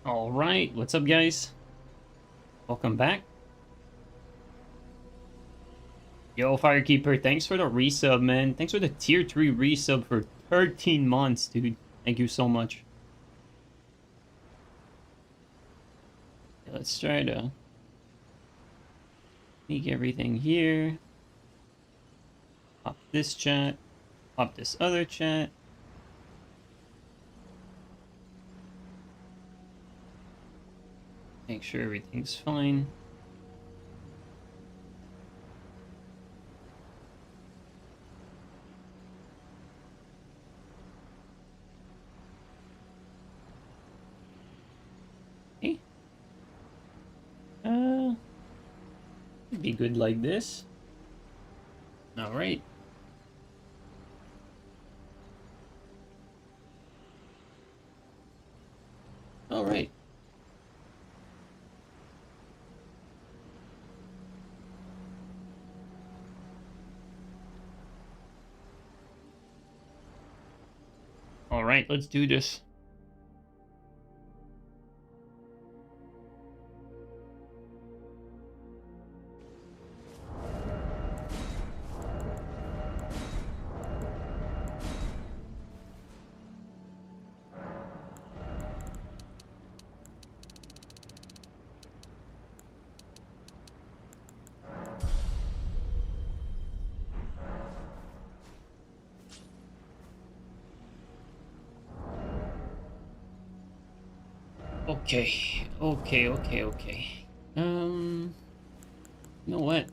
All right, what's up, guys? Welcome back. Yo, Firekeeper, thanks for the resub, man. Thanks for the tier 3 resub for 13 months, dude. Thank you so much. Let's try to make everything here. Pop this chat. Pop this other chat. Make sure everything's fine. Okay. Be good like this. All right. All right. All right, let's do this. Okay. You know what?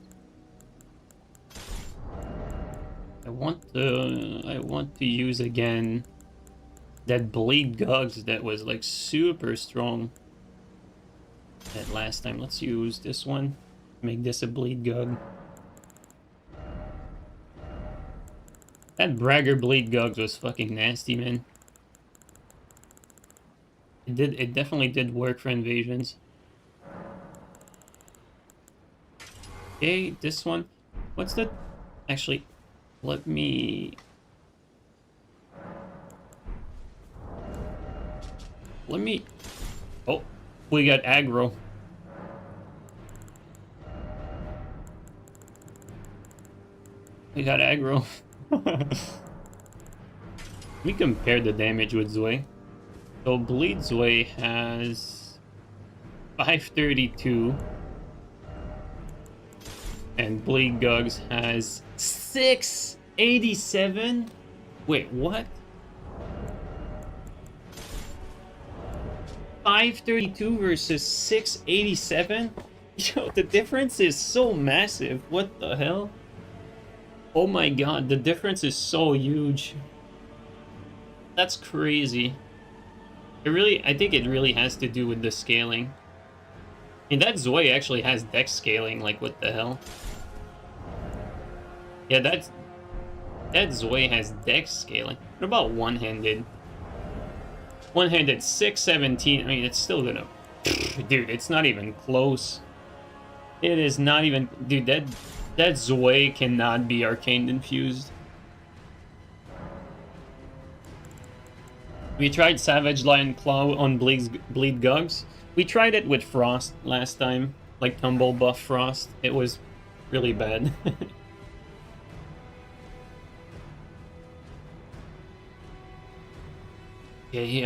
I want to use again that Blade Gugs that was like super strong that last time. Let's use this one. Make this a Blade Gug. That Bragger Blade Gugs was fucking nasty, man. It definitely did work for invasions. Okay, this one. What's the actually let me oh, we got aggro. We got aggro. We compare the damage with Zwei. So Bleed Zwei has 532 and Bleed Gugs has 687. Wait, what? 532 versus 687? Yo, the difference is so massive. What the hell? Oh my god, the difference is so huge. That's crazy. I think it really has to do with the scaling. I mean, that Zwei actually has dex scaling, like what the hell? Yeah, that Zwei has dex scaling. What about one-handed? One-handed 617. I mean, it's still gonna... Dude, it's not even close. It is not even... Dude, that Zwei cannot be arcane infused. We tried Savage Lion Claw on Bleed Gugs. We tried it with Frost last time, like Tumble Buff Frost. It was really bad. Okay,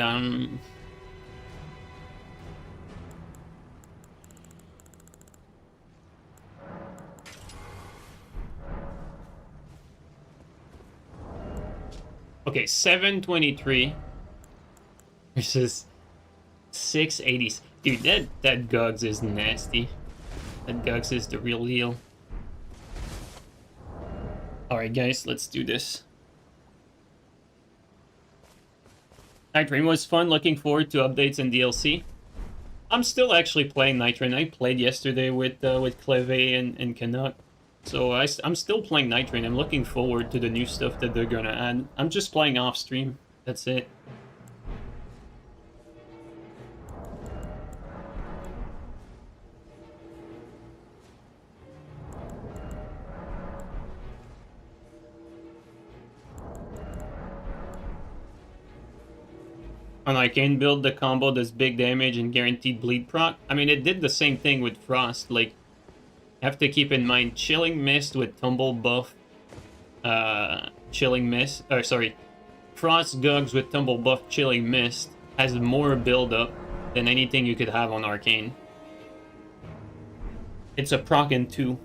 okay, 723 versus 680. Dude, that Gugs is nasty. That Gugs is the real deal. Alright, guys, let's do this. Nightreign was fun. Looking forward to updates and DLC. I'm still actually playing Nightreign. I played yesterday with Cleve and Canuck. So I'm still playing Nightreign. I'm looking forward to the new stuff that they're gonna add. I'm just playing off stream. That's it. On Arcane build, the combo does big damage and guaranteed bleed proc. I mean, it did the same thing with Frost. Like, you have to keep in mind, Chilling Mist with Tumble buff, Chilling Mist, or sorry, Frost Gugs with Tumble buff Chilling Mist has more build-up than anything you could have on Arcane. It's a proc in 2.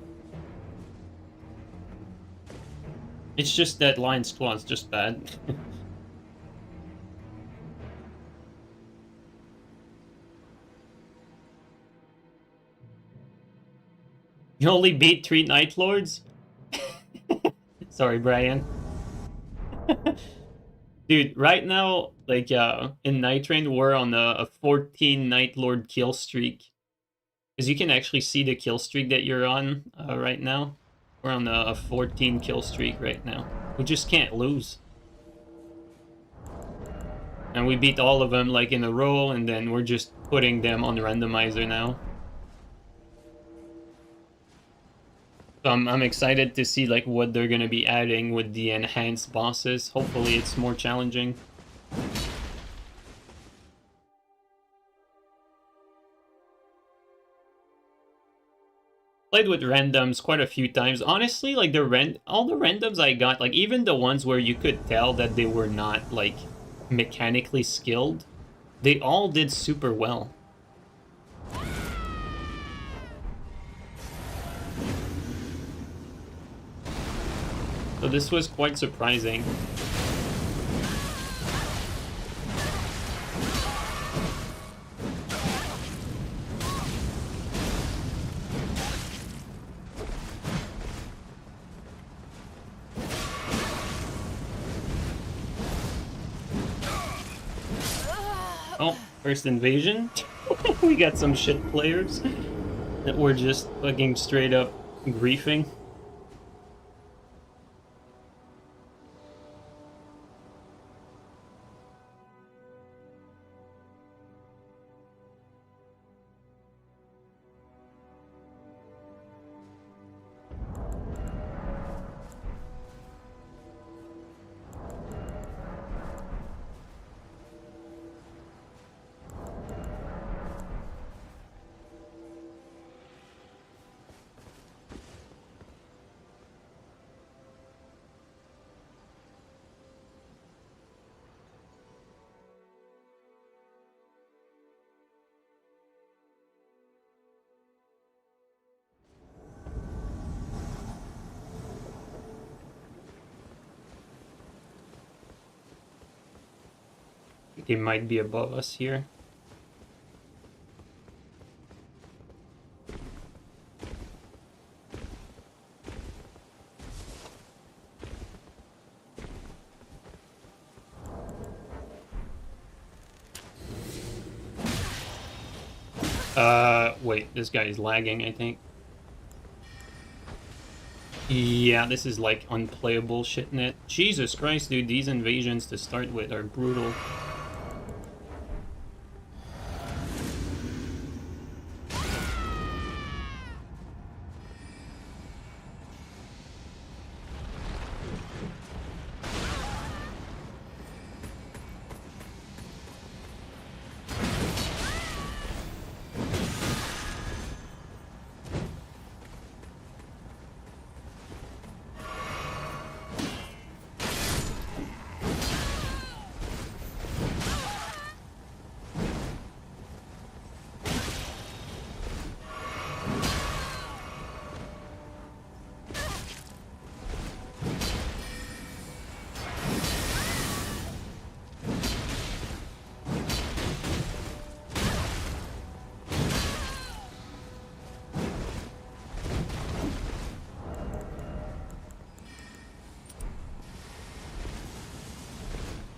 It's just that Lion Squad's just bad. You only beat 3 Night Lords? Sorry, Brian. Dude, right now, like, in Nightreign, we're on a 14 Night Lord kill streak. Because you can actually see the kill streak that you're on right now. We're on a 14 kill streak right now. We just can't lose. And we beat all of them, like, in a row, and then we're just putting them on the randomizer now. So I'm excited to see like what they're gonna be adding with the enhanced bosses. Hopefully it's more challenging. Played with randoms quite a few times. Honestly, like all the randoms I got, like even the ones where you could tell that they were not like mechanically skilled, they all did super well. So this was quite surprising. Oh, first invasion. We got some shit players that were just fucking straight up griefing. They might be above us here. Wait, this guy is lagging, I think. Yeah, this is like unplayable shitnet. Jesus Christ, dude, these invasions to start with are brutal.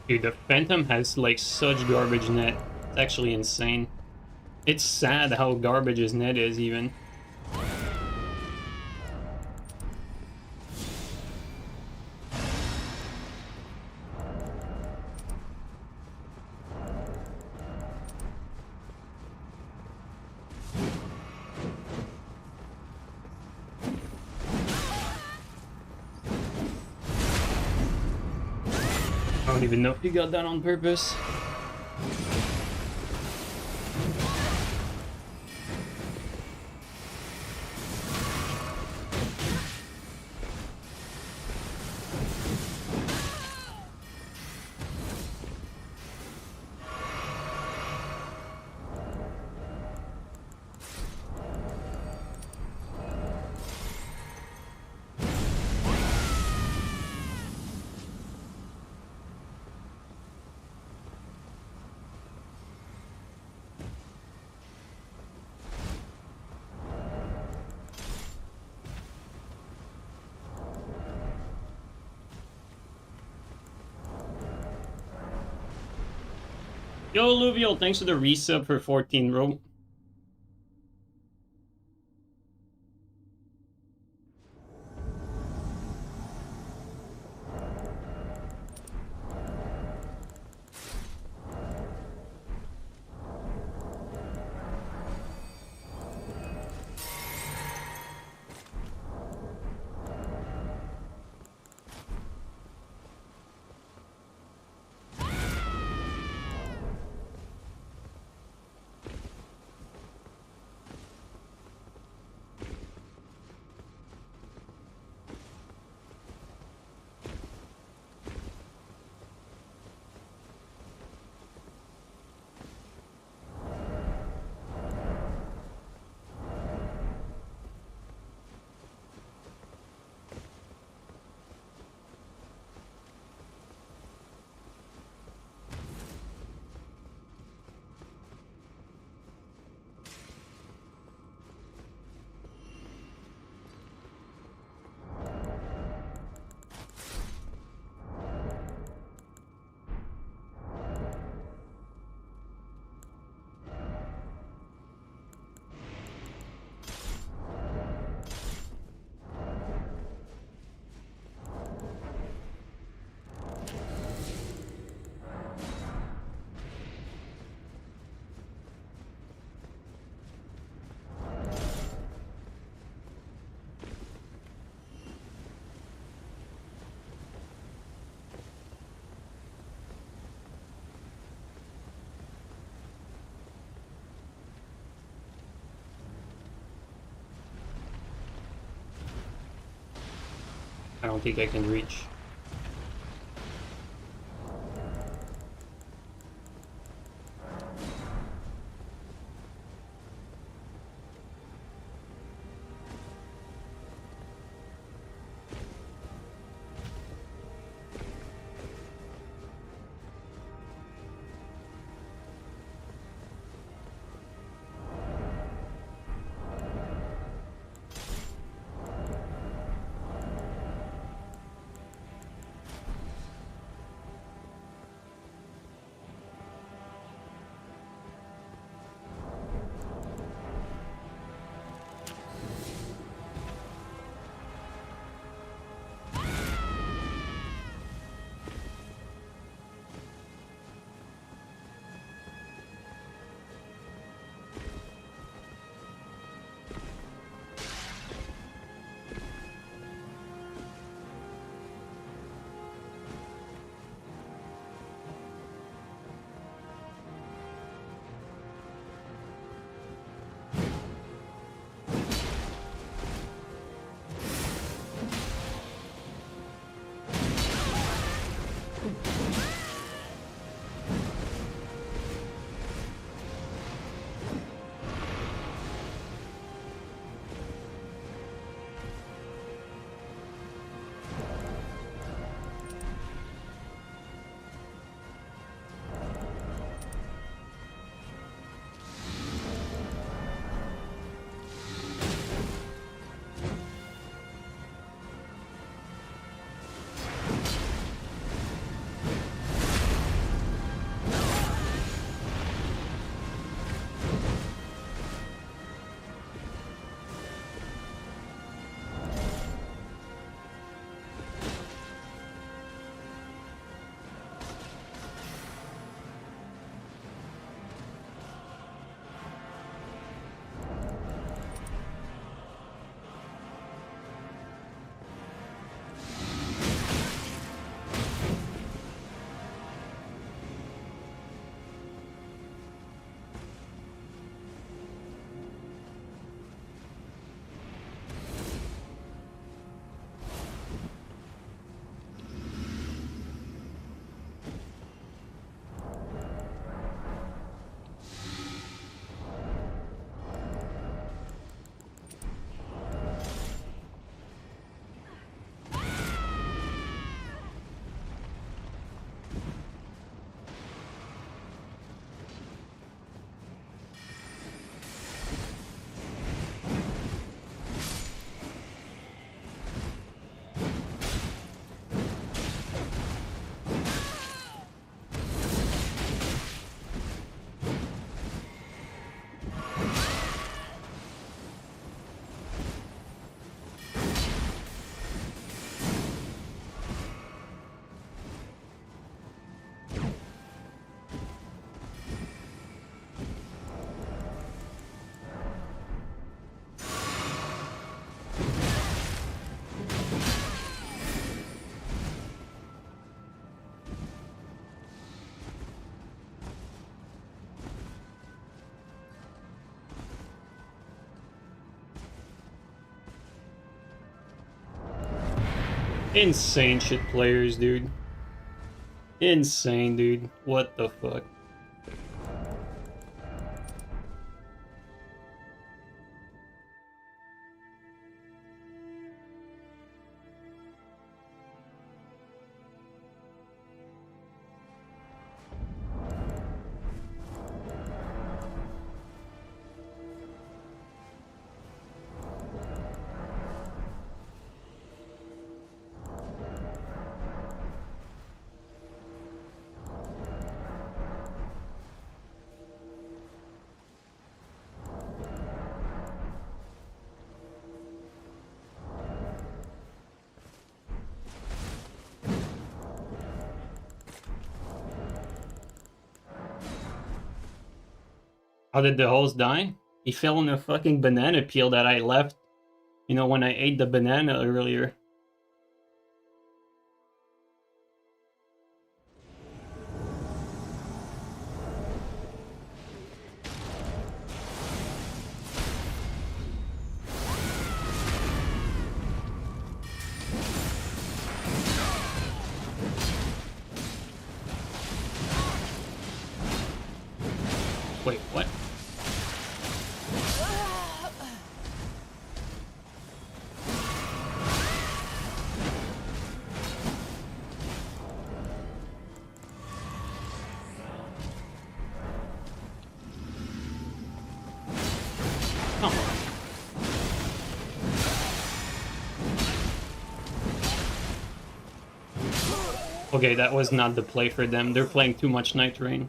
Dude, the Phantom has like such garbage net. It's actually insane. It's sad how garbage his net is even. I don't even know if he got that on purpose. Yo, Luvial, thanks for the resub for 14, bro. I don't think I can reach. Insane shit players, dude. Insane, dude. What the fuck? How did the host die? He fell on a fucking banana peel that I left, you know, when I ate the banana earlier. Wait, what? Come on. Okay, that was not the play for them. They're playing too much Nightreign.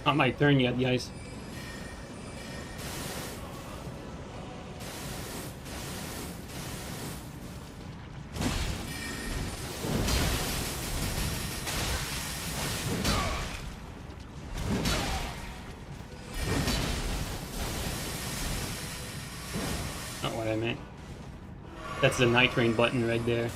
Not my turn yet, guys. Not what I meant. That's the Nightreign button right there.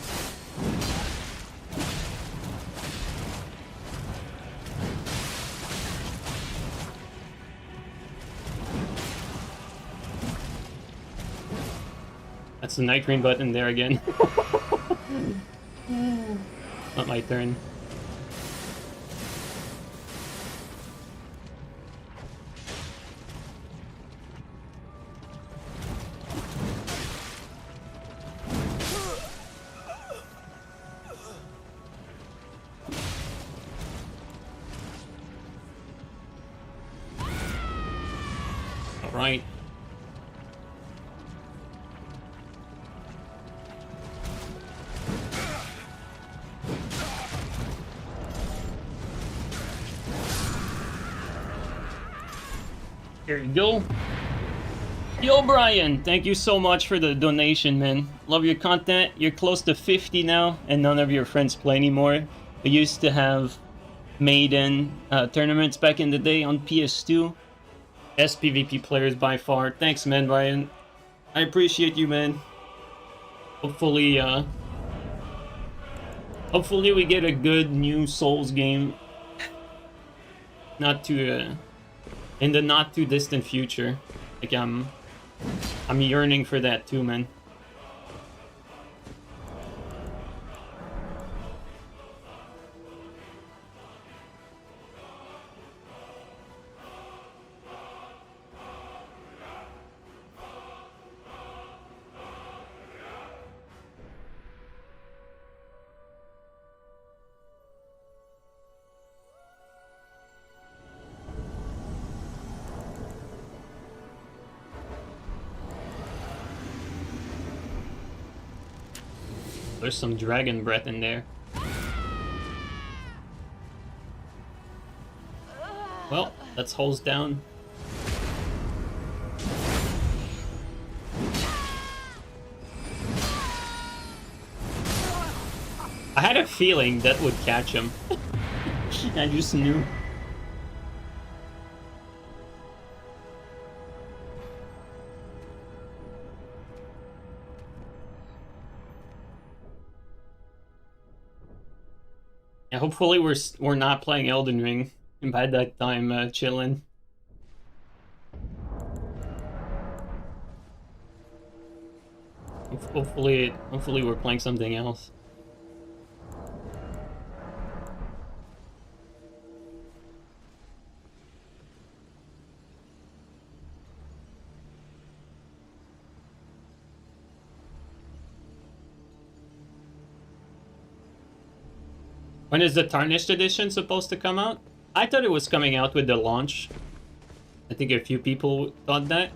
That's the Nightreign button there again. Not my turn. All right. Here you go. Yo, Brian, thank you so much for the donation, man. Love your content. You're close to 50 now, and none of your friends play anymore. We used to have Maiden tournaments back in the day on PS2. Best PvP players by far. Thanks, man, Brian. I appreciate you, man. Hopefully, hopefully we get a good new Souls game. Not too, in the not too distant future. Like, I'm yearning for that too, man. There's some dragon breath in there. Well, let's hose down. I had a feeling that would catch him. I just knew. Yeah, hopefully we're not playing Elden Ring and by that time chilling. Hopefully we're playing something else. When is the Tarnished edition supposed to come out? I thought it was coming out with the launch. I think a few people thought that.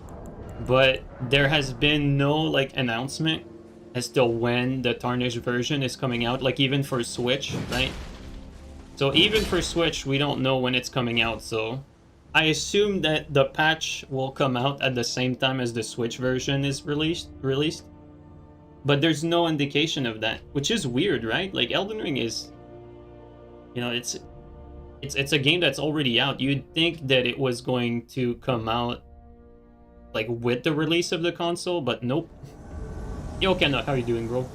But there has been no, like, announcement as to when the Tarnished version is coming out. Like, even for Switch, right? So even for Switch, we don't know when it's coming out, so... I assume that the patch will come out at the same time as the Switch version is released. But there's no indication of that, which is weird, right? Like, Elden Ring is... You know, it's a game that's already out. You'd think that it was going to come out like with the release of the console, but nope. Yo, Canuck, how you doing, bro?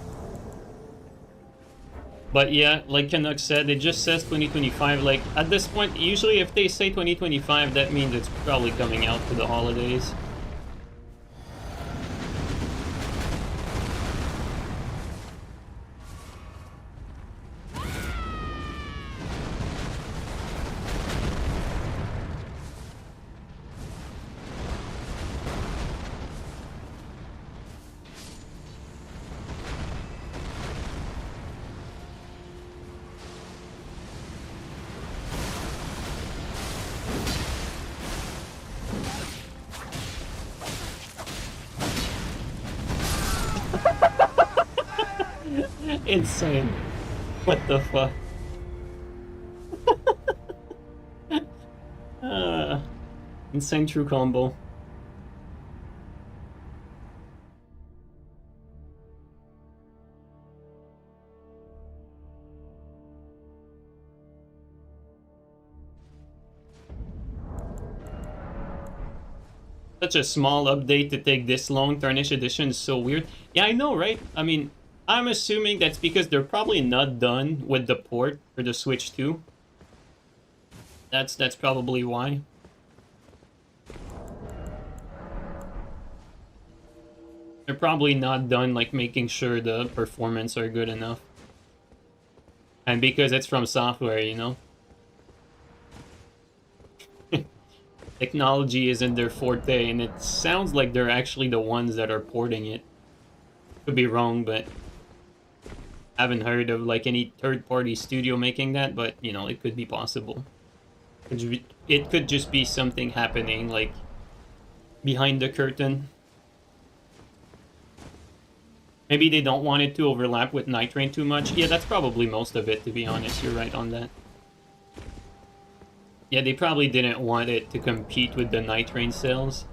But yeah, like Canuck said, it just says 2025. Like, at this point, usually if they say 2025, that means it's probably coming out for the holidays. Insane. What the fuck? Insane true combo. Such a small update to take this long. Tarnished edition is so weird. Yeah, I know, right? I mean, I'm assuming that's because they're probably not done with the port for the Switch 2. That's probably why. They're probably not done, like, making sure the performance are good enough. And because it's from software, you know? Technology isn't their forte, and it sounds like they're actually the ones that are porting it. Could be wrong, but... I haven't heard of, like, any third-party studio making that, but, you know, it could be possible. It could just be something happening, like, behind the curtain. Maybe they don't want it to overlap with Nightreign too much. Yeah, that's probably most of it, to be honest. You're right on that. Yeah, they probably didn't want it to compete with the Nightreign sales.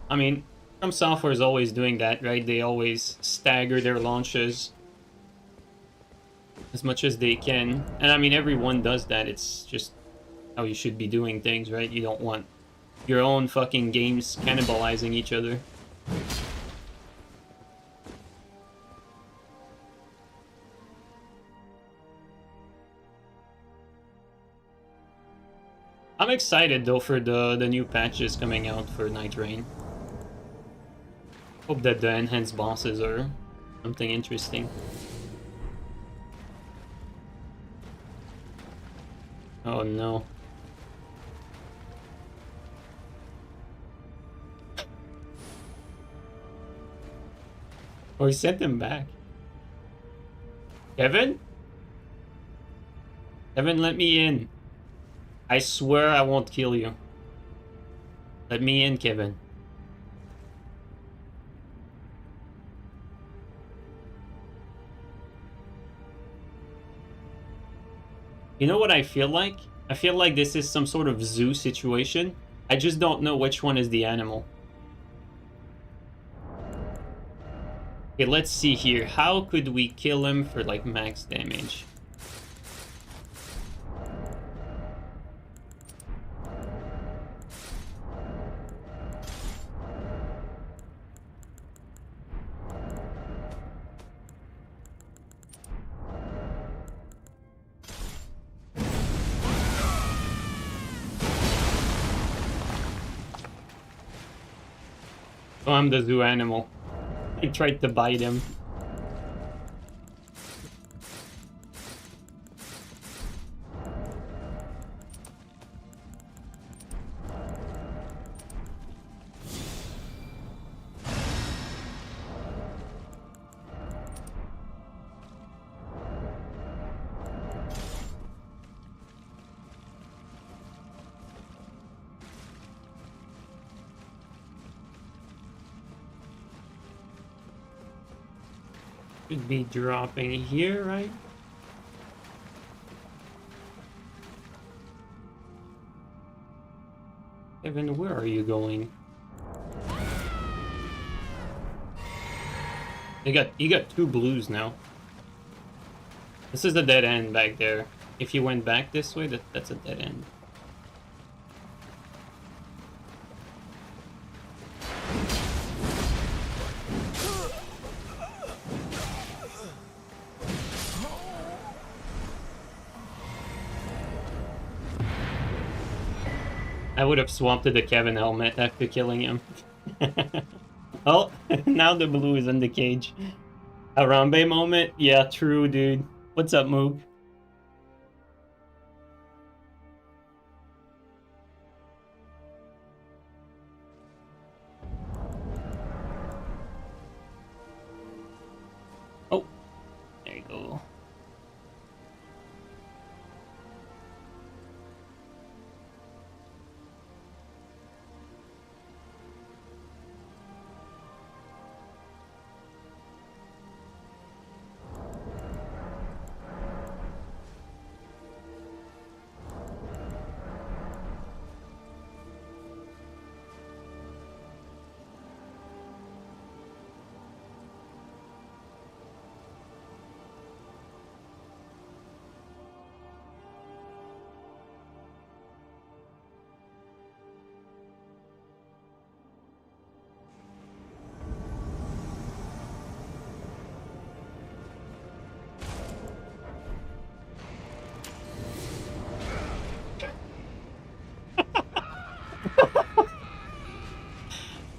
I mean, From Software is always doing that, right? They always stagger their launches as much as they can. And I mean, everyone does that. It's just how you should be doing things, right? You don't want your own fucking games cannibalizing each other. I'm excited though for the new patches coming out for Nightreign. Hope that the enhanced bosses are something interesting. Oh no. Oh, he sent him back. Kevin? Kevin, let me in. I swear I won't kill you. Let me in, Kevin. You know what I feel like? I feel like this is some sort of zoo situation. I just don't know which one is the animal. Okay, let's see here. How could we kill him for like max damage? Oh, I'm the zoo animal. I tried to bite him. Should be dropping here, right? Evan, where are you going? You got two blues now. This is the dead end back there. If you went back this way, that's a dead end. I would have swapped to the Kevin helmet after killing him. Oh, now the blue is in the cage. Harambe moment? Yeah, true, dude. What's up, Moog? Oh, there you go.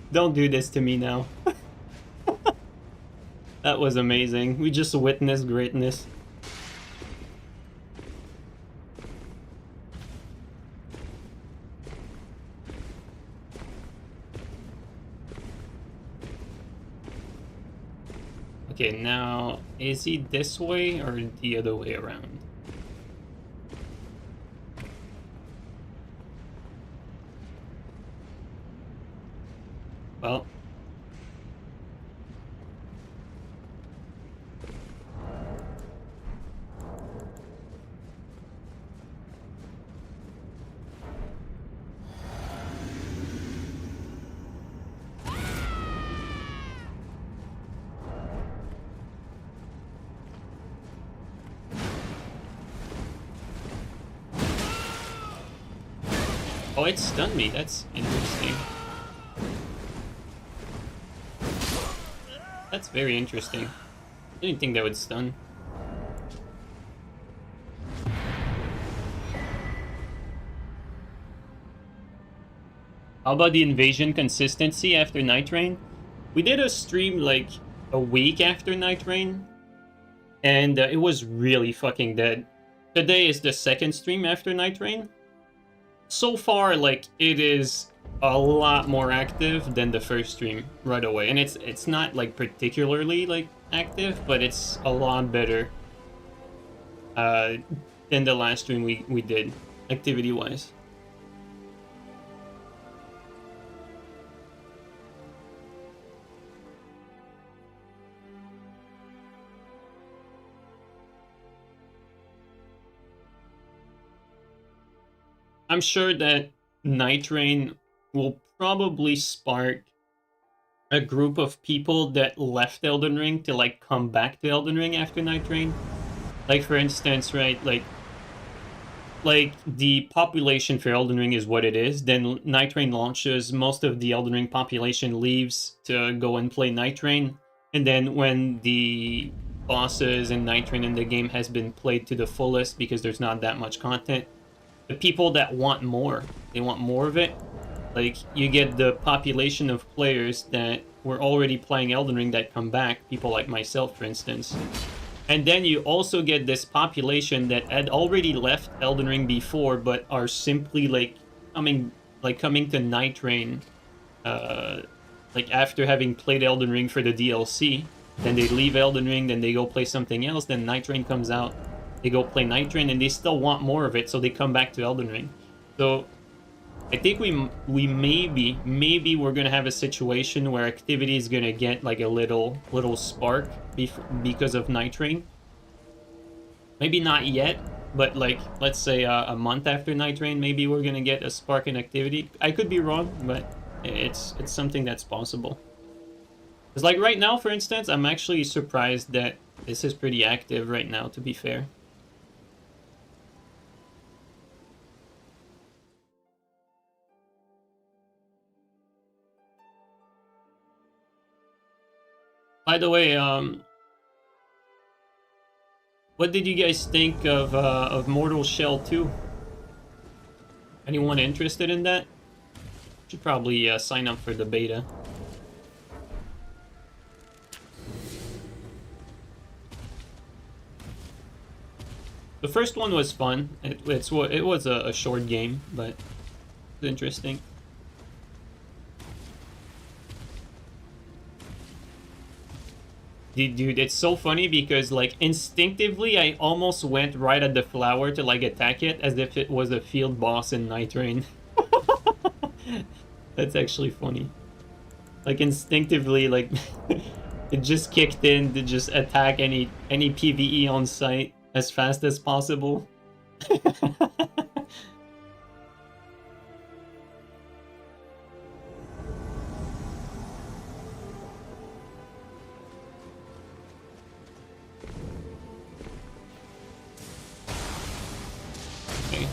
Don't do this to me now. That was amazing. We just witnessed greatness. Okay, now, is he this way or the other way around? Well. Oh, it stunned me. That's interesting. That's very interesting. Didn't think that would stun. How about the invasion consistency after Nightreign? We did a stream like a week after Nightreign, and it was really fucking dead. Today is the second stream after Nightreign. So far, like, it is a lot more active than the first stream right away. And it's not, like, particularly, like, active, but it's a lot better than the last stream we did, activity-wise. I'm sure that Nightreign will probably spark a group of people that left Elden Ring to like come back to Elden Ring after Nightreign. Like for instance, right, like the population for Elden Ring is what it is. Then Nightreign launches, most of the Elden Ring population leaves to go and play Nightreign. And then when the bosses and Nightreign in the game has been played to the fullest because there's not that much content, the people that want more, they want more of it. Like, you get the population of players that were already playing Elden Ring that come back, people like myself, for instance. And then you also get this population that had already left Elden Ring before, but are simply, like, coming to Nightreign, like, after having played Elden Ring for the DLC. Then they leave Elden Ring, then they go play something else, then Nightreign comes out. They go play Nightreign, and they still want more of it, so they come back to Elden Ring. So I think we maybe we're gonna have a situation where activity is gonna get like a little spark because of Nightreign. Maybe not yet, but like let's say a month after Nightreign, maybe we're gonna get a spark in activity. I could be wrong, but it's something that's possible. Because like right now, for instance, I'm actually surprised that this is pretty active right now, to be fair. By the way, what did you guys think of Mortal Shell 2? Anyone interested in that? Should probably sign up for the beta. The first one was fun. It was a short game, but it's interesting. Dude, it's so funny because like instinctively I almost went right at the flower to like attack it as if it was a field boss in Nightreign. That's actually funny. Like instinctively, like it just kicked in to just attack any PvE on site as fast as possible. Okay.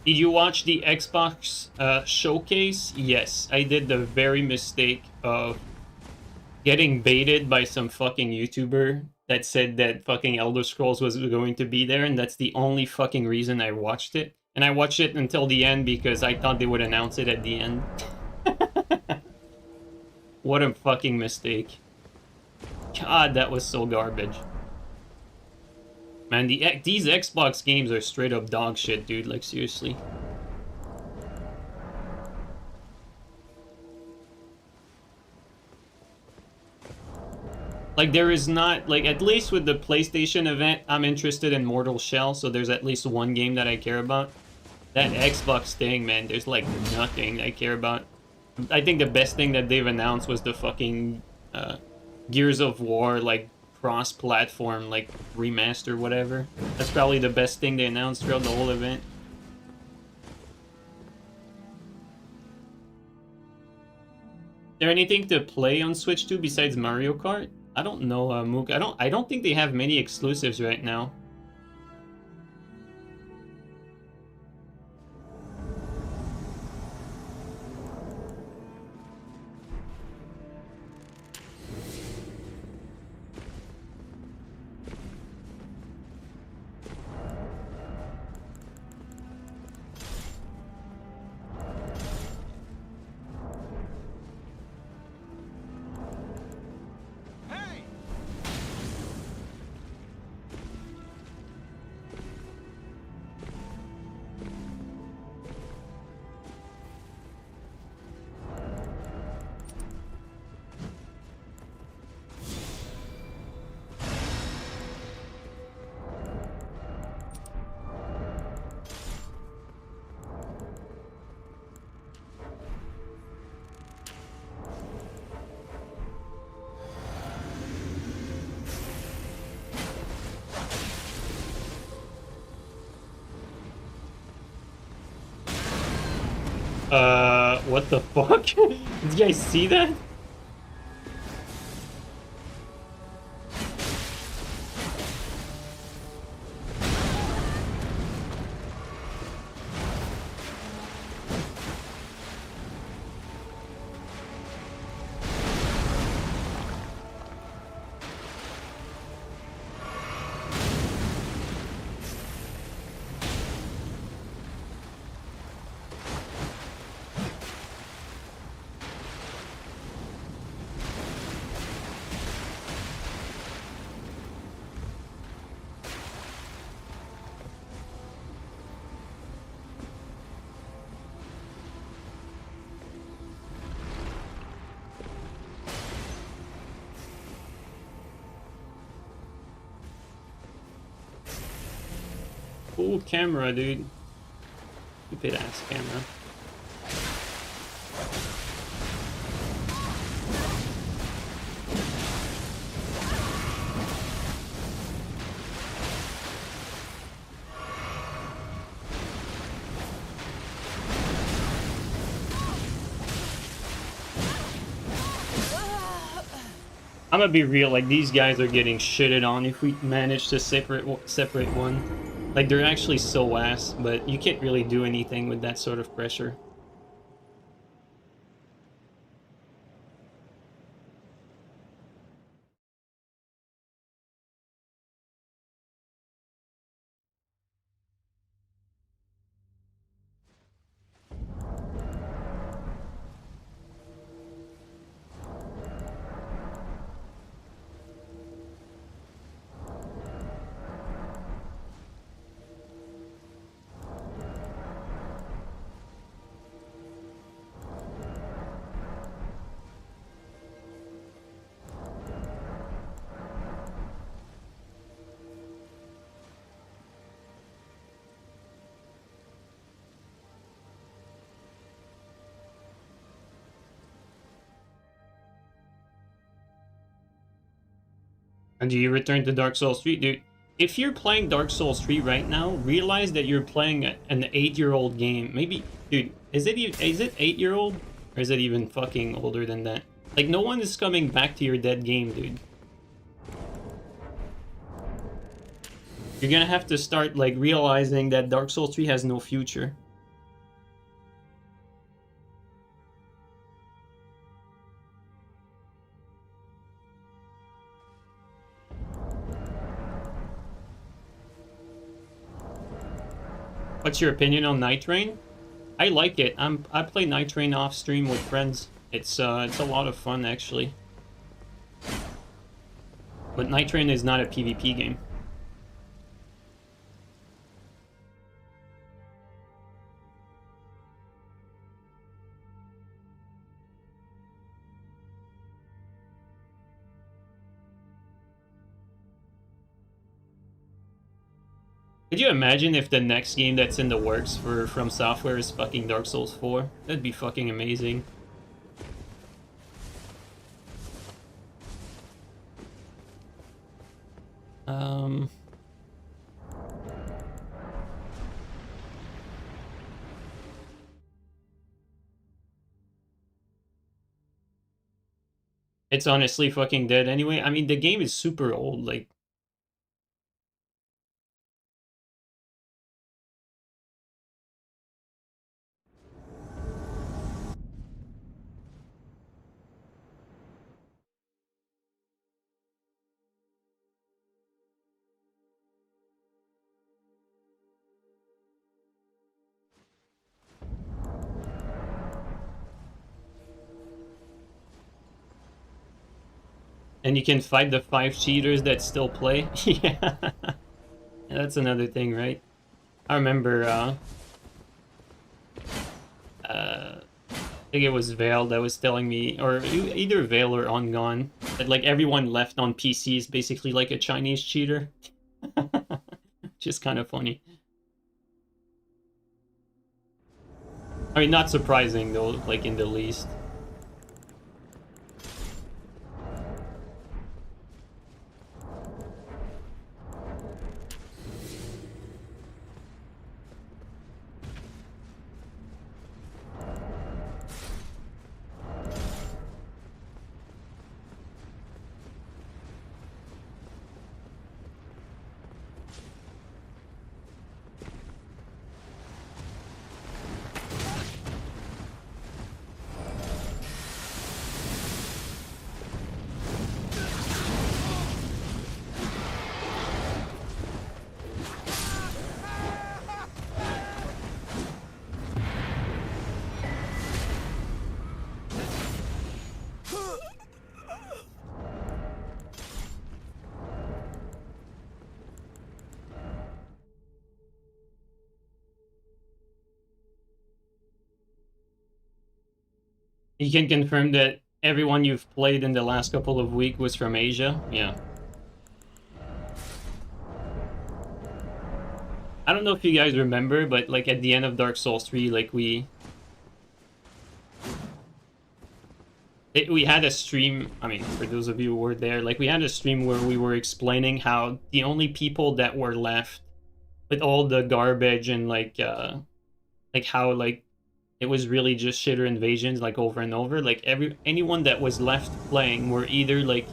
Did you watch the Xbox showcase? Yes, I did the very mistake of getting baited by some fucking YouTuber that said that fucking Elder Scrolls was going to be there, and that's the only fucking reason I watched it. And I watched it until the end because I thought they would announce it at the end. What a fucking mistake. God, that was so garbage. Man, these Xbox games are straight up dog shit, dude. Like, seriously. Like, there is not... Like, at least with the PlayStation event, I'm interested in Mortal Shell, so there's at least one game that I care about. That Xbox thing, man, there's like nothing I care about. I think the best thing that they've announced was the fucking uh, Gears of War, like, cross-platform, like, remaster, whatever. That's probably the best thing they announced throughout the whole event. Is there anything to play on Switch 2 besides Mario Kart? I don't know, Mook. I don't think they have many exclusives right now. What the fuck? Did you guys see that? Cool camera, dude. Stupid ass camera. I'm gonna be real, like, these guys are getting shitted on if we manage to separate one. Like, they're actually so ass, but you can't really do anything with that sort of pressure. And do you return to Dark Souls 3? Dude, if you're playing Dark Souls 3 right now, realize that you're playing an 8-year-old game. Maybe, dude, is it 8-year-old? Or is it even fucking older than that? Like, no one is coming back to your dead game, dude. You're gonna have to start, like, realizing that Dark Souls 3 has no future. What's your opinion on Nightreign? I like it. I play Nightreign off stream with friends. It's a lot of fun, actually. But Nightreign is not a PvP game. Could you imagine if the next game that's in the works for From Software is fucking Dark Souls 4? That'd be fucking amazing. It's honestly fucking dead anyway. I mean, the game is super old, like... And you can fight the 5 cheaters that still play? Yeah. That's another thing, right? I remember, I think it was Vale that was telling me, or either Vale or OnGone, that like everyone left on PC is basically like a Chinese cheater. Just kind of funny. I mean, not surprising though, like in the least. You can confirm that everyone you've played in the last couple of weeks was from Asia? Yeah. I don't know if you guys remember, but like at the end of Dark Souls 3, like we had a stream, I mean, for those of you who were there, like we had a stream where we were explaining how the only people that were left with all the garbage and like how like it was really just shitter invasions like over and over, like anyone that was left playing were either like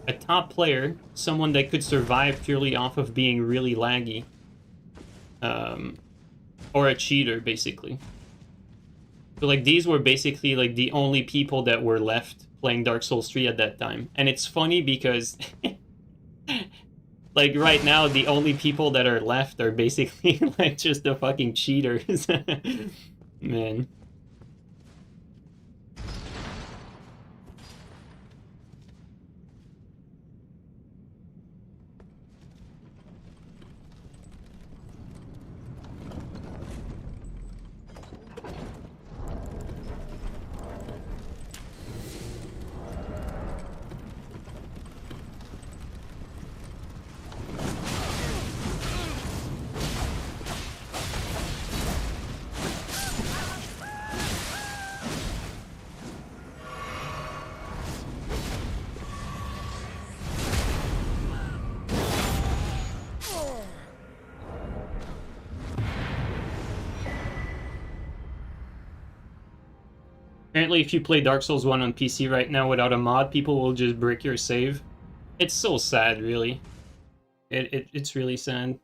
a top player, someone that could survive purely off of being really laggy, or a cheater basically. So like these were basically like the only people that were left playing Dark Souls 3 at that time. And it's funny because like right now the only people that are left are basically like just the fucking cheaters. Man. Apparently, if you play Dark Souls 1 on PC right now without a mod, people will just brick your save. It's so sad, really. It's really sad.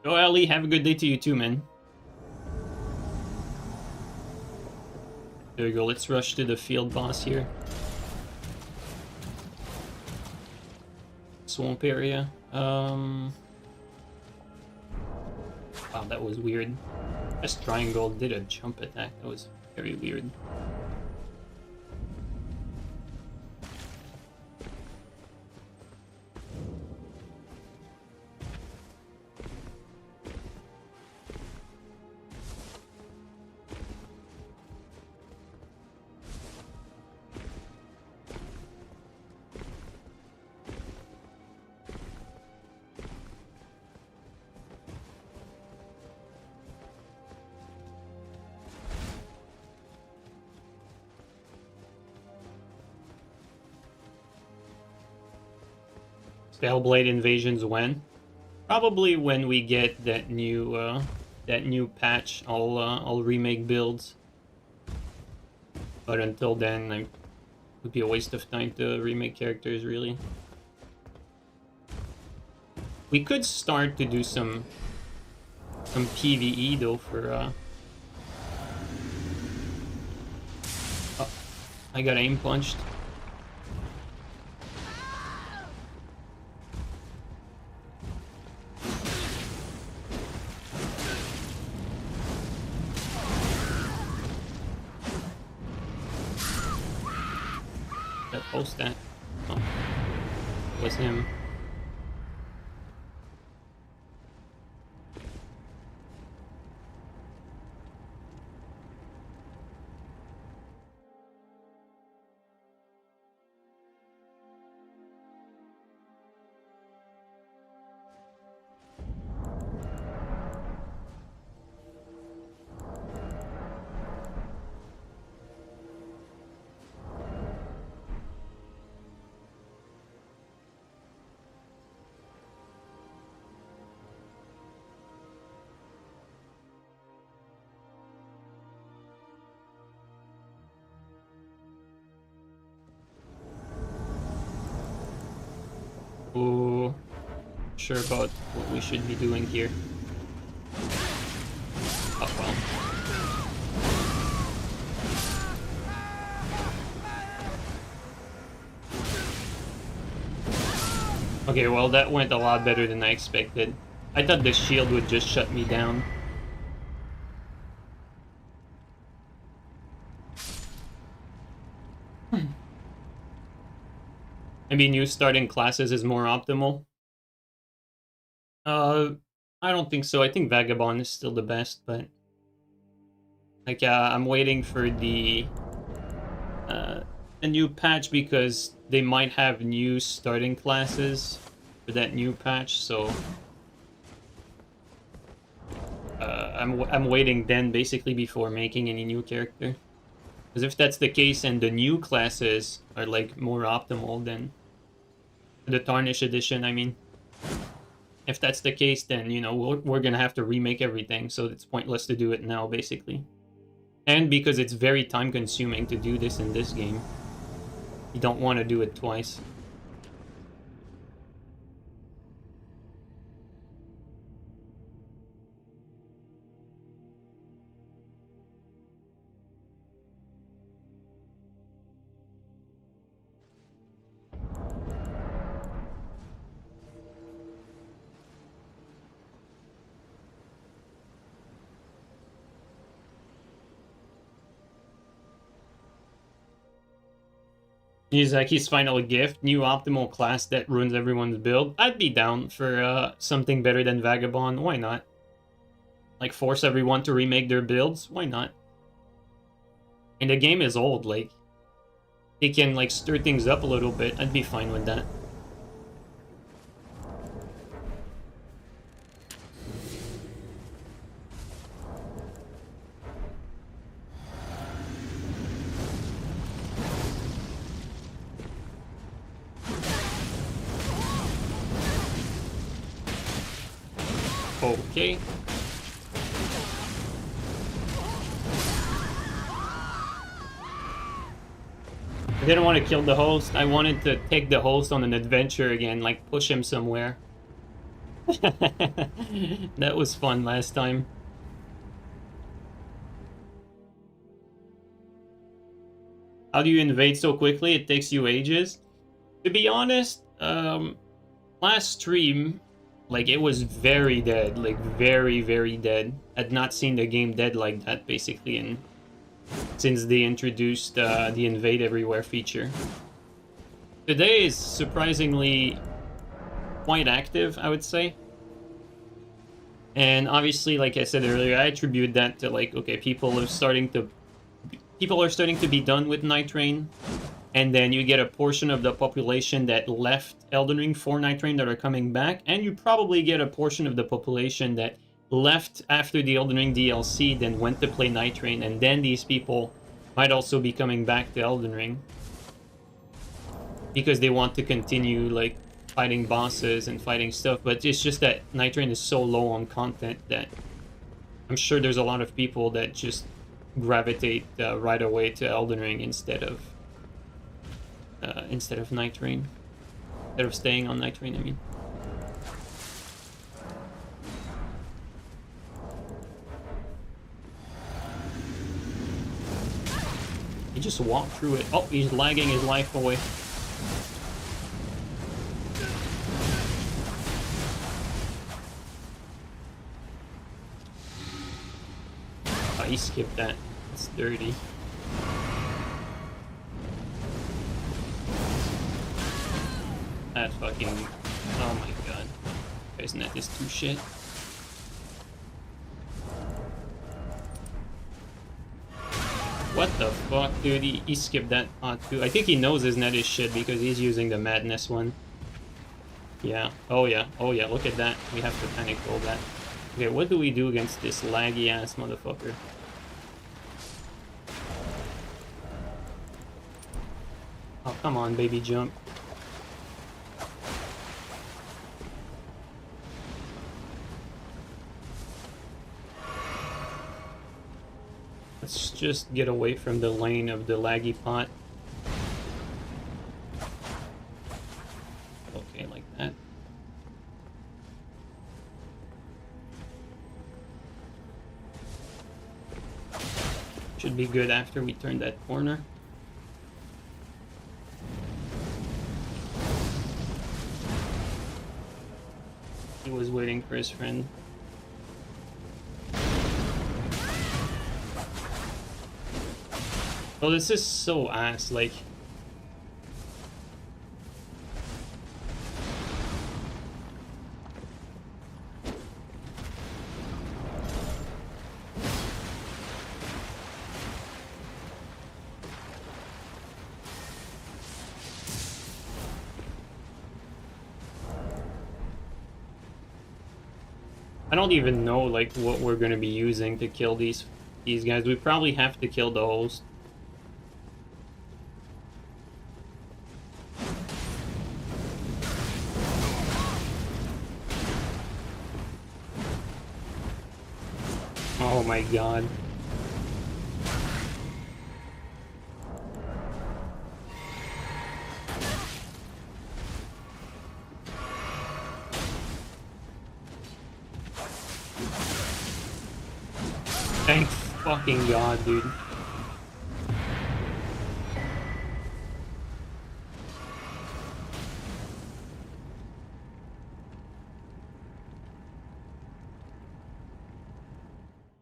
Oh, Ellie, have a good day to you too, man. There we go, let's rush to the field boss here. Swamp area. Wow, that was weird. This triangle did a jump attack. That was very weird. Spellblade invasions when? Probably when we get that new patch. I'll remake builds. But until then, it would be a waste of time to remake characters, really. We could start to do some PvE though for Oh, I got aim punched. That post that. Oh, it was him. Ooh, sure about what we should be doing here. Oh well. Okay, well that went a lot better than I expected. I thought the shield would just shut me down. Maybe new starting classes is more optimal. Uh, I don't think so. I think Vagabond is still the best, but like I'm waiting for uh a new patch because they might have new starting classes for that new patch. So I'm waiting then basically before making any new character. Because if that's the case and the new classes are like more optimal than the Tarnished edition, I mean. If that's the case, then, you know, we're gonna have to remake everything, so it's pointless to do it now, basically. And because it's very time-consuming to do this in this game, you don't want to do it twice. Miyazaki's final gift, new optimal class that ruins everyone's build. I'd be down for something better than Vagabond. Why not? Like, force everyone to remake their builds? Why not? And the game is old, like, they can, like, stir things up a little bit. I'd be fine with that. Okay. I didn't want to kill the host. I wanted to take the host on an adventure again, like push him somewhere. That was fun last time. How do you invade so quickly? It takes you ages. To be honest, last stream, Like, it was very dead, like very, very dead. I'd not seen the game dead like that, basically, since they introduced the Invade Everywhere feature. Today is surprisingly quite active, I would say. And obviously, like I said earlier, I attribute that to, like, okay, people are starting to be done with Nightreign, and then you get a portion of the population that left Elden Ring for Nightreign that are coming back, and you probably get a portion of the population that left after the Elden Ring DLC, then went to play Nightreign, and then these people might also be coming back to Elden Ring because they want to continue, like, fighting bosses and fighting stuff. But it's just that Nightreign is so low on content that I'm sure there's a lot of people that just gravitate right away to Elden Ring instead of Nightreign, instead of staying on Nightreign, I mean. He just walked through it. Oh, he's lagging his life away. Oh, he skipped that. It's dirty. That fucking... Oh my god. Guy's net is too shit. What the fuck, dude? He skipped that pot too. I think he knows his net is shit because he's using the madness one. Yeah. Oh yeah. Oh yeah. Look at that. We have to panic roll that. Okay, what do we do against this laggy ass motherfucker? Oh, come on, baby, jump. Let's just get away from the lane of the laggy pot. Okay, like that. Should be good after we turn that corner. He was waiting for his friend. Oh, this is so ass, like... I don't even know, like, what we're gonna be using to kill these guys. We probably have to kill the host. Oh my god. Thank fucking god, dude.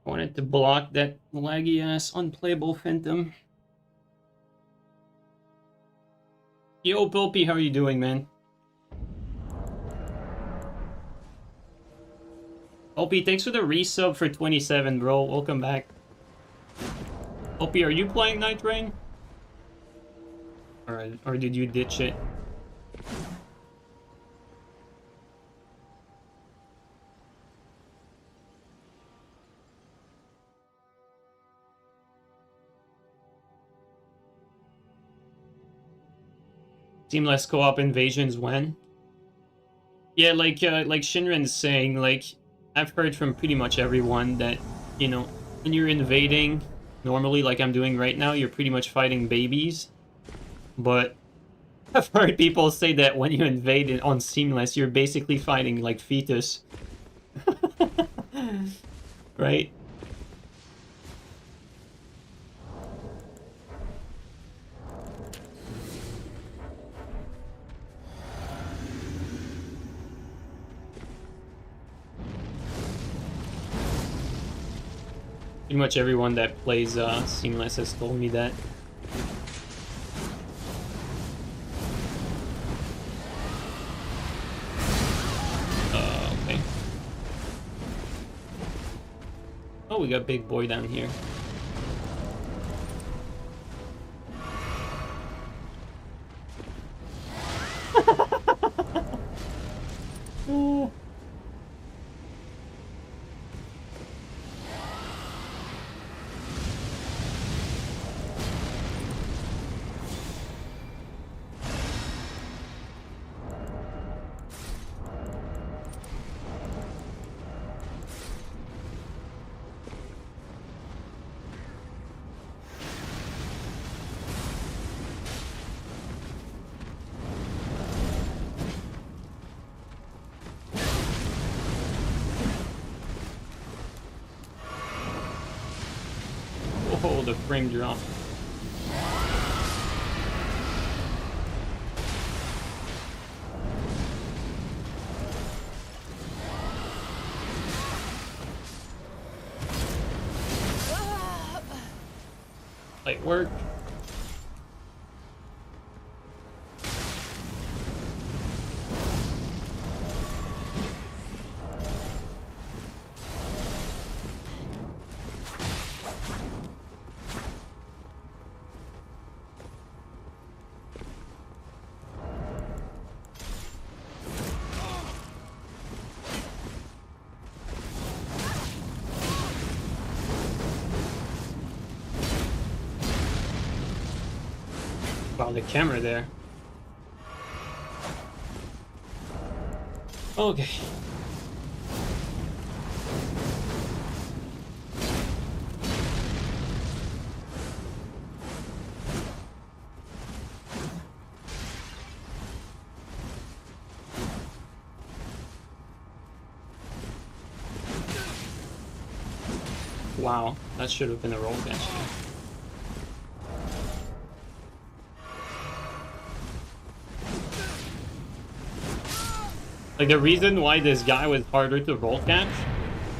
I wanted to block that laggy ass unplayable Phantom. Yo, Pulpy, how are you doing, man? Pulpy, thanks for the resub for 27, bro. Welcome back. Pulpy, are you playing Nightreign? Or did you ditch it? Seamless co-op invasions when? Yeah, like Shinren's saying, like, I've heard from pretty much everyone that, you know, when you're invading, normally, like I'm doing right now, you're pretty much fighting babies. But I've heard people say that when you invade on Seamless, you're basically fighting, like, fetus. Right? Pretty much everyone that plays Seamless has told me that. Okay. Oh, we got Big Boy down here. Oh. Oh, the frame drop. Light work. Wow, the camera there. Okay. Wow, that should have been a roll catch. Like, the reason why this guy was harder to roll catch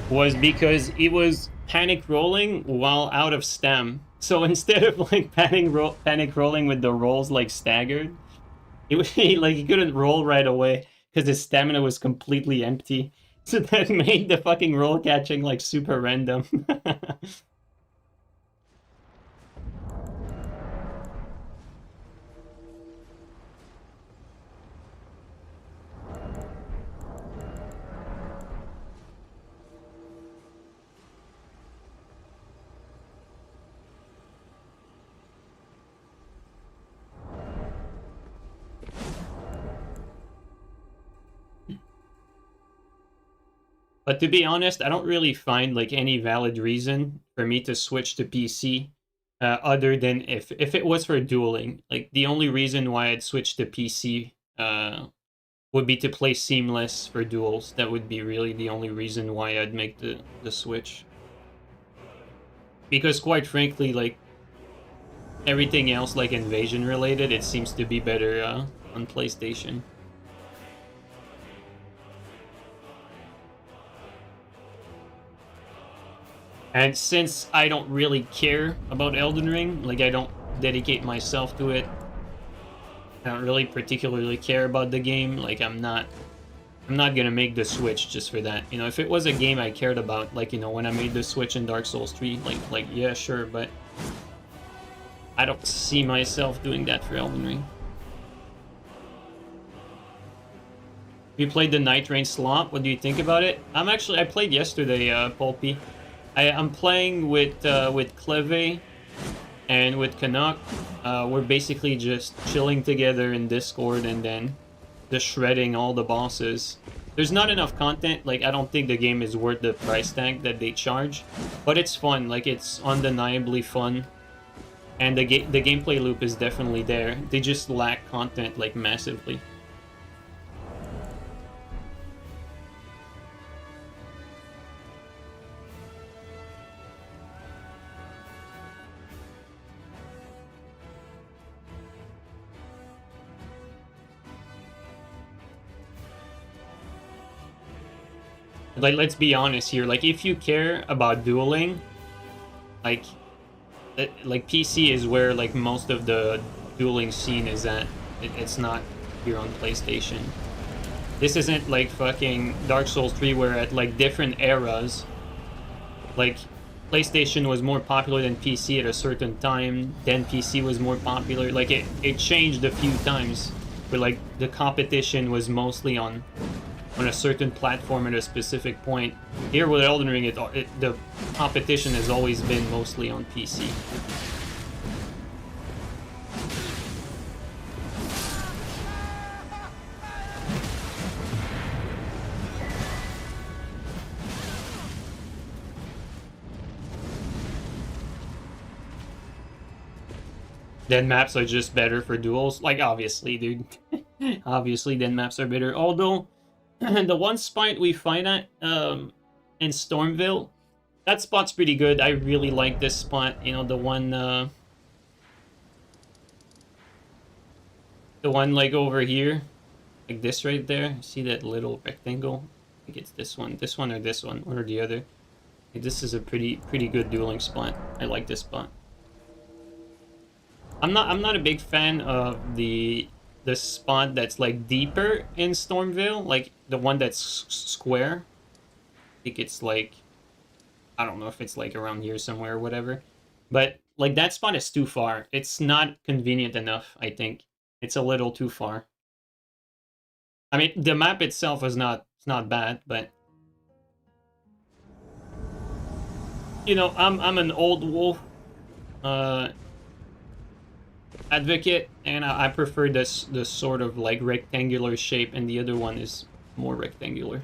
was because he was panic rolling while out of stam. So instead of like panic rolling with the rolls like staggered, he couldn't roll right away because his stamina was completely empty. So that made the fucking roll catching like super random. But to be honest, I don't really find like any valid reason for me to switch to PC, other than if it was for dueling. Like, the only reason why I'd switch to PC would be to play seamless for duels. That would be really the only reason why I'd make the switch. Because quite frankly, like, everything else, like invasion related, it seems to be better on PlayStation. And since I don't really care about Elden Ring, like, I don't dedicate myself to it, I don't really particularly care about the game, like, I'm not gonna make the switch just for that. You know, if it was a game I cared about, like, you know, when I made the switch in Dark Souls 3, like yeah, sure, but I don't see myself doing that for Elden Ring. You played the Nightreign slot, what do you think about it? I played yesterday, Pulpy. I'm playing with Cleve and with Canuck. We're basically just chilling together in Discord and then just shredding all the bosses. There's not enough content. Like, I don't think the game is worth the price tag that they charge, but it's fun. Like, it's undeniably fun, and the gameplay loop is definitely there. They just lack content, like, massively. Like, let's be honest here. Like, if you care about dueling, Like, like PC is where like most of the dueling scene is at. It's not here on PlayStation. This isn't like fucking Dark Souls 3 where at like different eras, like PlayStation was more popular than PC at a certain time, then PC was more popular. Like it changed a few times, but like the competition was mostly on a certain platform at a specific point. Here with Elden Ring, the competition has always been mostly on PC. Then maps are just better for duels. Like, obviously, dude. Obviously, then maps are better. Although, the one spot we fight at in Stormville, that spot's pretty good. I really like this spot. You know, the one like over here, like this right there. See that little rectangle? I think it's this one, or this one or the other. Like, this is a pretty good dueling spot. I like this spot. I'm not a big fan of the spot that's like deeper in Stormville, like the one that's square. I think it's like, I don't know if it's like around here somewhere or whatever, but like that spot is too far. It's not convenient enough, I think. It's a little too far. I mean, the map itself is not bad, but you know, I'm an old wolf advocate, and I prefer this sort of like rectangular shape, and the other one is more rectangular.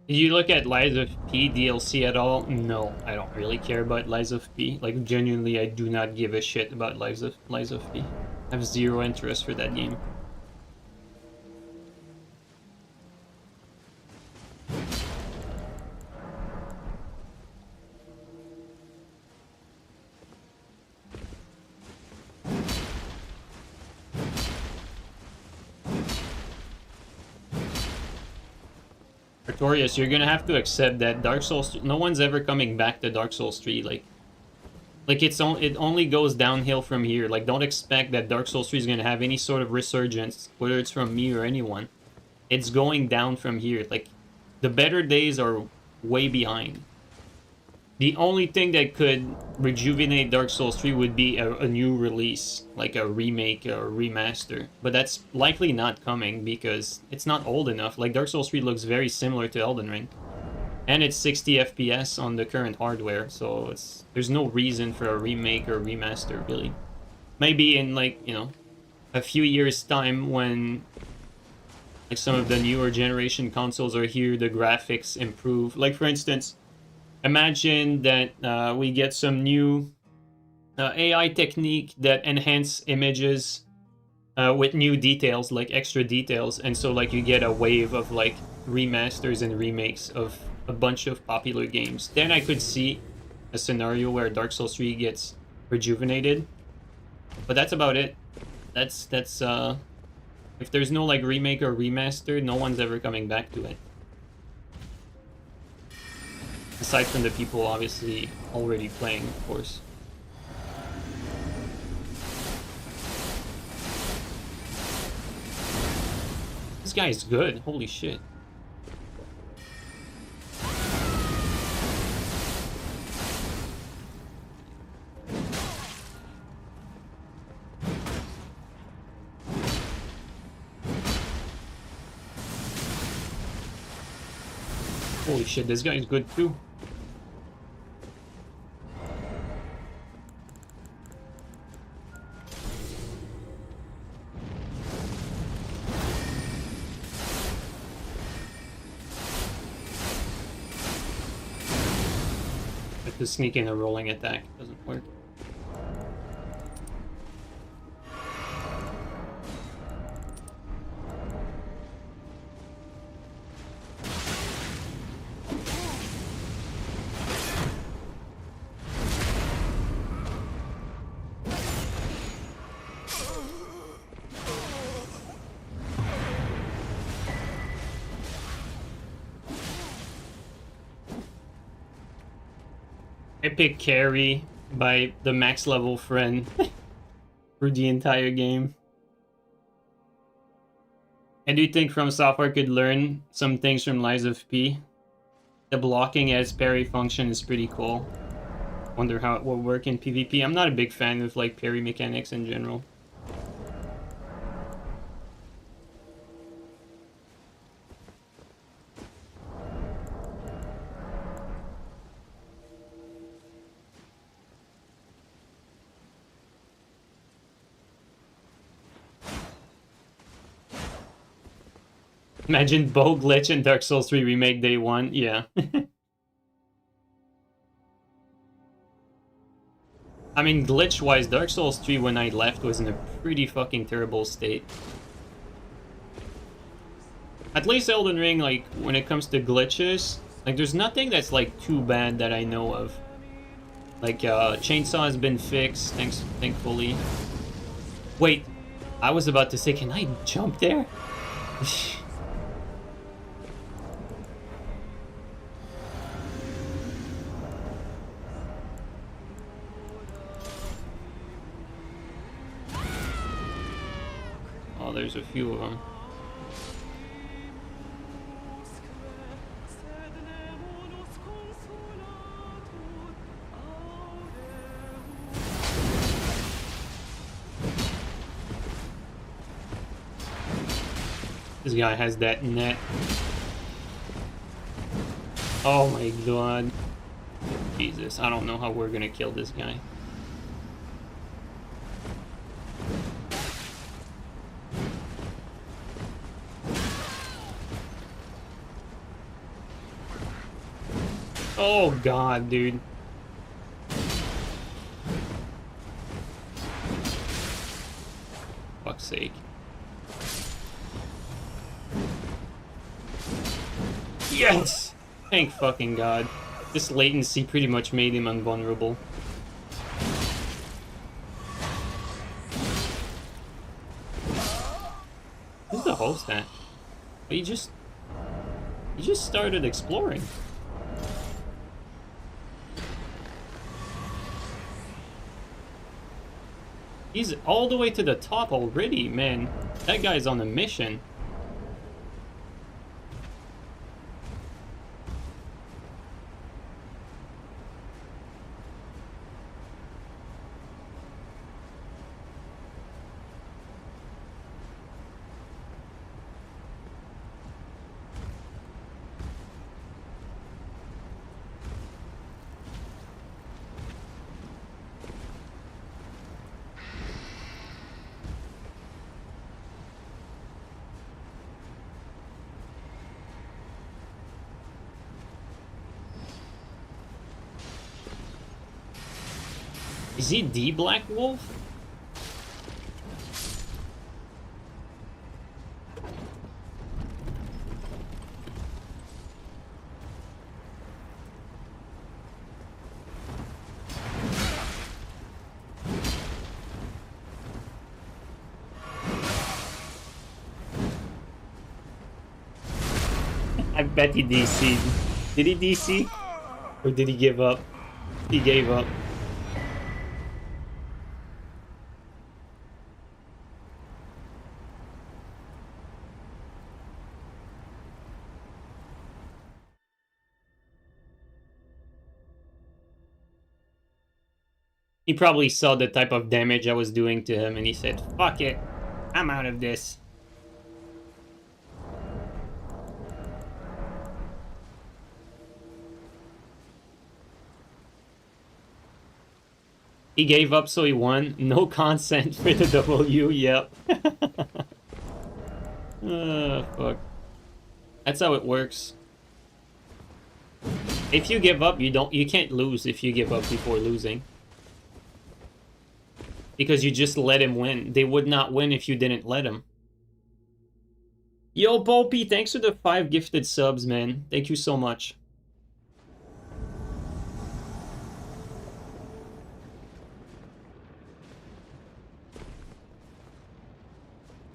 Did you look at Lies of P DLC at all? No, I don't really care about Lies of P. Like, genuinely, I do not give a shit about Lies of P. I have zero interest for that game. Artorias, you're gonna have to accept that Dark Souls, no one's ever coming back to Dark Souls 3. Like it only goes downhill from here. Like, don't expect that Dark Souls 3 is gonna have any sort of resurgence, whether it's from me or anyone. It's going down from here. Like, the better days are way behind. The only thing that could rejuvenate Dark Souls 3 would be a new release, like a remake or remaster. But that's likely not coming because it's not old enough. Like, Dark Souls 3 looks very similar to Elden Ring. And it's 60 FPS on the current hardware, so there's no reason for a remake or remaster, really. Maybe in, like, you know, a few years' time when like some of the newer generation consoles are here, the graphics improve. Like, for instance, imagine that we get some new AI technique that enhance images with new details, like extra details, and so like you get a wave of like remasters and remakes of a bunch of popular games. Then I could see a scenario where Dark Souls 3 gets rejuvenated. But that's about it. That's if there's no like remake or remaster, no one's ever coming back to it. Aside from the people obviously already playing, of course. This guy is good. Holy shit. Holy shit, this guy is good too. The sneaking a rolling attack doesn't work. Epic carry by the max level friend for the entire game. And do you think From Software could learn some things from Lies of P? The blocking as parry function is pretty cool. Wonder how it will work in PvP. I'm not a big fan of like parry mechanics in general. Imagine bow glitch in Dark Souls 3 Remake Day 1. Yeah. I mean, glitch-wise, Dark Souls 3 when I left was in a pretty fucking terrible state. At least Elden Ring, like, when it comes to glitches, like, there's nothing that's, like, too bad that I know of. Like, chainsaw has been fixed, thankfully. Wait, I was about to say, can I jump there? Oh, there's a few of them. This guy has that net. Oh my god. Jesus, I don't know how we're gonna kill this guy. Oh god, dude. Fuck's sake. Yes! Thank fucking god. This latency pretty much made him invulnerable. Who's the host at? Oh, he just started exploring. He's all the way to the top already, man. That guy's on a mission. Is he the Black Wolf? I bet he DC'd. Did he DC? Or did he give up? He gave up. He probably saw the type of damage I was doing to him and he said, fuck it, I'm out of this. He gave up so he won. No consent for the W, yep. Fuck. That's how it works. If you give up, you can't lose if you give up before losing. Because you just let him win. They would not win if you didn't let him. Yo, Bolpy, thanks for the 5 gifted subs, man. Thank you so much.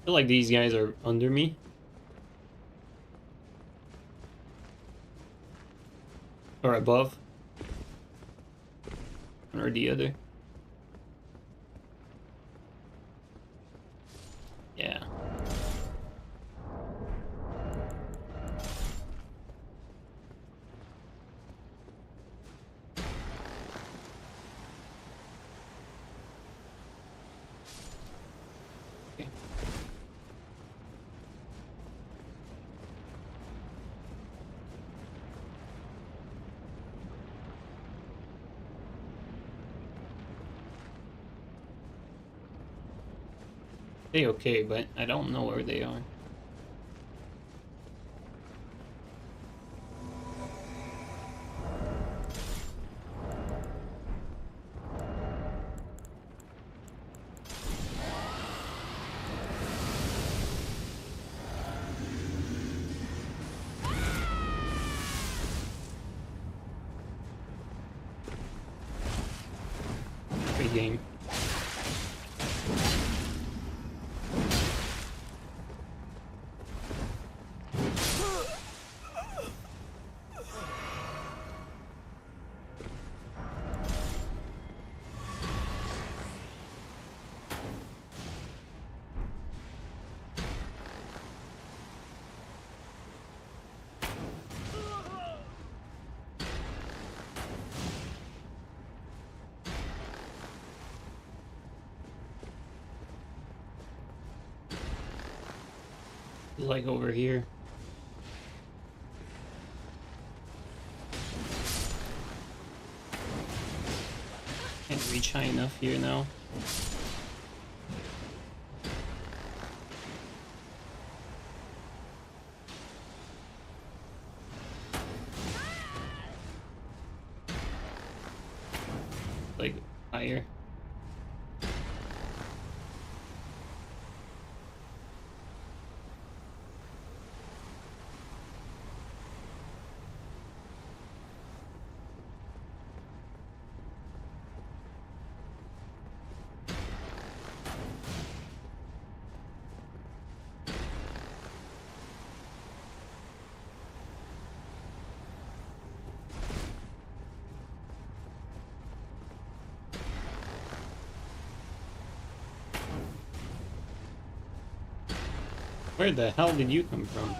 I feel like these guys are under me. Or above. One or the other. Yeah. Okay. They okay, but I don't know where they are. Great game. Like over here. Can't reach high enough here now. Like higher. Where the hell did you come from?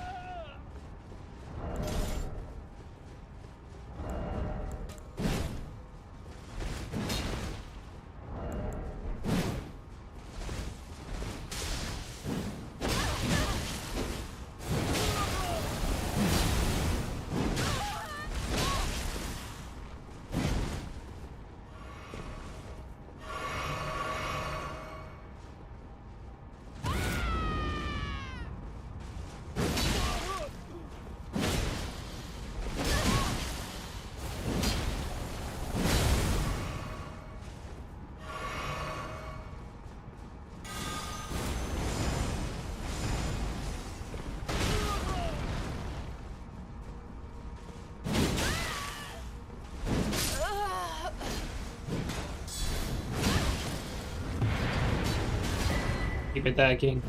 Keep attacking.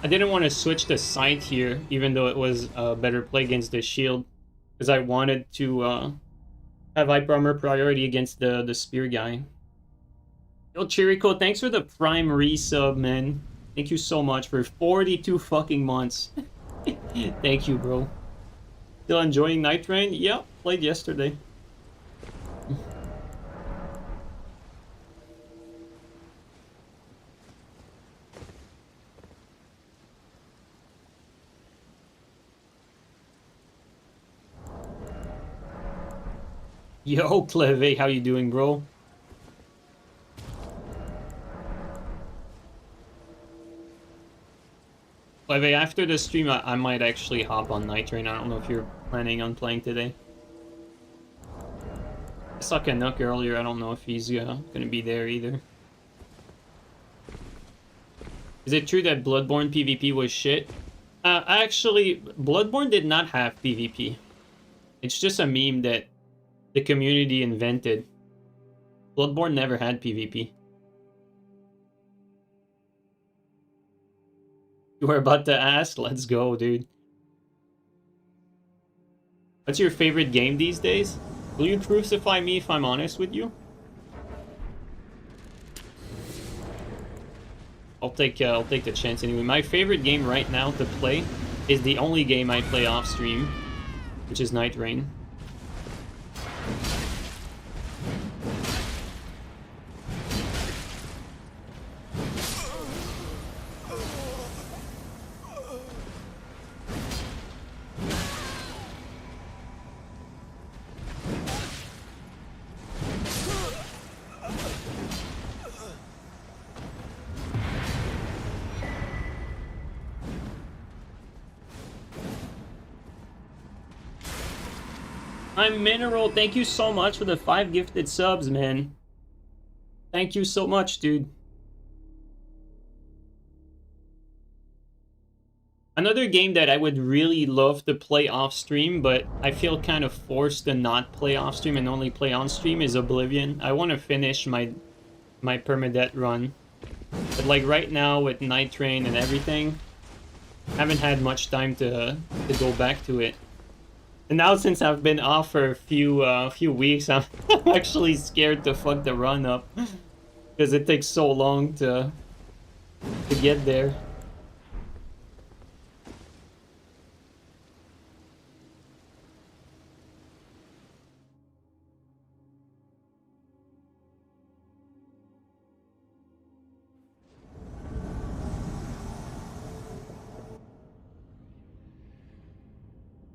I didn't want to switch to Scythe here, even though it was a better play against the shield, because I wanted to have hyper armor priority against the spear guy. Yo, Chirico, thanks for the prime resub, man. Thank you so much for 42 fucking months. Thank you, bro. Still enjoying Nightreign? Yeah, played yesterday. Yo, Cleve, how you doing, bro? Cleve, after the stream, I might actually hop on Nightreign. I don't know if you're planning on playing today. I saw Canuck earlier. I don't know if he's gonna be there either. Is it true that Bloodborne PvP was shit? Actually, Bloodborne did not have PvP. It's just a meme that the community invented. Bloodborne never had PvP. You were about to ask? Let's go, dude. What's your favorite game these days? Will you crucify me if I'm honest with you? I'll take the chance anyway. My favorite game right now to play is the only game I play off stream, which is Nightreign. I'm Mineral. Thank you so much for the 5 gifted subs, man. Thank you so much, dude. Another game that I would really love to play off stream, but I feel kind of forced to not play off stream and only play on stream is Oblivion. I want to finish my permadeath run. But like right now with Nightreign and everything, I haven't had much time to go back to it. And now since I've been off for a few weeks, I'm actually scared to fuck the run up because it takes so long to get there.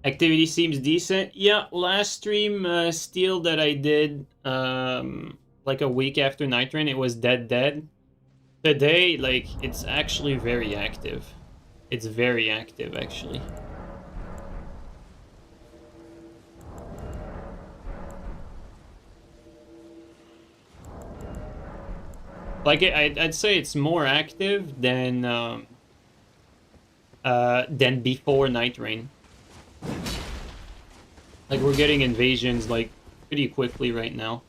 Activity seems decent. Yeah, last stream steal that I did like a week after Nightreign, it was dead. Today, like, it's actually very active. It's very active, actually. Like, I'd say it's more active than before Nightreign. Like, we're getting invasions, like, pretty quickly right now.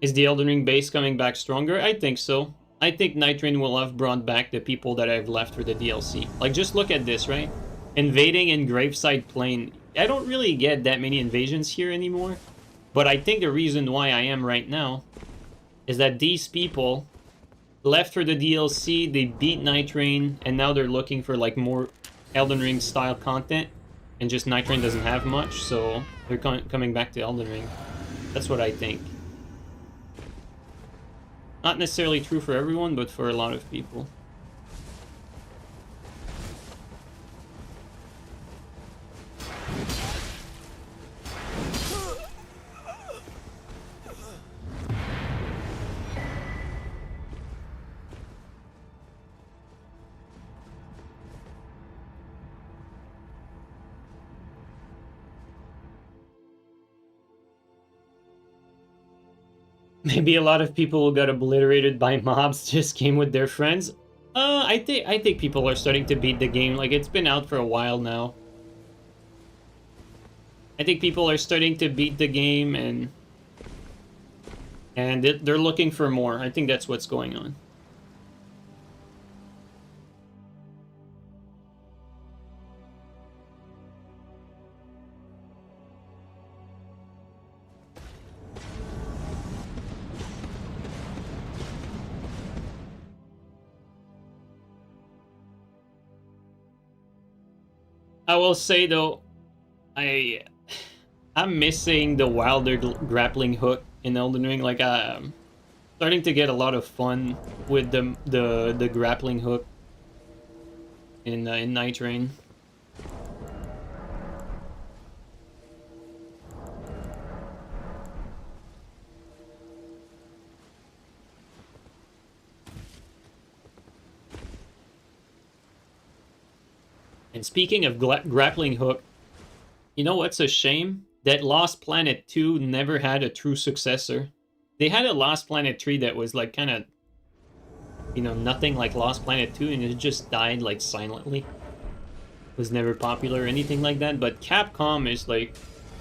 Is the Elden Ring base coming back stronger? I think so. I think Nightreign will have brought back the people that I've left for the DLC. Like, just look at this, right? Invading in Graveside Plain. I don't really get that many invasions here anymore. But I think the reason why I am right now is that these people left for the DLC, they beat Nightreign, and now they're looking for, like, more Elden Ring style content. And just Nightreign doesn't have much, so they're coming back to Elden Ring. That's what I think. Not necessarily true for everyone, but for a lot of people. Maybe a lot of people who got obliterated by mobs just came with their friends. I think people are starting to beat the game. Like, it's been out for a while now. I think people are starting to beat the game, and they're looking for more. I think that's what's going on. I will say though, I I'm missing the wilder grappling hook in Elden Ring. Like I'm starting to get a lot of fun with the grappling hook in Nightreign. And speaking of grappling hook, you know what's a shame? That Lost Planet 2 never had a true successor. They had a Lost Planet 3 that was like kind of, you know, nothing like Lost Planet 2, and it just died like silently. Was never popular or anything like that, but Capcom is like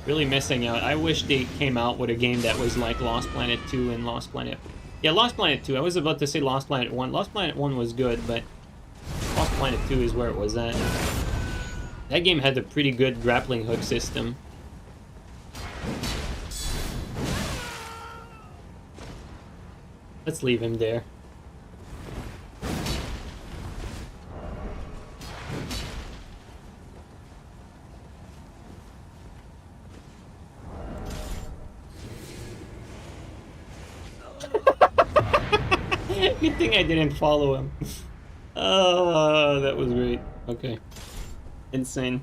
really missing out. I wish they came out with a game that was like Lost Planet 2 and Lost Planet... Yeah, Lost Planet 2. I was about to say Lost Planet 1. Lost Planet 1 was good, but Lost Planet 2 is where it was at. That game had a pretty good grappling hook system. Let's leave him there. Good thing I didn't follow him. Oh, that was great. Okay. Insane.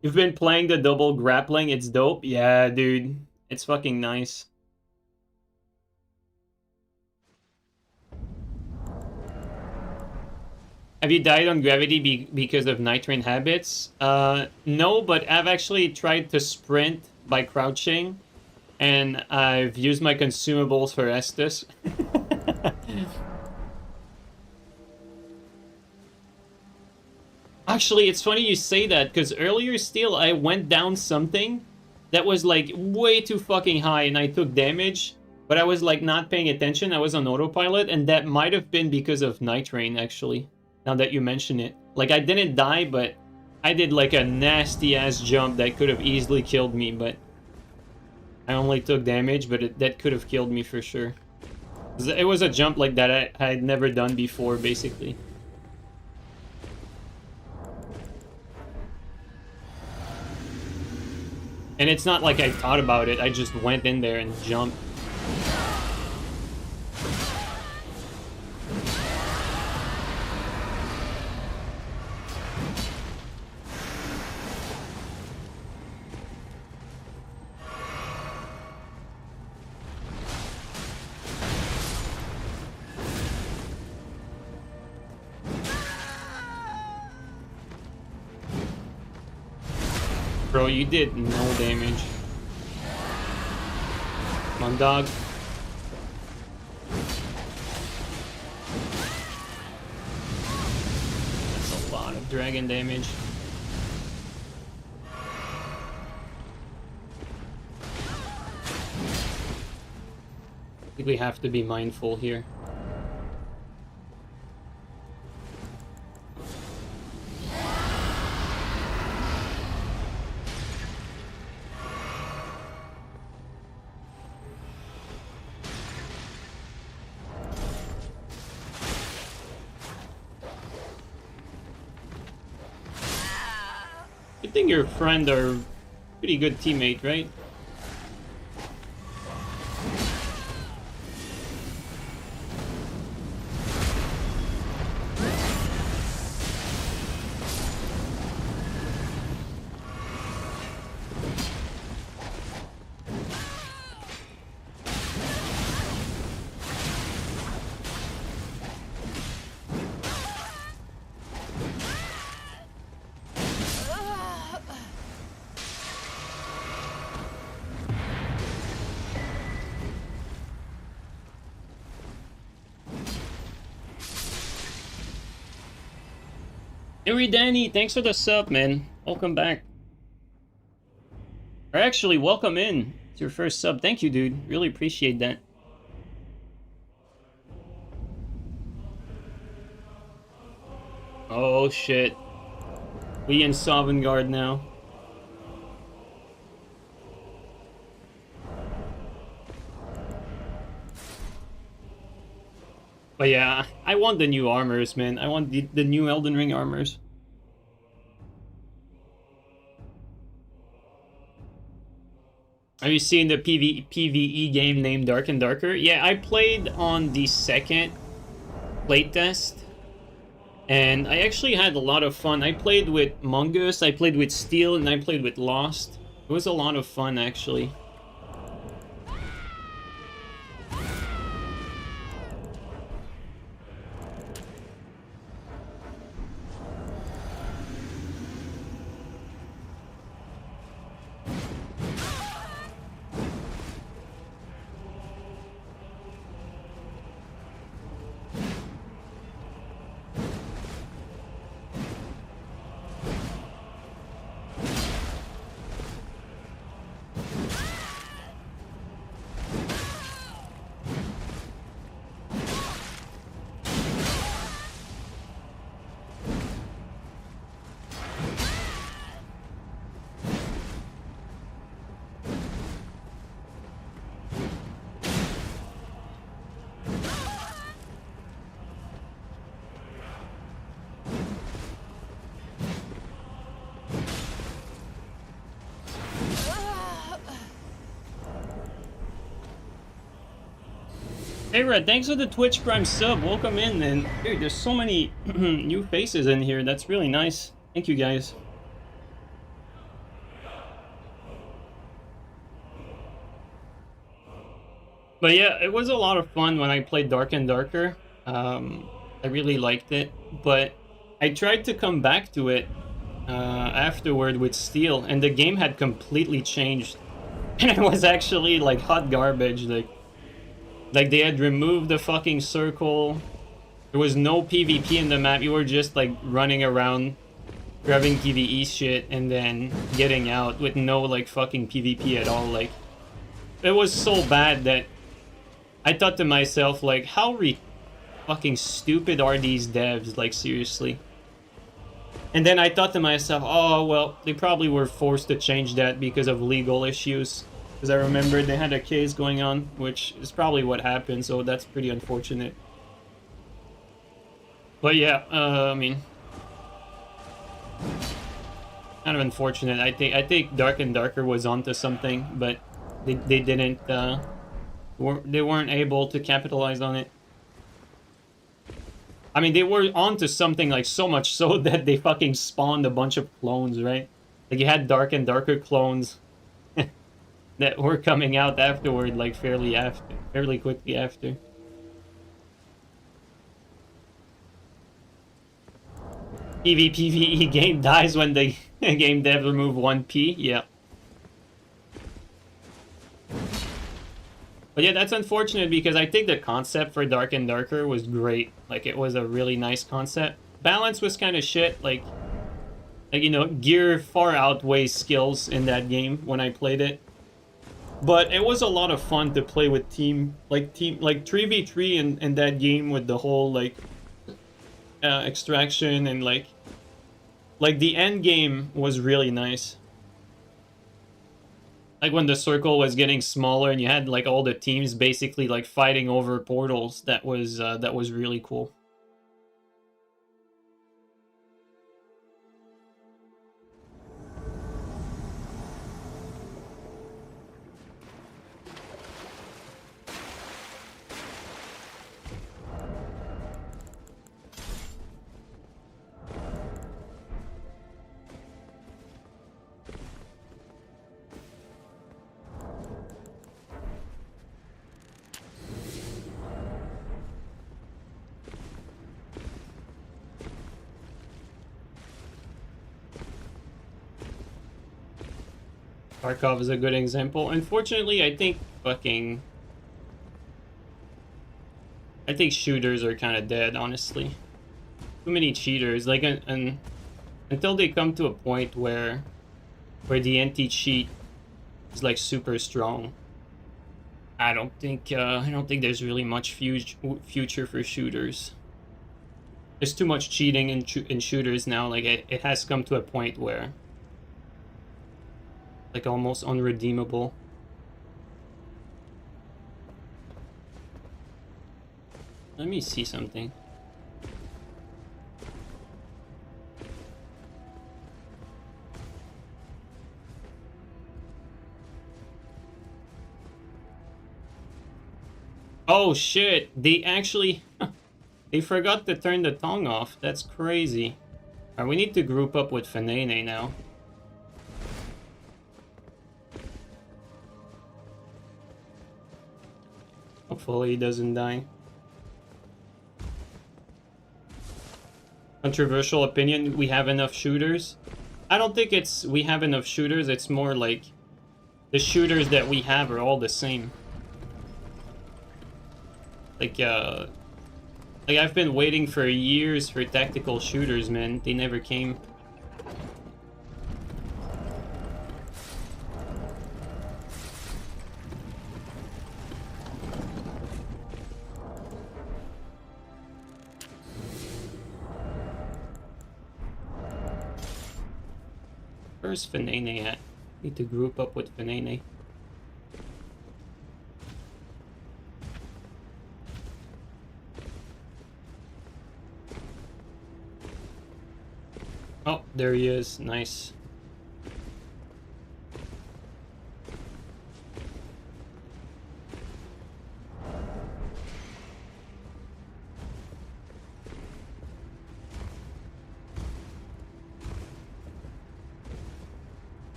You've been playing the double grappling, it's dope? Yeah, dude. It's fucking nice. Have you died on gravity because of Nightreign habits? No, but I've actually tried to sprint by crouching, and I've used my consumables for Estus. Actually, it's funny you say that, because earlier still I went down something that was like way too fucking high and I took damage, but I was like not paying attention. I was on autopilot, and that might have been because of Nightreign, actually, now that you mention it. Like, I didn't die, but I did like a nasty ass jump that could have easily killed me, but I only took damage, but that could have killed me for sure. It was a jump like that I had never done before, basically. And it's not like I thought about it, I just went in there and jumped. Bro, you did no damage. Come on, dog. That's a lot of dragon damage. I think we have to be mindful here. Good thing your friend are pretty good teammate, right? Hey, Danny, thanks for the sub, man. Welcome back. Or actually, welcome in. It's your first sub. Thank you, dude. Really appreciate that. Oh, shit. We in Sovngarde now. But yeah, I want the new armors, man. I want the new Elden Ring armors. Have you seen the PvE game named Dark and Darker? Yeah, I played on the second playtest, and I actually had a lot of fun. I played with Mongoose, I played with Steel, and I played with Lost. It was a lot of fun, actually. Hey Red, thanks for the Twitch Prime sub. Welcome in, and dude, there's so many new faces in here. That's really nice. Thank you guys. But yeah, it was a lot of fun when I played Dark and Darker. I really liked it, but I tried to come back to it afterward with Steel, and the game had completely changed. And it was actually like hot garbage. Like they had removed the fucking circle. There was no PvP in the map. You were just like running around, grabbing PvE shit, and then getting out with no like fucking PvP at all. Like, it was so bad that I thought to myself, like, how fucking stupid are these devs? Like, seriously. And then I thought to myself, oh, well, they probably were forced to change that because of legal issues. Because I remember they had a case going on, which is probably what happened, so that's pretty unfortunate. But yeah, I mean, kind of unfortunate. I think Dark and Darker was onto something, but they didn't, they weren't able to capitalize on it. I mean, they were onto something, like, so much so that they fucking spawned a bunch of clones, right? Like, you had Dark and Darker clones that were coming out afterward, like, fairly quickly after. PvPvE game dies when the game dev remove 1P, yeah. But yeah, that's unfortunate because I think the concept for Dark and Darker was great. Like, it was a really nice concept. Balance was kind of shit, like, you know, gear far outweighs skills in that game when I played it. But it was a lot of fun to play with team, like 3v3 in that game with the whole, like, extraction and, like, the end game was really nice. Like, when the circle was getting smaller and you had, like, all the teams basically, like, fighting over portals, that was really cool. Tarkov is a good example. Unfortunately, I think shooters are kind of dead, honestly. Too many cheaters. Like, until they come to a point where the anti-cheat is, like, super strong, I don't think there's really much future for shooters. There's too much cheating in shooters now. Like, it has come to a point where, like, almost unredeemable. Let me see something. Oh shit, they actually... they forgot to turn the tongue off. That's crazy. Alright, we need to group up with JeeNiNe now. Hopefully he doesn't die. Controversial opinion, we have enough shooters. I don't think it's we have enough shooters, it's more like the shooters that we have are all the same. Like I've been waiting for years for tactical shooters, man. They never came. Where's JeeNiNe at? Need to group up with JeeNiNe. Oh, there he is. Nice.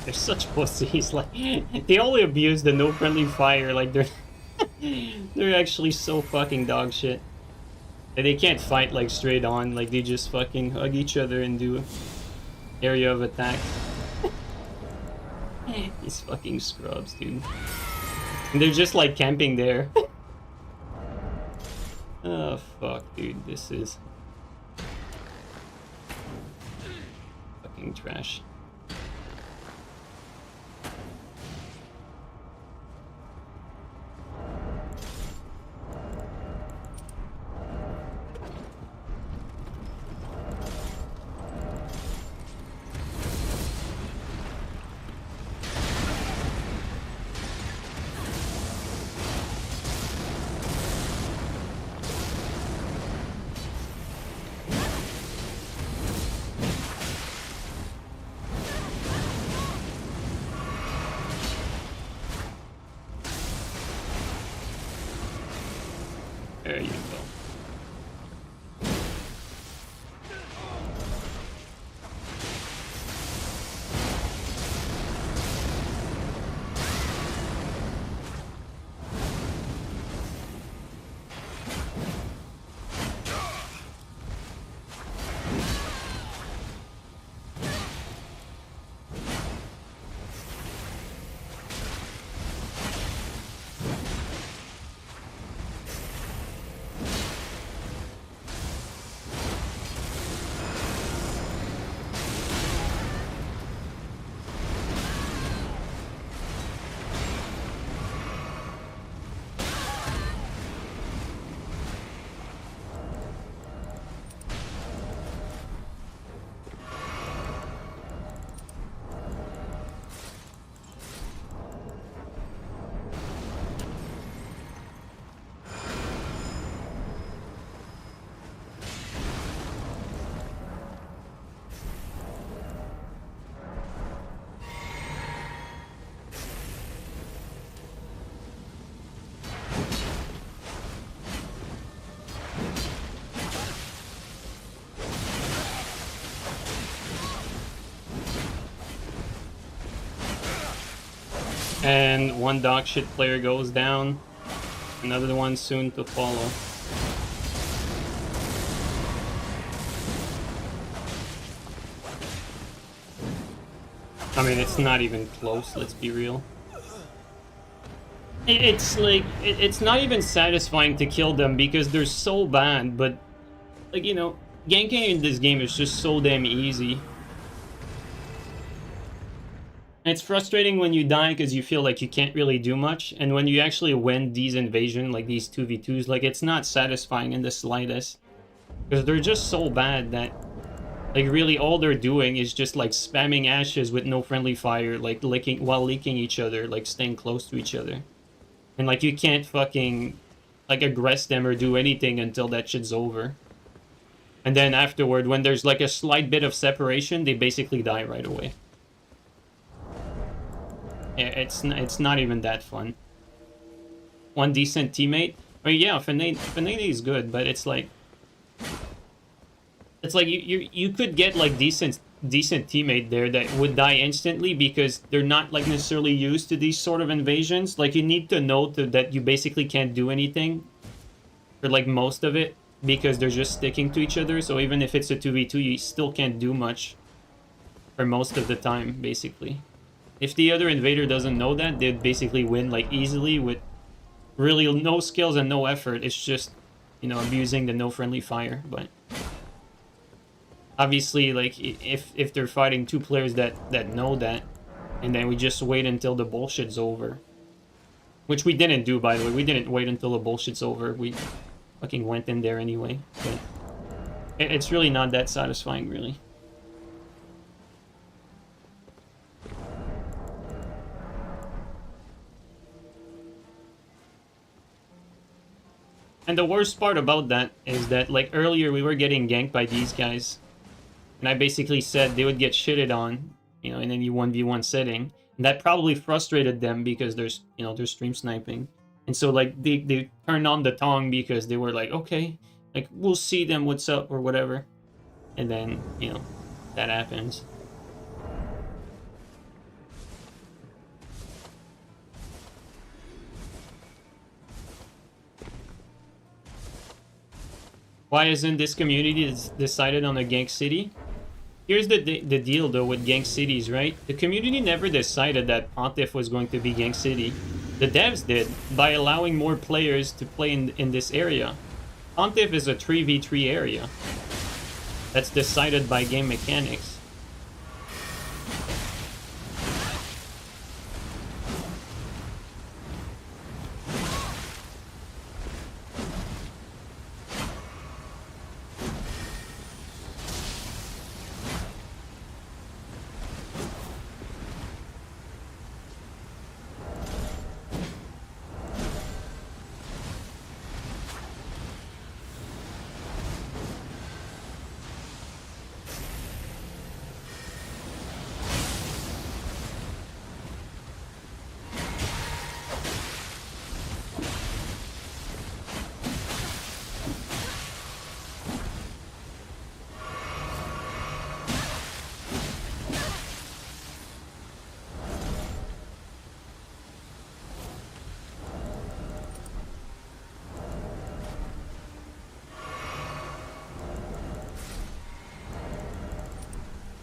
They're such pussies. Like, they only abuse the no friendly fire. Like, they're actually so fucking dog shit. And they can't fight like straight on. Like, they just fucking hug each other and do area of attack. These fucking scrubs, dude. And they're just like camping there. Oh fuck, dude. This is fucking trash. There you go. And one dog shit player goes down. Another one soon to follow. I mean, it's not even close, let's be real. It's like, it's not even satisfying to kill them because they're so bad, but, like, you know, ganking in this game is just so damn easy. It's frustrating when you die because you feel like you can't really do much, and when you actually win these invasion, like these 2v2s, like, it's not satisfying in the slightest. Because they're just so bad that, like, really all they're doing is just, like, spamming ashes with no friendly fire, like, while leaking each other, like, staying close to each other. And, like, you can't fucking, like, aggress them or do anything until that shit's over. And then afterward, when there's, like, a slight bit of separation, they basically die right away. It's not even that fun. One decent teammate. I mean, yeah, Finade is good, but it's like you could get like decent teammate there that would die instantly because they're not like necessarily used to these sort of invasions. Like you need to know that you basically can't do anything for like most of it because they're just sticking to each other. So even if it's a 2v2, you still can't do much for most of the time, basically. If the other invader doesn't know that, they'd basically win like easily with really no skills and no effort. It's just, you know, abusing the no friendly fire. But obviously, like if they're fighting two players that know that, and then we just wait until the bullshit's over, which we didn't do, by the way. We didn't wait until the bullshit's over. We fucking went in there anyway. But it's really not that satisfying, really. And the worst part about that is that, like, earlier we were getting ganked by these guys. And I basically said they would get shitted on, you know, in any 1v1 setting. And that probably frustrated them because there's, you know, they're stream sniping. And so, like, they turned on the tongue because they were like, okay, like, we'll see them, what's up, or whatever. And then, you know, that happens. Why isn't this community decided on a gank city? Here's the deal, though, with gank cities, right? The community never decided that Pontiff was going to be gank city. The devs did, by allowing more players to play in this area. Pontiff is a 3v3 area. That's decided by game mechanics.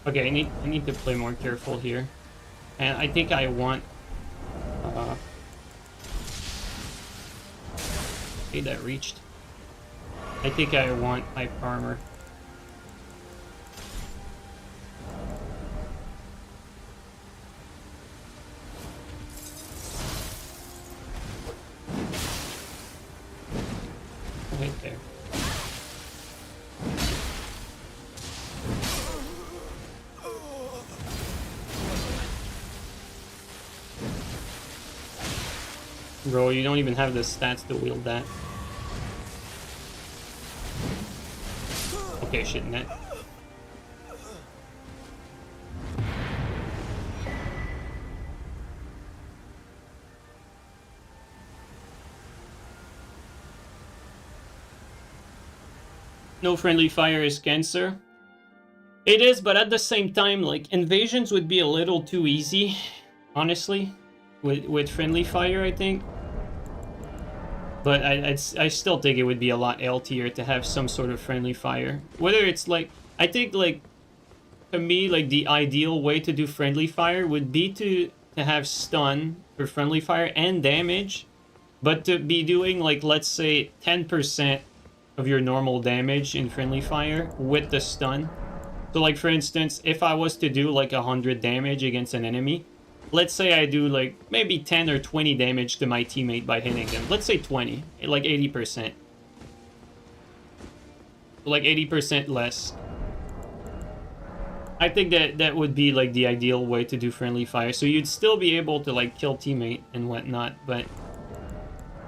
Okay, I need to play more careful here. And I think I want... okay, that reached. I think I want hype armor. Right there. Bro, you don't even have the stats to wield that. Okay, shit, net. No friendly fire is cancer. It is, but at the same time, like, invasions would be a little too easy, honestly. with friendly fire, I think. But I still think it would be a lot healthier to have some sort of friendly fire. Whether it's like, I think like, to me, like the ideal way to do friendly fire would be to have stun for friendly fire and damage, but to be doing like, let's say 10% of your normal damage in friendly fire with the stun. So like, for instance, if I was to do like 100 damage against an enemy, let's say I do like maybe 10 or 20 damage to my teammate by hitting them. Let's say 20, like 80%. Like 80% less. I think that would be like the ideal way to do friendly fire. So you'd still be able to like kill teammate and whatnot, but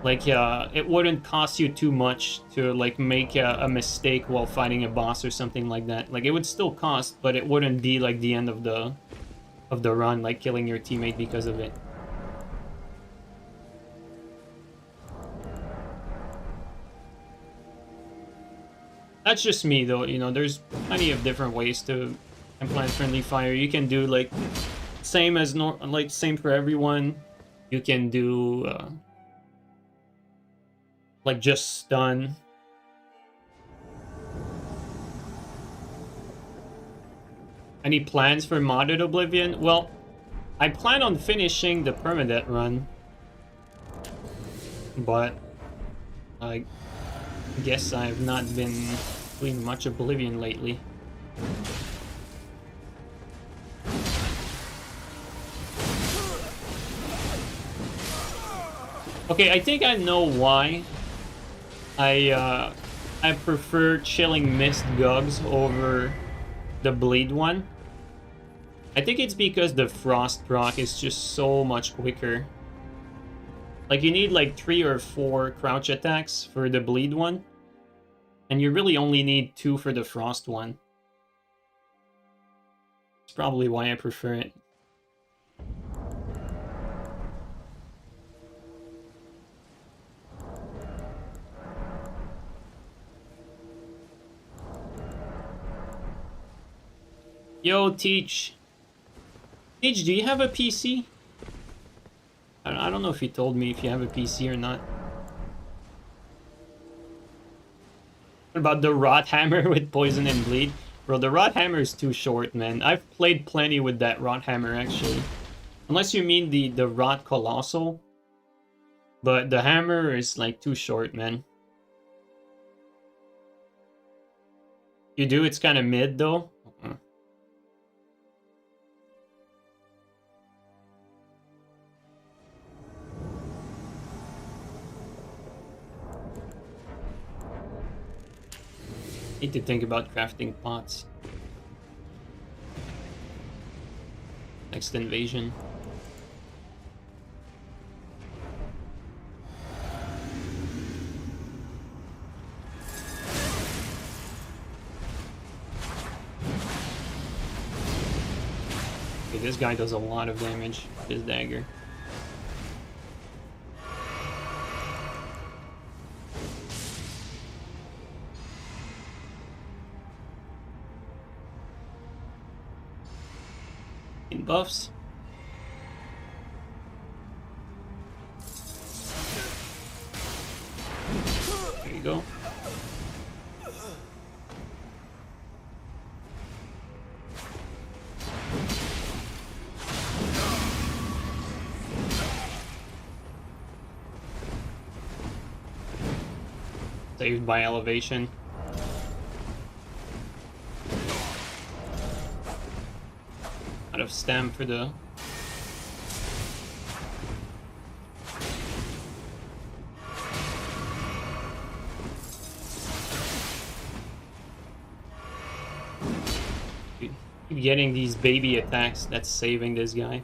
like it wouldn't cost you too much to like make a mistake while fighting a boss or something like that. Like it would still cost, but it wouldn't be like the end of the run, like killing your teammate because of it. That's just me though, you know, there's plenty of different ways to implement friendly fire. You can do like same as like same for everyone. You can do like just stun. Any plans for modded Oblivion? Well, I plan on finishing the permadeath run, but I guess I have not been doing much Oblivion lately. Okay, I think I know why I prefer Chilling Mist Gugs over the Bleed one. I think it's because the Frost proc is just so much quicker. Like, you need like 3 or 4 crouch attacks for the Bleed one, and you really only need 2 for the Frost one. It's probably why I prefer it. Yo, Teach. Teach, do you have a PC? I don't know if you told me if you have a PC or not. What about the Rot Hammer with Poison and Bleed? Bro, the Rot Hammer is too short, man. I've played plenty with that Rot Hammer, actually. Unless you mean the Rot Colossal. But the hammer is, like, too short, man. You do? It's kind of mid, though? Need to think about crafting pots. Next invasion. Okay, this guy does a lot of damage with his dagger. In buffs. There you go. Saved by elevation. Out of stem for the... Keep getting these baby attacks. That's saving this guy.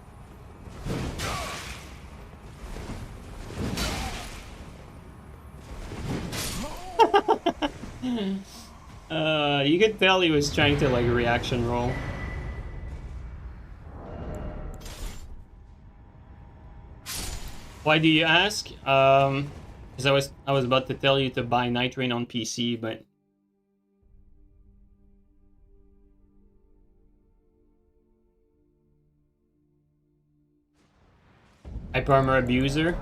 You could tell he was trying to like reaction roll. Why do you ask? Because I was about to tell you to buy Nightreign on PC, but Hyper armor abuser.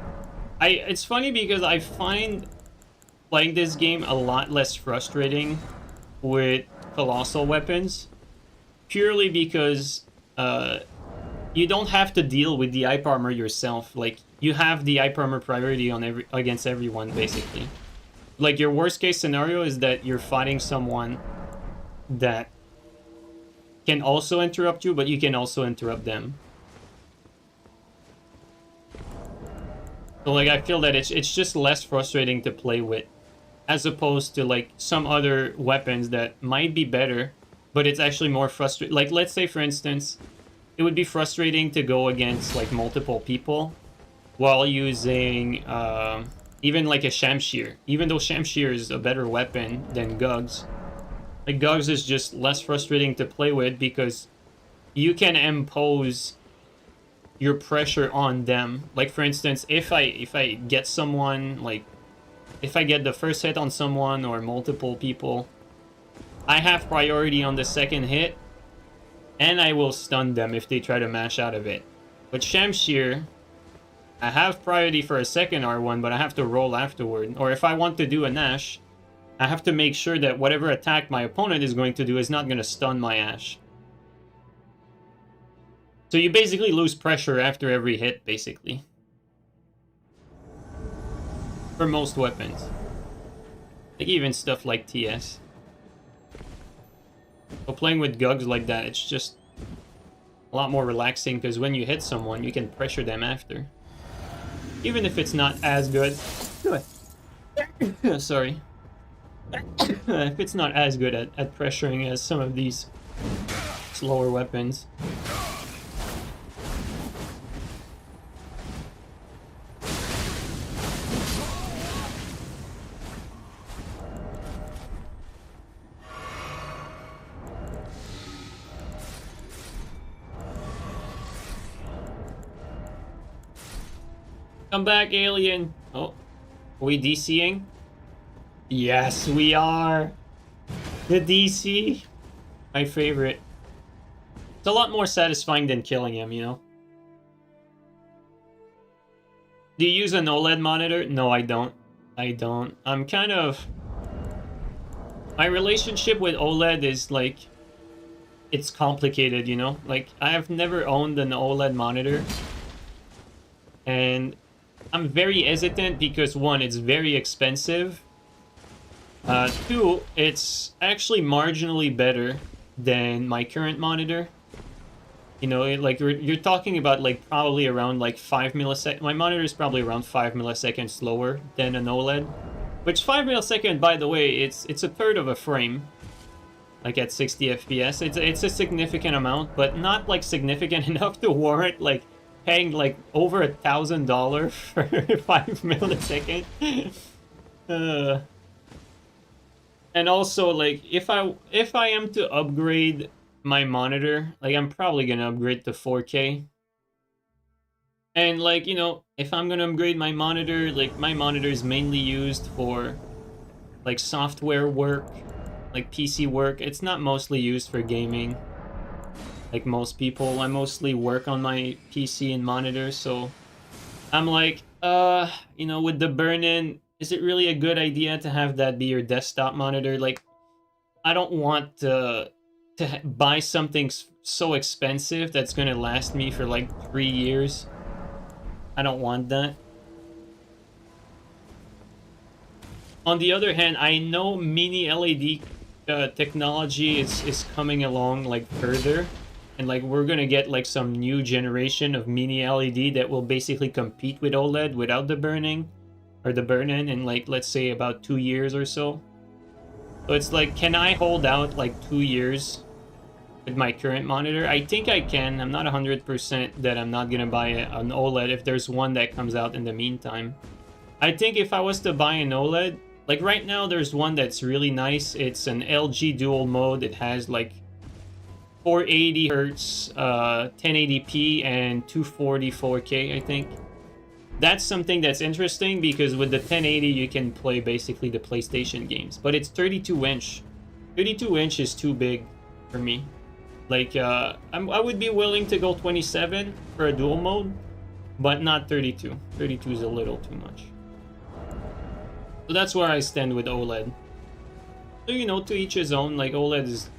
It's funny because I find playing this game a lot less frustrating with colossal weapons, purely because you don't have to deal with the hyper armor yourself. Like, you have the hyper armor priority on against everyone, basically. Like, your worst case scenario is that you're fighting someone that can also interrupt you, but you can also interrupt them. So, like, I feel that it's just less frustrating to play with, as opposed to, like, some other weapons that might be better, but it's actually more frustrating. Like, let's say, for instance, it would be frustrating to go against, like, multiple people while using even, like, a Shamshir. Even though Shamshir is a better weapon than Gugs, like, Gugs is just less frustrating to play with because you can impose your pressure on them. Like, for instance, if I get someone, like, if I get the first hit on someone or multiple people, I have priority on the second hit, and I will stun them if they try to mash out of it. But Shamshir, I have priority for a second R1, but I have to roll afterward. Or if I want to do a Nash, I have to make sure that whatever attack my opponent is going to do is not going to stun my Ash. So you basically lose pressure after every hit, basically. For most weapons. Like, even stuff like TS. So playing with Gugs like that, it's just a lot more relaxing, because when you hit someone, you can pressure them after. Even if it's not as good. Sorry. If it's not as good at pressuring as some of these slower weapons. Come back, alien. Oh, are we DCing? Yes, we are. The DC. My favorite. It's a lot more satisfying than killing him, you know? Do you use an OLED monitor? No, I don't. I don't. I'm kind of... My relationship with OLED is, like... It's complicated, you know? Like, I have never owned an OLED monitor. And I'm very hesitant because, one, it's very expensive. Two, it's actually marginally better than my current monitor. You know, like, you're talking about, like, probably around, like, 5 milliseconds. My monitor is probably around 5 milliseconds slower than an OLED. Which, 5 milliseconds, by the way, it's a third of a frame. Like, at 60 FPS. It's a significant amount, but not, like, significant enough to warrant, like, paying, like, over $1,000 for 5 milliseconds. And also, like, if I am to upgrade my monitor, like, I'm probably gonna upgrade to 4K. And, like, you know, if I'm gonna upgrade my monitor, like, my monitor is mainly used for, like, software work, like, PC work. It's not mostly used for gaming. Like most people, I mostly work on my PC and monitor, so I'm like, you know, with the burn-in, is it really a good idea to have that be your desktop monitor? Like, I don't want to buy something so expensive that's gonna last me for like 3 years. I don't want that. On the other hand, I know mini LED technology is coming along, like, further. And, like, we're gonna get, like, some new generation of mini LED that will basically compete with OLED without the burning. Or the burn-in in, like, let's say about 2 years or so. So it's like, can I hold out, like, 2 years with my current monitor? I think I can. I'm not 100% that I'm not gonna buy an OLED if there's one that comes out in the meantime. I think if I was to buy an OLED, like, right now there's one that's really nice. It's an LG dual mode. It has, like, 480 hertz, 1080p, and 240 4K, I think. That's something that's interesting because with the 1080 you can play basically the PlayStation games. But it's 32 inch. 32 inch is too big for me. Like, I would be willing to go 27 for a dual mode. but not 32. 32 is a little too much. So that's where I stand with OLED. So, you know, to each his own. Like, OLED is,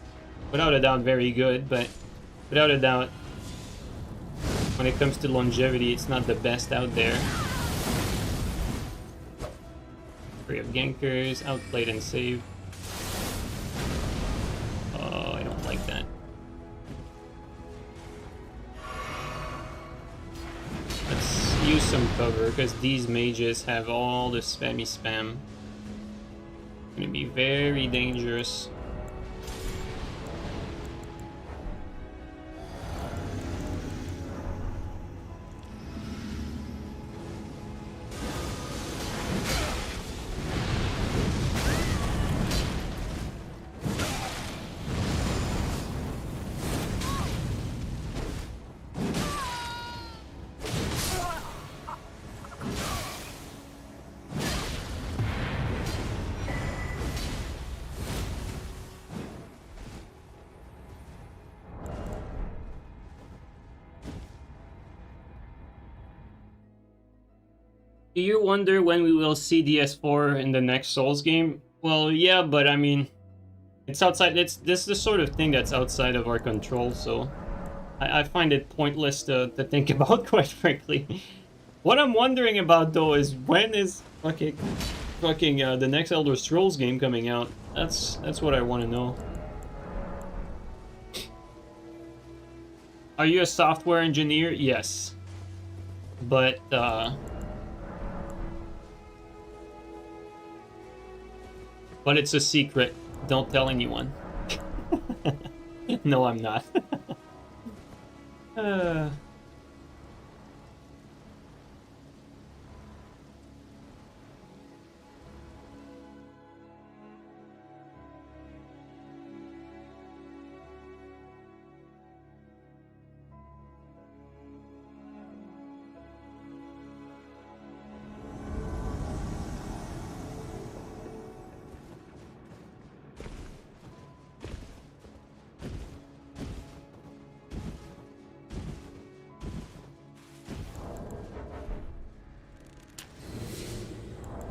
without a doubt, very good, but without a doubt, when it comes to longevity, it's not the best out there. Free of gankers, outplayed and saved. Oh, I don't like that. Let's use some cover, because these mages have all the spammy spam. It's gonna be very dangerous. Do you wonder when we will see DS4 in the next Souls game? Well, yeah, but I mean, it's outside. This is the sort of thing that's outside of our control, so I find it pointless to think about, quite frankly. What I'm wondering about though is when is fucking the next Elder Scrolls game coming out? That's what I want to know. Are you a software engineer? Yes, but it's a secret. Don't tell anyone. No, I'm not.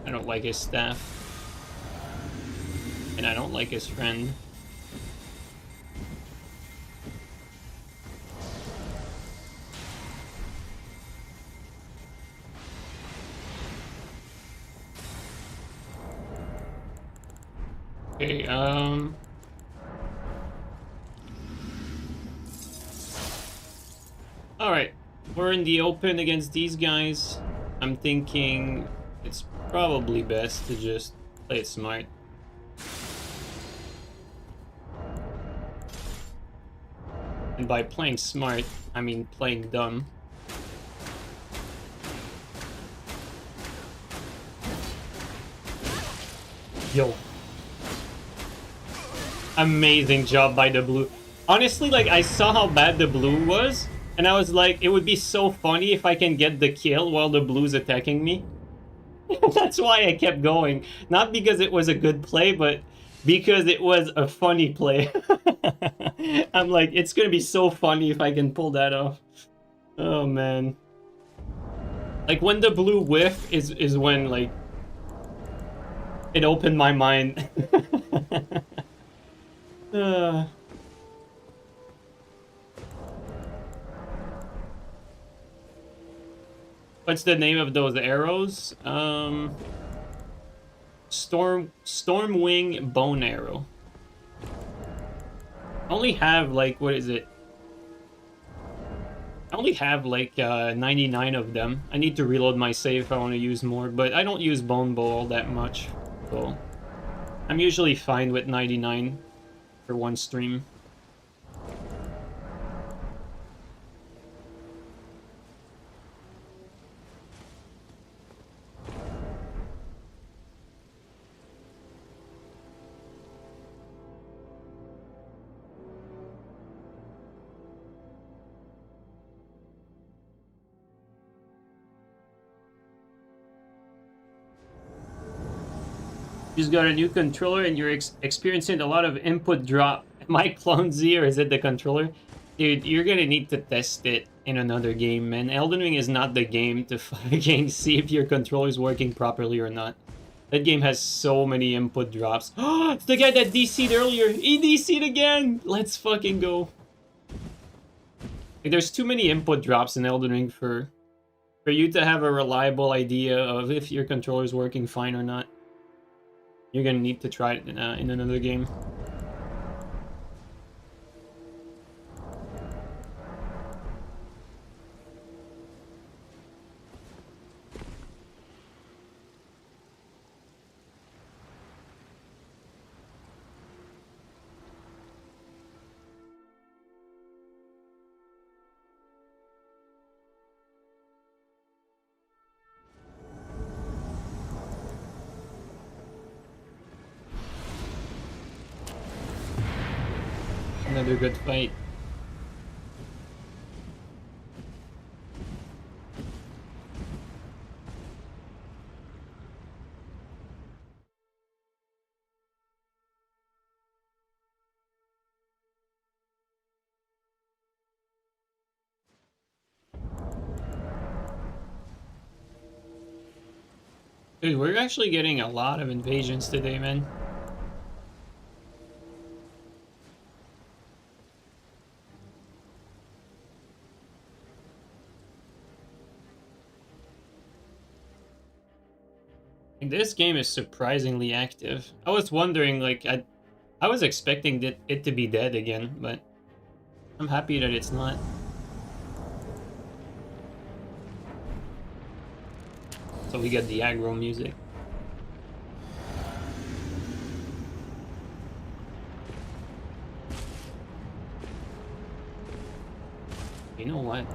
I don't like his staff. And I don't like his friend. Okay, alright. We're in the open against these guys. I'm thinking it's probably best to just play it smart. And by playing smart, I mean playing dumb. Yo. Amazing job by the blue. Honestly, like, I saw how bad the blue was, and I was like, it would be so funny if I can get the kill while the blue's attacking me. That's why I kept going. Not because it was a good play, but because it was a funny play. I'm like, it's gonna be so funny if I can pull that off. Oh, man. Like, when the blue whiff is when, like, it opened my mind. What's the name of those arrows? Stormwing Bone Arrow. I only have, like, what is it? I only have, like, 99 of them. I need to reload my save if I want to use more, but I don't use Bone Bow all that much, so I'm usually fine with 99 for one stream. You just got a new controller and you're experiencing a lot of input drop. Am I Clone Z or is it the controller? Dude, you're gonna need to test it. in another game, man. Elden Ring is not the game to fucking see if your controller is working properly or not. That game has so many input drops. Oh, it's the guy that DC'd earlier. He DC'd again. Let's fucking go. Like, there's too many input drops in Elden Ring for you to have a reliable idea of if your controller is working fine or not. You're gonna need to try it in another game. Another good fight. Dude, we're actually getting a lot of invasions today, man. This game is surprisingly active. I was wondering, like, I was expecting it to be dead again, but I'm happy that it's not. So we get the aggro music. You know what?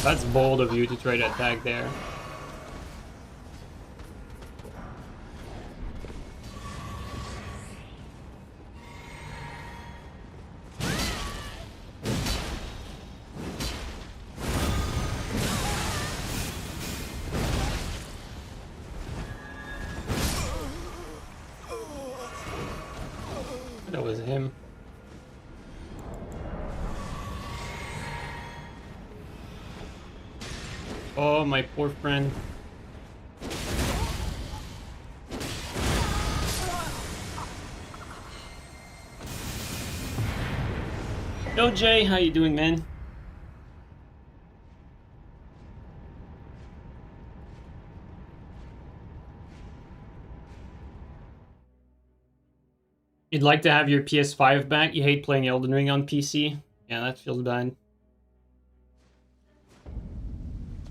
That's bold of you to try to attack there. That was him. Oh, my poor friend. Yo, Jay, how you doing, man? You'd like to have your PS5 back? You hate playing Elden Ring on PC? Yeah, that feels bad.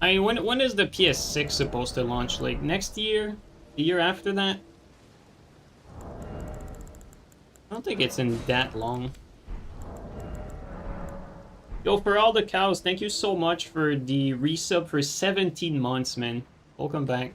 I mean, when is the PS6 supposed to launch? Like, next year? The year after that? I don't think it's in that long. Yo, for all the cows, thank you so much for the resub for 17 months, man. Welcome back.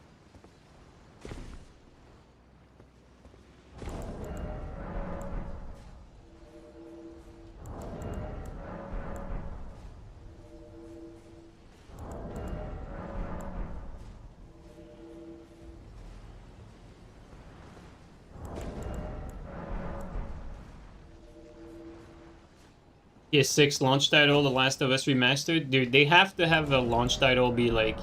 PS6 launch title, The Last of Us Remastered. Dude, they have to have a launch title be like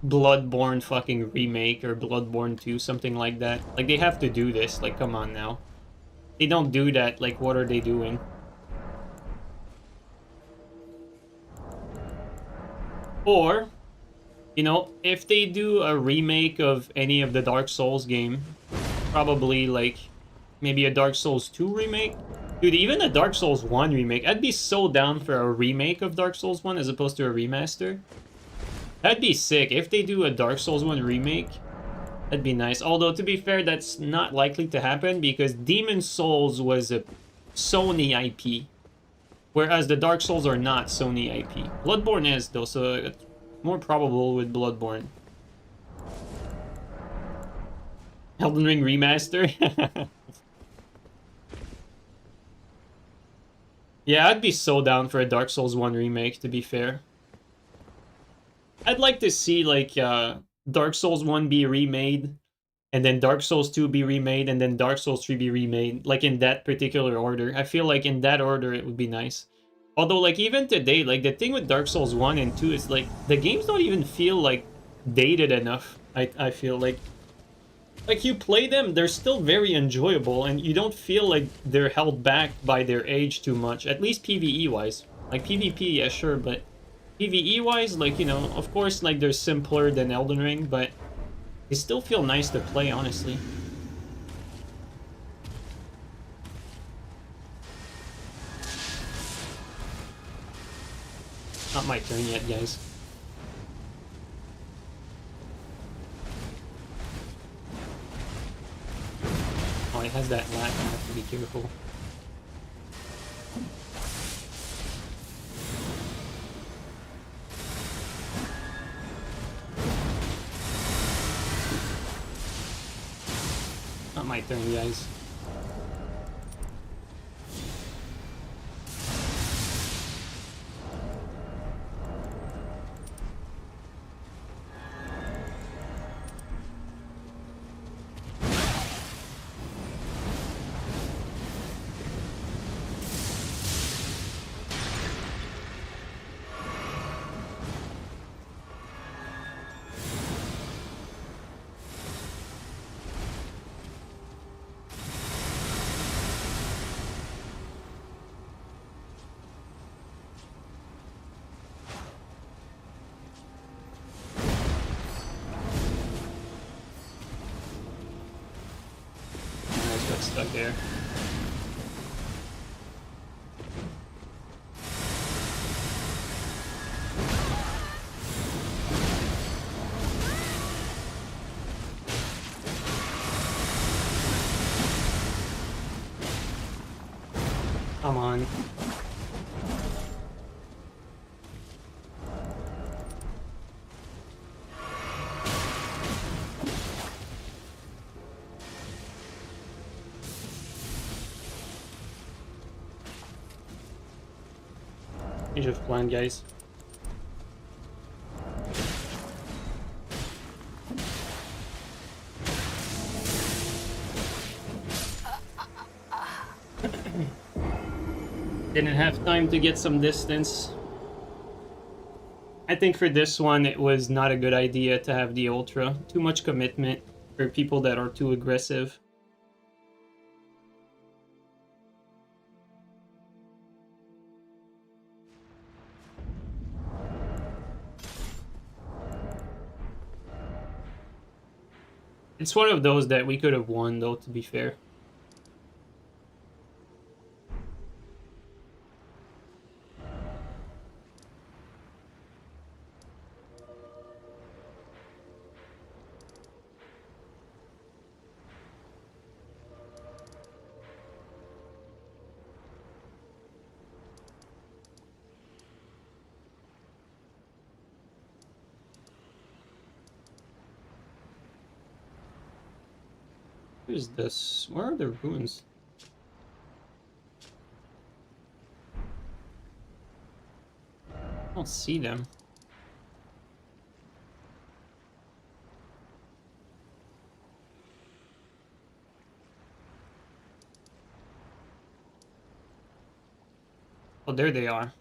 Bloodborne fucking remake or Bloodborne 2, something like that. Like, they have to do this. Like, come on now. They don't do that, like, what are they doing? Or, you know, if they do a remake of any of the Dark Souls game, probably, like, maybe a Dark Souls 2 remake, Dude, even a Dark Souls 1 remake, I'd be so down for a remake of Dark Souls 1 as opposed to a remaster. That'd be sick. If they do a Dark Souls 1 remake, that'd be nice. Although, to be fair, that's not likely to happen because Demon Souls was a Sony IP. Whereas the Dark Souls are not Sony IP. Bloodborne is, though, so it's more probable with Bloodborne. Elden Ring Remaster? Yeah, I'd be so down for a Dark Souls 1 remake, to be fair. I'd like to see, like, Dark Souls 1 be remade, and then Dark Souls 2 be remade, and then Dark Souls 3 be remade, like, in that particular order. I feel like in that order it would be nice. Although, like, even today, like, the thing with Dark Souls 1 and 2 is, like, the games don't even feel, like, dated enough, I feel like. Like, you play them, they're still very enjoyable, and you don't feel like they're held back by their age too much, at least PvE-wise. Like, PvP, yeah, sure, but PvE-wise, like, you know, of course, like, they're simpler than Elden Ring, but they still feel nice to play, honestly. Not my turn yet, guys. Oh, it has that lag, I have to be careful. Not my turn, guys. Stuck there. Come on. Change of plan, guys. Didn't have time to get some distance. I think for this one, it was not a good idea to have the Ultra. Too much commitment for people that are too aggressive. It's one of those that we could have won, though, to be fair. What is this? Where are the ruins? I don't see them. Oh, there they are.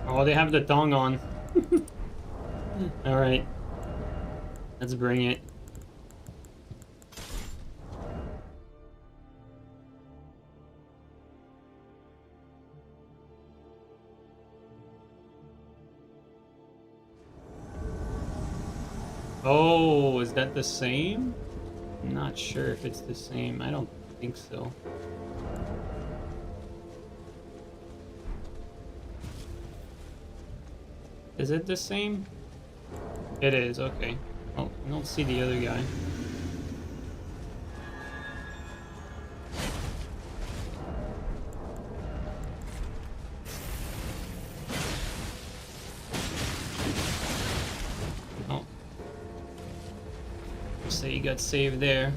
Oh, they have the tongue on. Alright. Let's bring it. Oh, is that the same? I'm not sure if it's the same. I don't think so. Is it the same? It is, okay. Oh, I don't see the other guy. Oh. So you got saved there.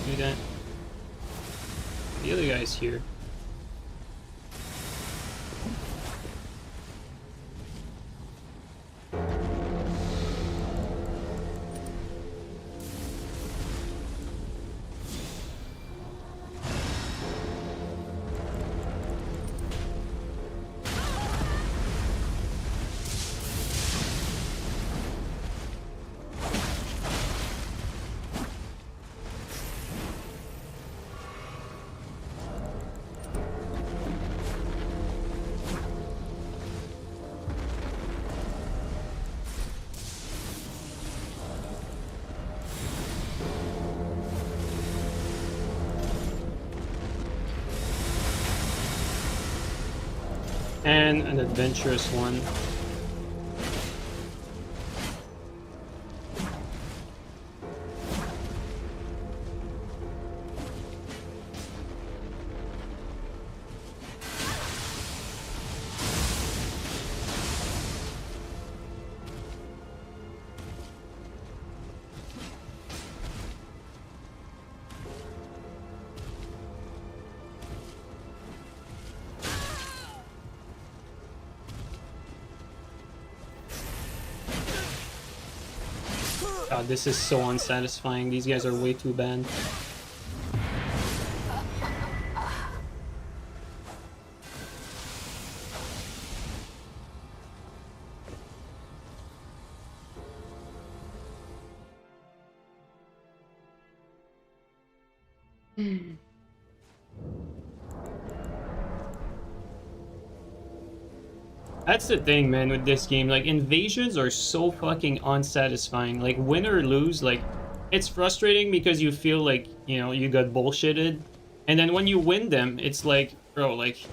Do that. The other guy's here. And an adventurous one. God, this is so unsatisfying. These guys are way too bad. That's the thing, man, with this game. Like, invasions are so fucking unsatisfying. Like, win or lose, like, it's frustrating because you feel like, you know, you got bullshitted. And then when you win them, it's like, bro, it's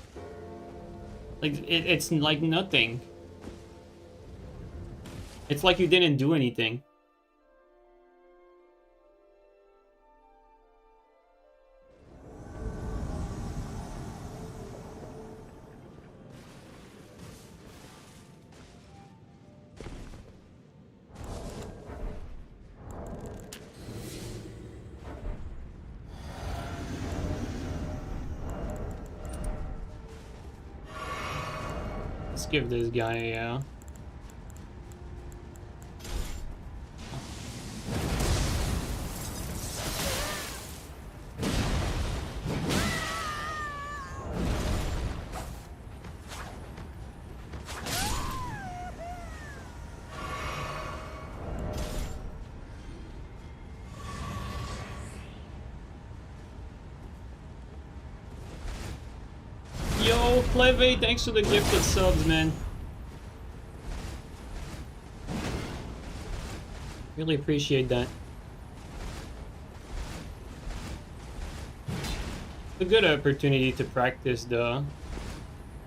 like nothing. It's like you didn't do anything. Let's give this guy a... Yo, Pleve, thanks for the gifted subs, man. Really appreciate that. It's a good opportunity to practice the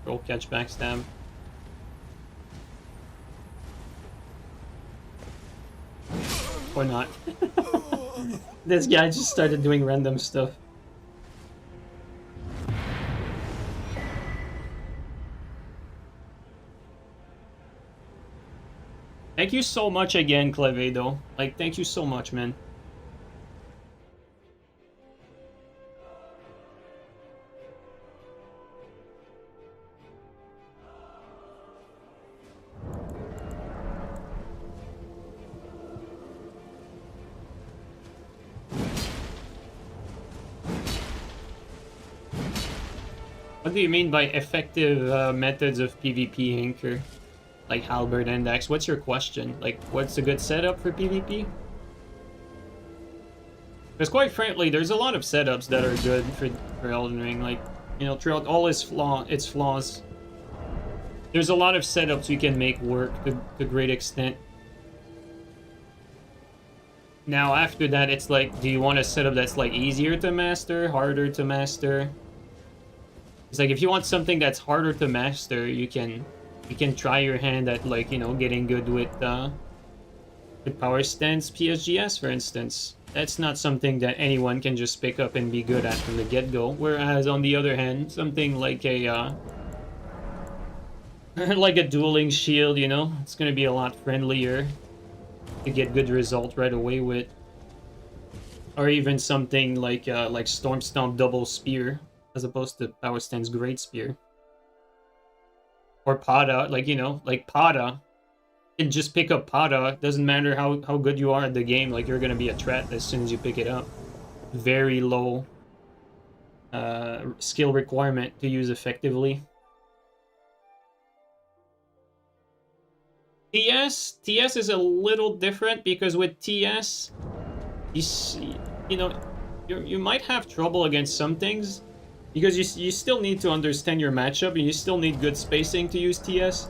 roll, catch, backstab. Or not. This guy just started doing random stuff. Thank you so much again, Clevedo. Like, thank you so much, man. What do you mean by effective methods of PvP, Anchor? like halberd and axe. What's your question? Like, what's a good setup for PvP? Because quite frankly, there's a lot of setups that are good for Elden Ring. Like, you know, throughout all its flaws, there's a lot of setups you can make work to a great extent. Now, after that, it's like, do you want a setup that's like easier to master, harder to master? It's like, if you want something that's harder to master, you can try your hand at, like, you know, getting good with power stance PSGS, for instance. That's not something that anyone can just pick up and be good at from the get-go. Whereas, on the other hand, something like a like a dueling shield, you know, it's gonna be a lot friendlier to get good result right away with. Or even something like Storm Stomp double spear, as opposed to Power Stance Great Spear. Or Pada, like, you know, like Pada. You can just pick up Pada. Doesn't matter how good you are at the game, like, you're gonna be a threat as soon as you pick it up. Very low skill requirement to use effectively. TS is a little different, because with TS, you know, you might have trouble against some things, because you still need to understand your matchup, and you still need good spacing to use TS.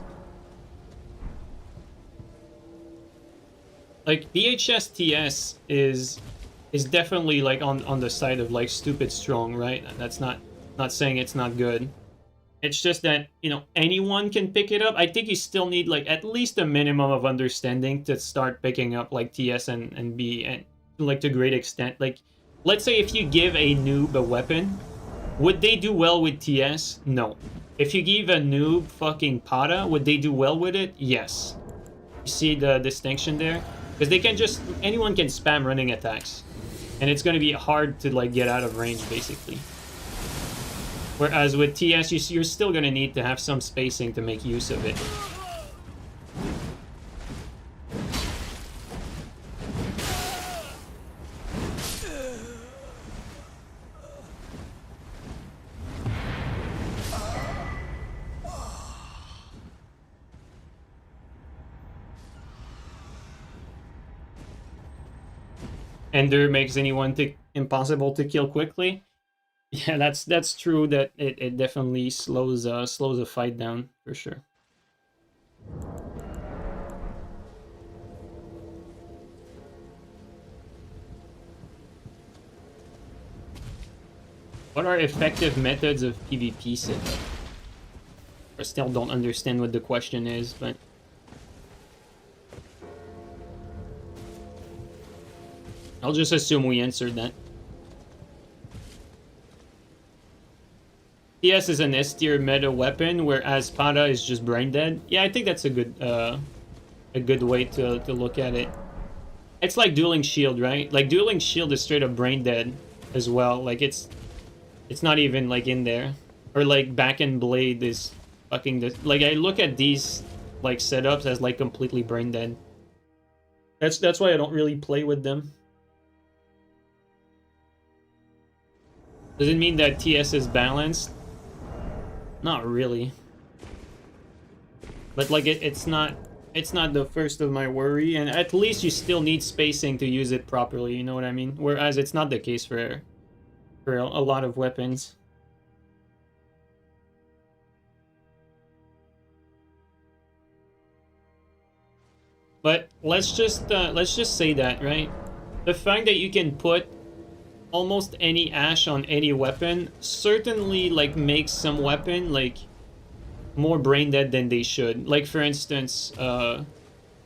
Like, VHS TS is definitely, like, on the side of, like, stupid strong, right? That's not saying it's not good. It's just that, you know, anyone can pick it up. I think you still need, like, at least a minimum of understanding to start picking up, like, TS and B, and, like, to a great extent. Like, let's say if you give a noob a weapon, would they do well with TS? No. If you give a noob fucking Pada, would they do well with it? Yes. You see the distinction there? Because they can just... anyone can spam running attacks. And it's going to be hard to, like, get out of range, basically. Whereas with TS, you're still going to need to have some spacing to make use of it. Ender makes anyone impossible to kill quickly. Yeah, that's true. That it definitely slows a fight down for sure. What are effective methods of PvP setup? I still don't understand what the question is, but I'll just assume we answered that. TS is an S tier meta weapon, whereas Pada is just brain dead. Yeah, I think that's a good way to look at it. It's like Dueling Shield, right? Like, Dueling Shield is straight up brain dead as well. Like, it's not even, like, in there. Or, like, Back and Blade is fucking... like, I look at these, like, setups as, like, completely brain dead. That's why I don't really play with them. Does it mean that TS is balanced? Not really. But, like, it's not the first of my worry, and at least you still need spacing to use it properly, you know what I mean? Whereas it's not the case for a lot of weapons. But let's just say that, right? The fact that you can put almost any ash on any weapon certainly, like, makes some weapon, like, more brain dead than they should. Like, for instance,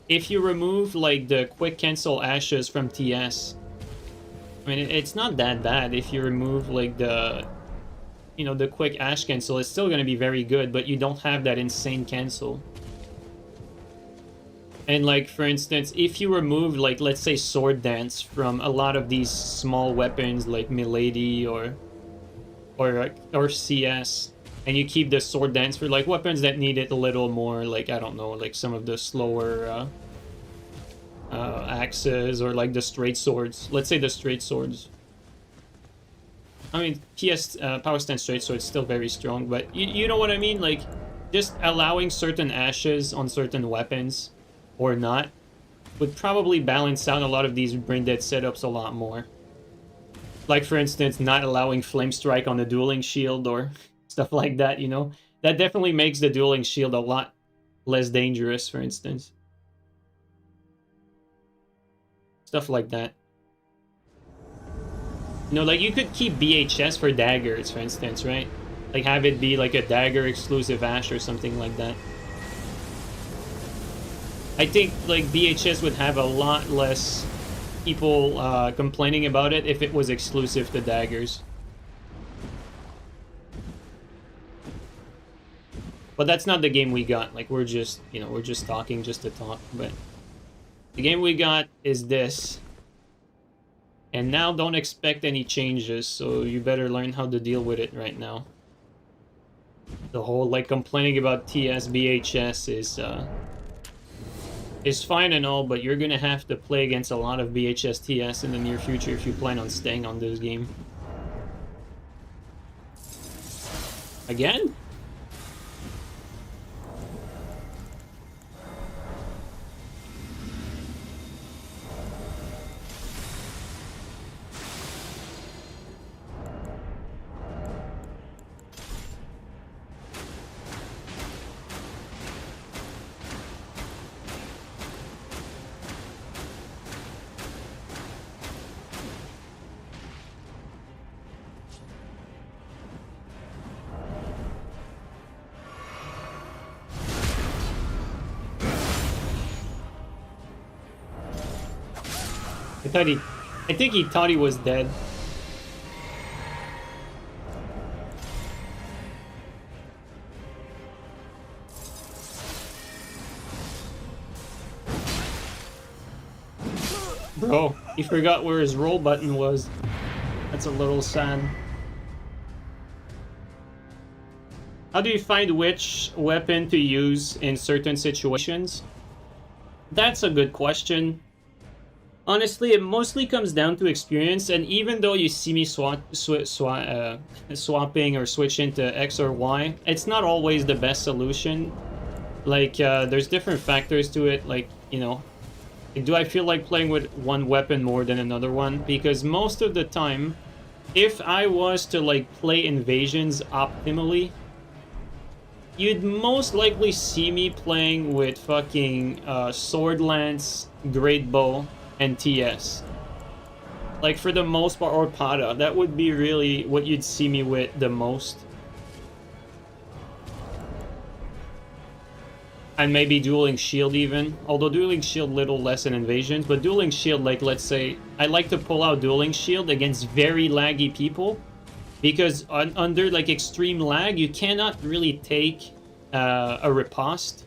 if you remove, like, the quick cancel ashes from TS, I mean, it's not that bad. If you remove, like, the quick ash cancel, it's still gonna be very good, but you don't have that insane cancel. And, like, for instance, if you remove, like, let's say Sword Dance from a lot of these small weapons like Milady or CS, and you keep the Sword Dance for, like, weapons that need it a little more, like, I don't know, like some of the slower axes, or, like, the straight swords. Let's say the straight swords. I mean, PS Power Stance straight sword is still very strong, but you know what I mean? Like, just allowing certain ashes on certain weapons or not would probably balance out a lot of these brain dead setups a lot more. Like, for instance, not allowing Flame Strike on the dueling shield or stuff like that, you know? That definitely makes the dueling shield a lot less dangerous, for instance. Stuff like that. You know, like, you could keep BHS for daggers, for instance, right? Like, have it be like a dagger exclusive ash or something like that. I think, like, BHS would have a lot less people complaining about it if it was exclusive to daggers. But that's not the game we got. Like, we're just, you know, we're just talking just to talk. But the game we got is this. And now don't expect any changes, so you better learn how to deal with it right now. The whole, like, complaining about TS BHS is fine and all, but you're gonna have to play against a lot of BHS TS in the near future if you plan on staying on this game. Again? I think he thought he was dead. Bro, he forgot where his roll button was. That's a little sad. How do you find which weapon to use in certain situations? That's a good question. Honestly, it mostly comes down to experience, and even though you see me swapping or switching to X or Y, it's not always the best solution. Like, there's different factors to it, like, you know, do I feel like playing with one weapon more than another one? Because most of the time, if I was to, like, play invasions optimally, you'd most likely see me playing with fucking Sword Lance, Great Bow, and TS. Like, for the most part, or Pada. That would be really what you'd see me with the most. And maybe Dueling Shield even. Although Dueling Shield little less in invasions. But Dueling Shield, like, let's say, I like to pull out Dueling Shield against very laggy people. Because under, like, extreme lag, you cannot really take a riposte.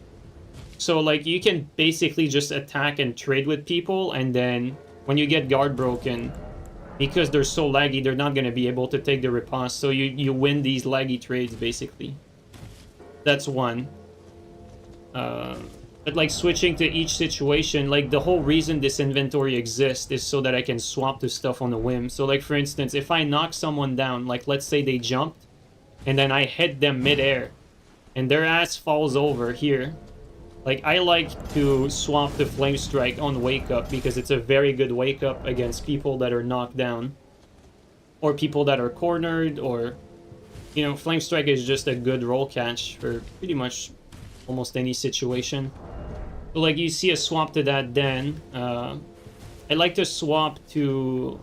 So, like, you can basically just attack and trade with people, and then when you get guard broken, because they're so laggy, they're not going to be able to take the riposte. So you win these laggy trades, basically. That's one. But, like, switching to each situation, like, the whole reason this inventory exists is so that I can swap to stuff on a whim. So, like, for instance, if I knock someone down, like, let's say they jumped, and then I hit them midair, and their ass falls over here. Like, I like to swap the Flame Strike on Wake Up because it's a very good Wake Up against people that are knocked down. Or people that are cornered, or... You know, Flame Strike is just a good roll catch for pretty much almost any situation. So, like, you see a swap to that then. I like to swap to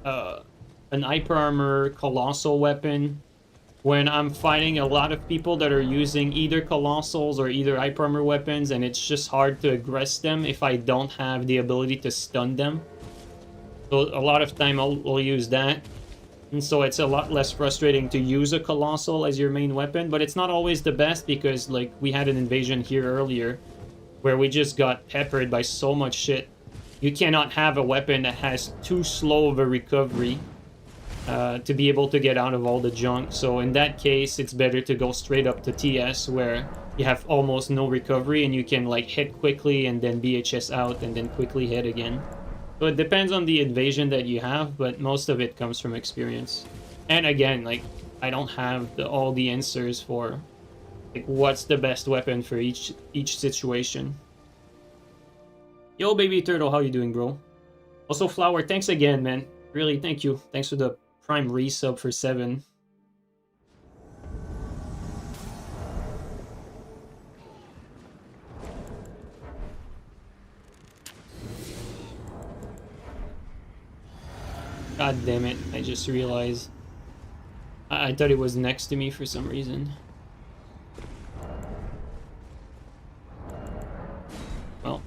an Hyper Armor Colossal weapon when I'm fighting a lot of people that are using either Colossals or either Hyper Armor weapons, and it's just hard to aggress them if I don't have the ability to stun them. So a lot of time I'll use that. And so it's a lot less frustrating to use a Colossal as your main weapon, but it's not always the best because, like, we had an invasion here earlier where we just got peppered by so much shit. You cannot have a weapon that has too slow of a recovery to be able to get out of all the junk. So in that case, it's better to go straight up to TS where you have almost no recovery and you can, like, hit quickly and then BHS out and then quickly hit again. So it depends on the invasion that you have, but most of it comes from experience. And again, like, I don't have all the answers for Like, what's the best weapon for each situation? Yo, baby turtle, how you doing, bro? Also, Flower, thanks again, man. Really, thank you. Thanks for the Prime resub for 7. God damn it, I just realized. I thought it was next to me for some reason. Well.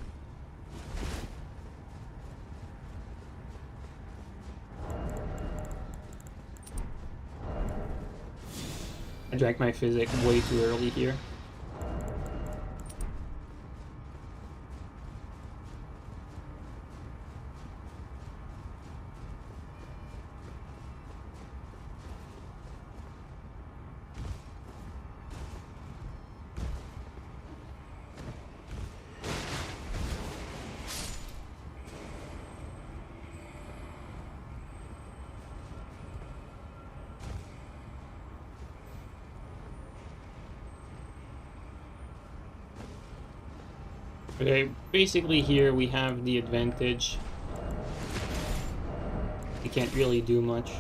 I drank my physic way too early here. Okay, basically here we have the advantage. We can't really do much.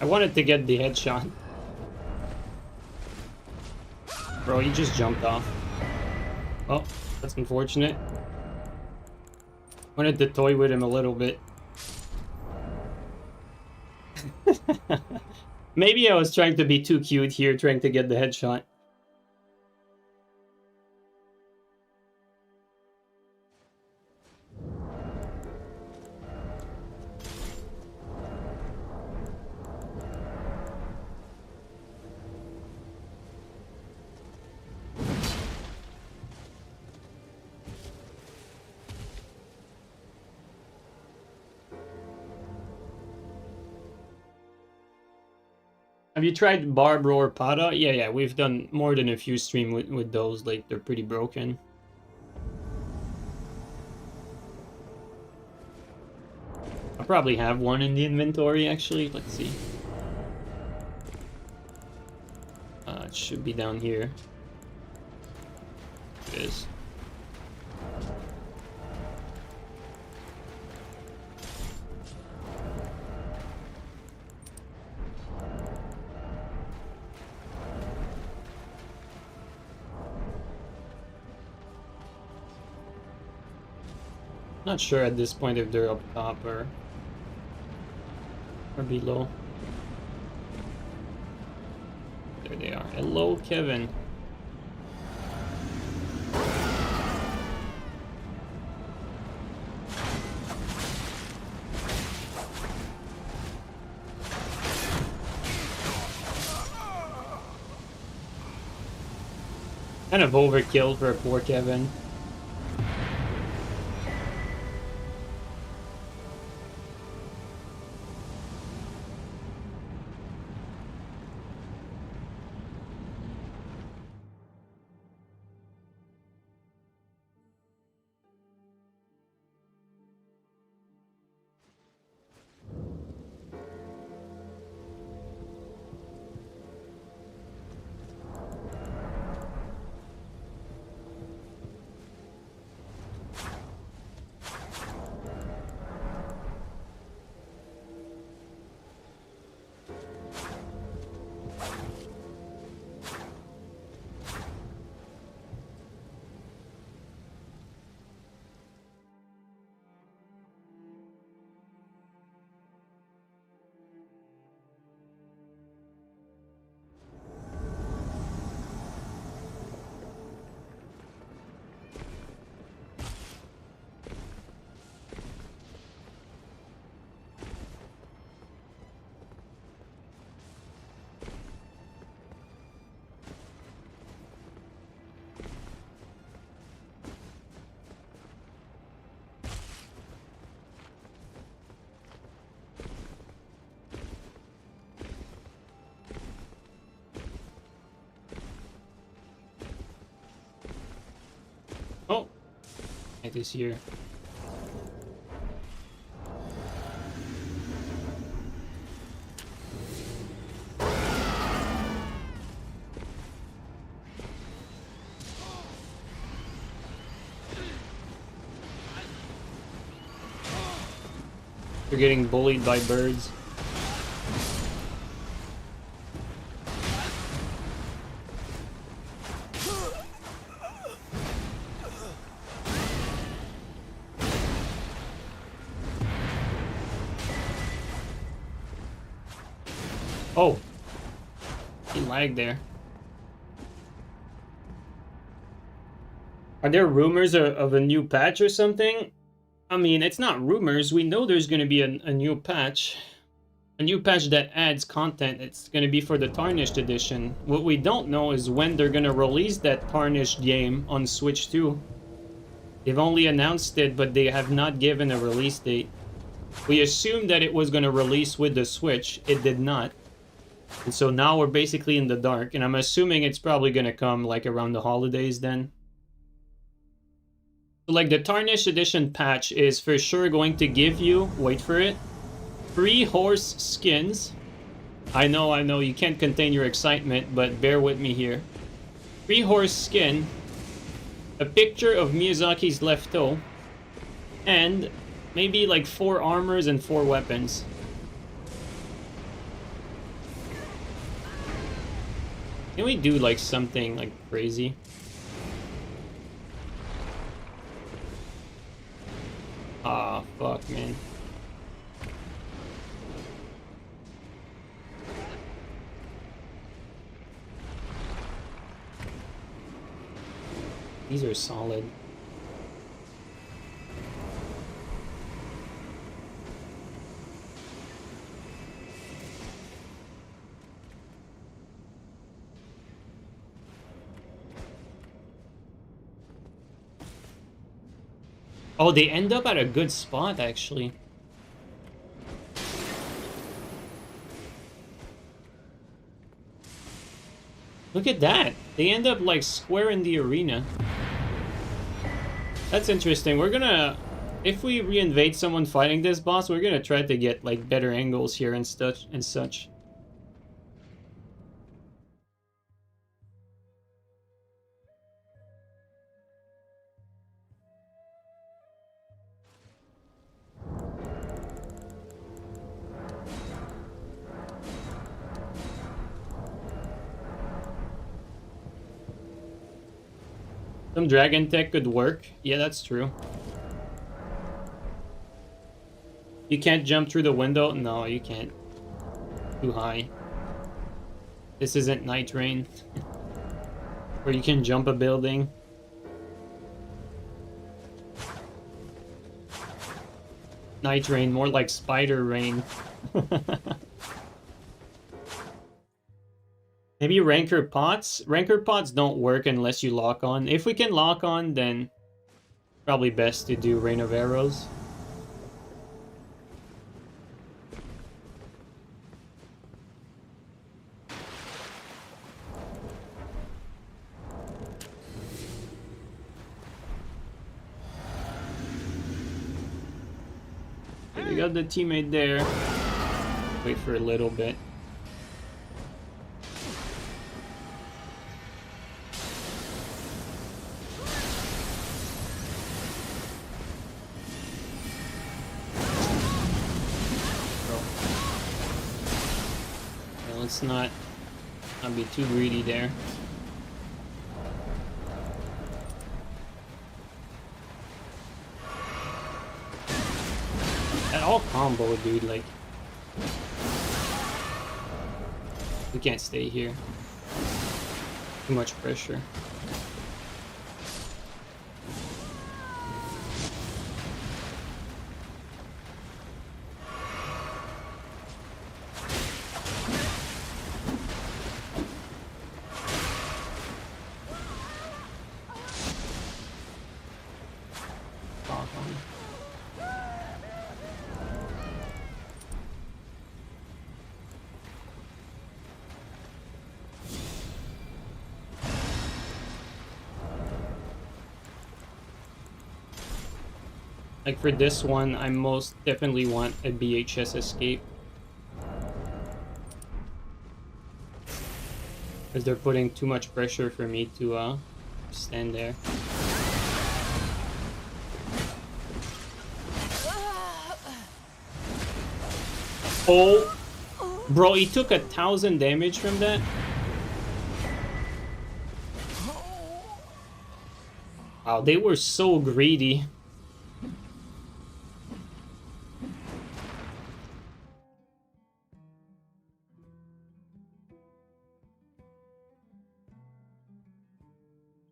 I wanted to get the headshot. Bro, he just jumped off. Oh, that's unfortunate. Wanted to toy with him a little bit. Maybe I was trying to be too cute here, trying to get the headshot. Have you tried Barbro or Pada? Yeah, we've done more than a few streams with those. Like, they're pretty broken. I probably have one in the inventory, actually. Let's see. It should be down here. It is. Not sure at this point if they're up top or below. There they are. Hello, Kevin. Kind of overkill for a poor Kevin. Oh, it is here. You're getting bullied by birds. Oh, he lagged there. Are there rumors of a new patch or something? I mean, it's not rumors. We know there's going to be a new patch. A new patch that adds content. It's going to be for the Tarnished edition. What we don't know is when they're going to release that Tarnished game on Switch 2. They've only announced it, but they have not given a release date. We assumed that it was going to release with the Switch. It did not. And so now we're basically in the dark. And I'm assuming it's probably going to come like around the holidays then. Like the Tarnished Edition patch is for sure going to give you, wait for it, 3 horse skins. I know, you can't contain your excitement, but bear with me here. 3 horse skin, a picture of Miyazaki's left toe, and maybe like 4 armors and 4 weapons. Can we do like something like crazy? Ah, fuck, man. These are solid. Oh, they end up at a good spot, actually. Look at that. They end up, like, square in the arena. That's interesting. We're gonna... If we reinvade someone fighting this boss, we're gonna try to get, like, better angles here and such. Some dragon tech could work. Yeah, that's true. You can't jump through the window? No, you can't. Too high. This isn't Nightreign. Where you can jump a building. Nightreign, more like Spider Rain. Maybe Rancor Pots? Rancor Pots don't work unless you lock on. If we can lock on, then probably best to do Rain of Arrows. Okay, we got the teammate there. Wait for a little bit. Let's not be too greedy there. That all combo, dude, like... We can't stay here. Too much pressure. Like for this one, I most definitely want a BHS escape. Because they're putting too much pressure for me to stand there. Oh, bro, he took 1,000 damage from that. Wow, they were so greedy.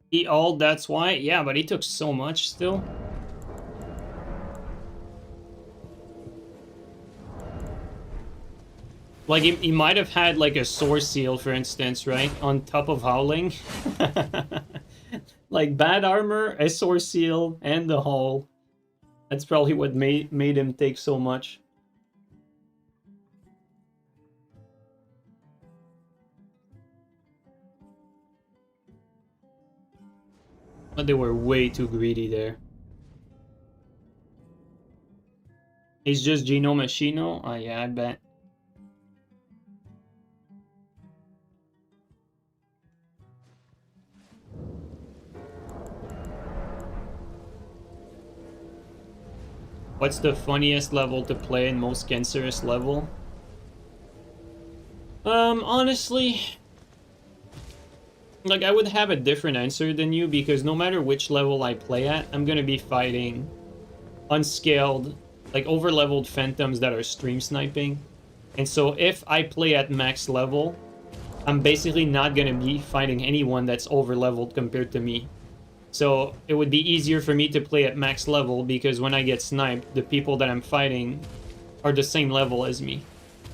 He ult, that's why? Yeah, but he took so much still. Like, he might have had, like, a Source Seal, for instance, right? On top of Howling. Like, bad armor, a Source Seal, and the Hull. That's probably what made him take so much. But they were way too greedy there. He's just Gino Machino? Oh, yeah, I bet. What's the funniest level to play and most cancerous level? Honestly, like, I would have a different answer than you, because no matter which level I play at, I'm gonna be fighting unscaled, like, over-leveled phantoms that are stream sniping. And so if I play at max level, I'm basically not gonna be fighting anyone that's over-leveled compared to me. So it would be easier for me to play at max level, because when I get sniped, the people that I'm fighting are the same level as me.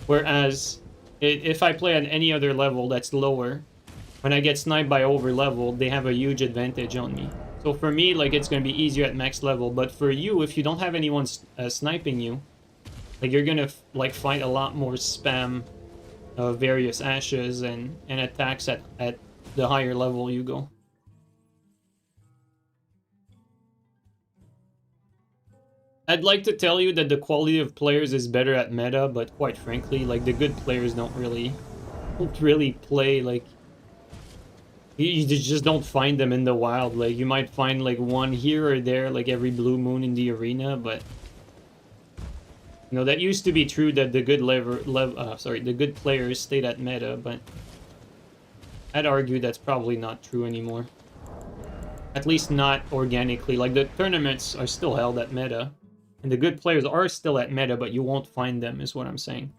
Whereas, if I play at any other level that's lower, when I get sniped by over level, they have a huge advantage on me. So for me, like, it's going to be easier at max level. But for you, if you don't have anyone sniping you, like, you're going to like fight a lot more spam of various ashes and attacks at the higher level you go. I'd like to tell you that the quality of players is better at meta, but quite frankly, like, the good players don't really play, like, you just don't find them in the wild. Like, you might find, like, one here or there, like, every blue moon in the arena, but you know, that used to be true, that the good the good players stayed at meta, but I'd argue that's probably not true anymore. At least not organically. Like, the tournaments are still held at meta, and the good players are still at meta, but you won't find them, is what I'm saying.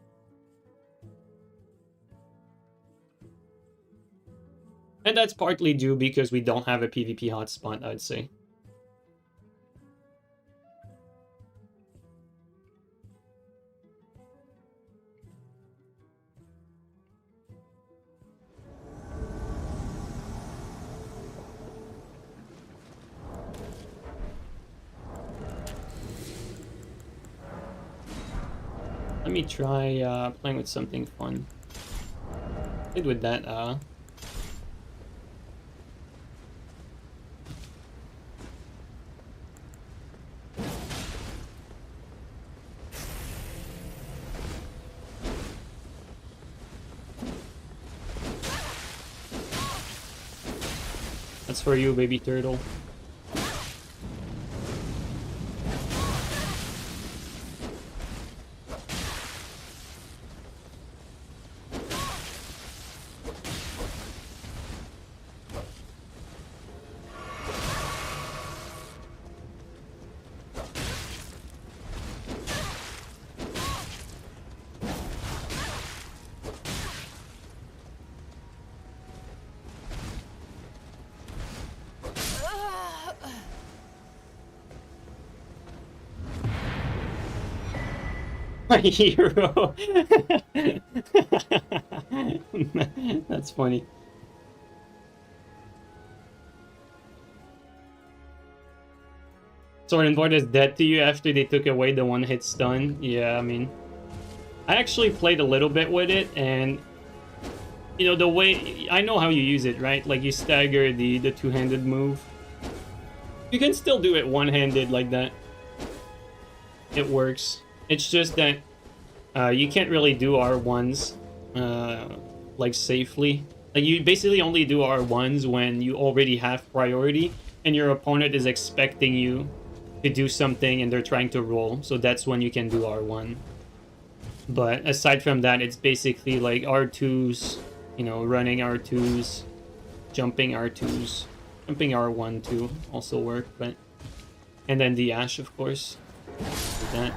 And that's partly due because we don't have a PvP hotspot, I'd say. Let me try playing with something fun. Played with that, That's for you, baby turtle. My hero. That's funny. Sword and Board is dead to you after they took away the one-hit stun. Yeah, I mean, I actually played a little bit with it, and you know, the way I know how you use it, right? Like, you stagger the two-handed move. You can still do it one-handed like that. it works. It's just that you can't really do R1s like safely. Like you basically only do R1s when you already have priority and your opponent is expecting you to do something and they're trying to roll. So that's when you can do R1. But aside from that, it's basically like R2s, you know, running R2s, jumping R2s, jumping R1 too also work, but and then the Ash, of course. Like that.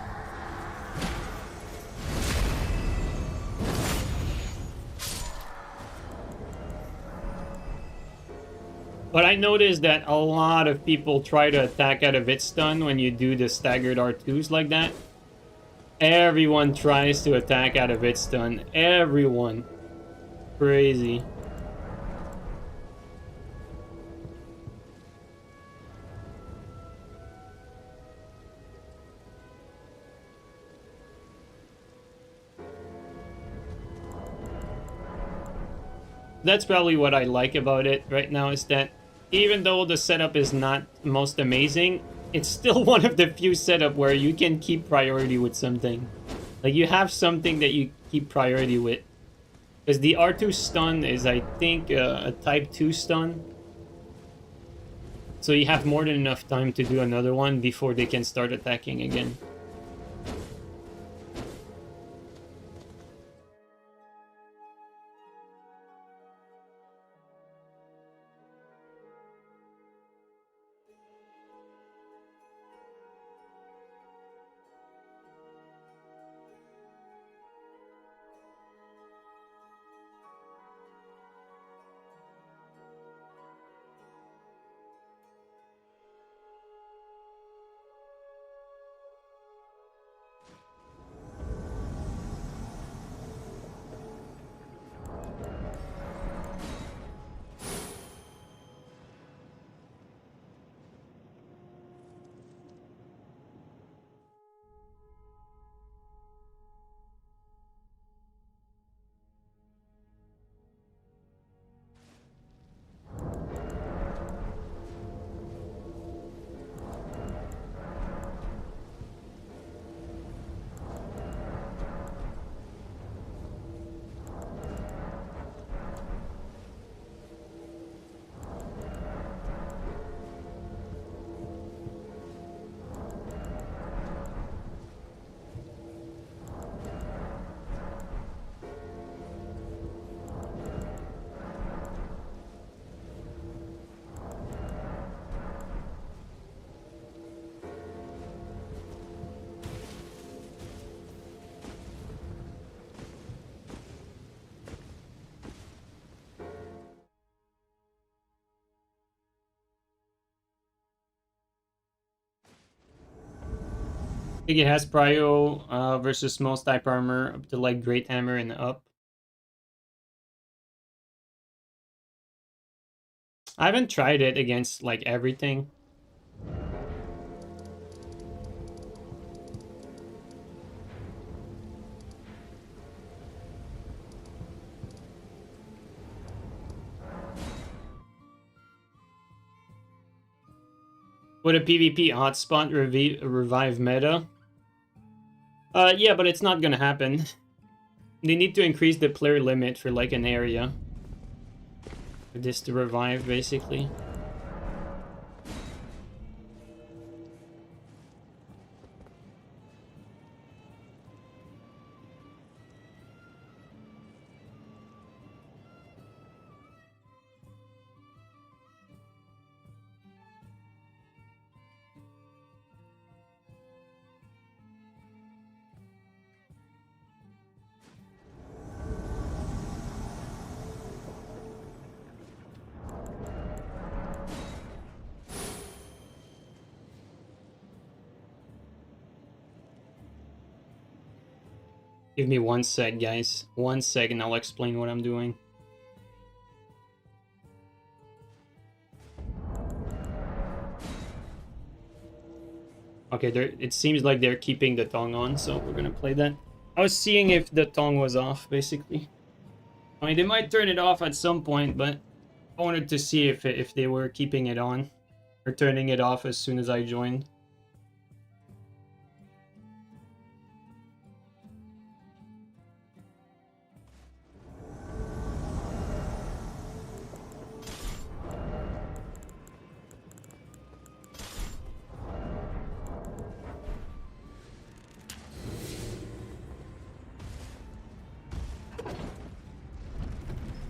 But I noticed that a lot of people try to attack out of its stun when you do the staggered R2s like that. Everyone tries to attack out of its stun. Everyone. Crazy. That's probably what I like about it right now, is that even though the setup is not most amazing, it's still one of the few setup where you can keep priority with something. Like you have something that you keep priority with. Because the R2 stun is, I think, a type 2 stun. So you have more than enough time to do another one before they can start attacking again. I think it has prio versus most type armor up to like Great Hammer and up. I haven't tried it against like everything. Would a PvP hotspot revive meta? Yeah, but it's not gonna happen. They need to increase the player limit for like an area for this to revive, basically. Give me 1 sec, guys. 1 sec and I'll explain what I'm doing. Okay, it seems like they're keeping the tongue on, so we're gonna play that. I was seeing if the tongue was off, basically. I mean, they might turn it off at some point, but I wanted to see if they were keeping it on or turning it off as soon as I joined.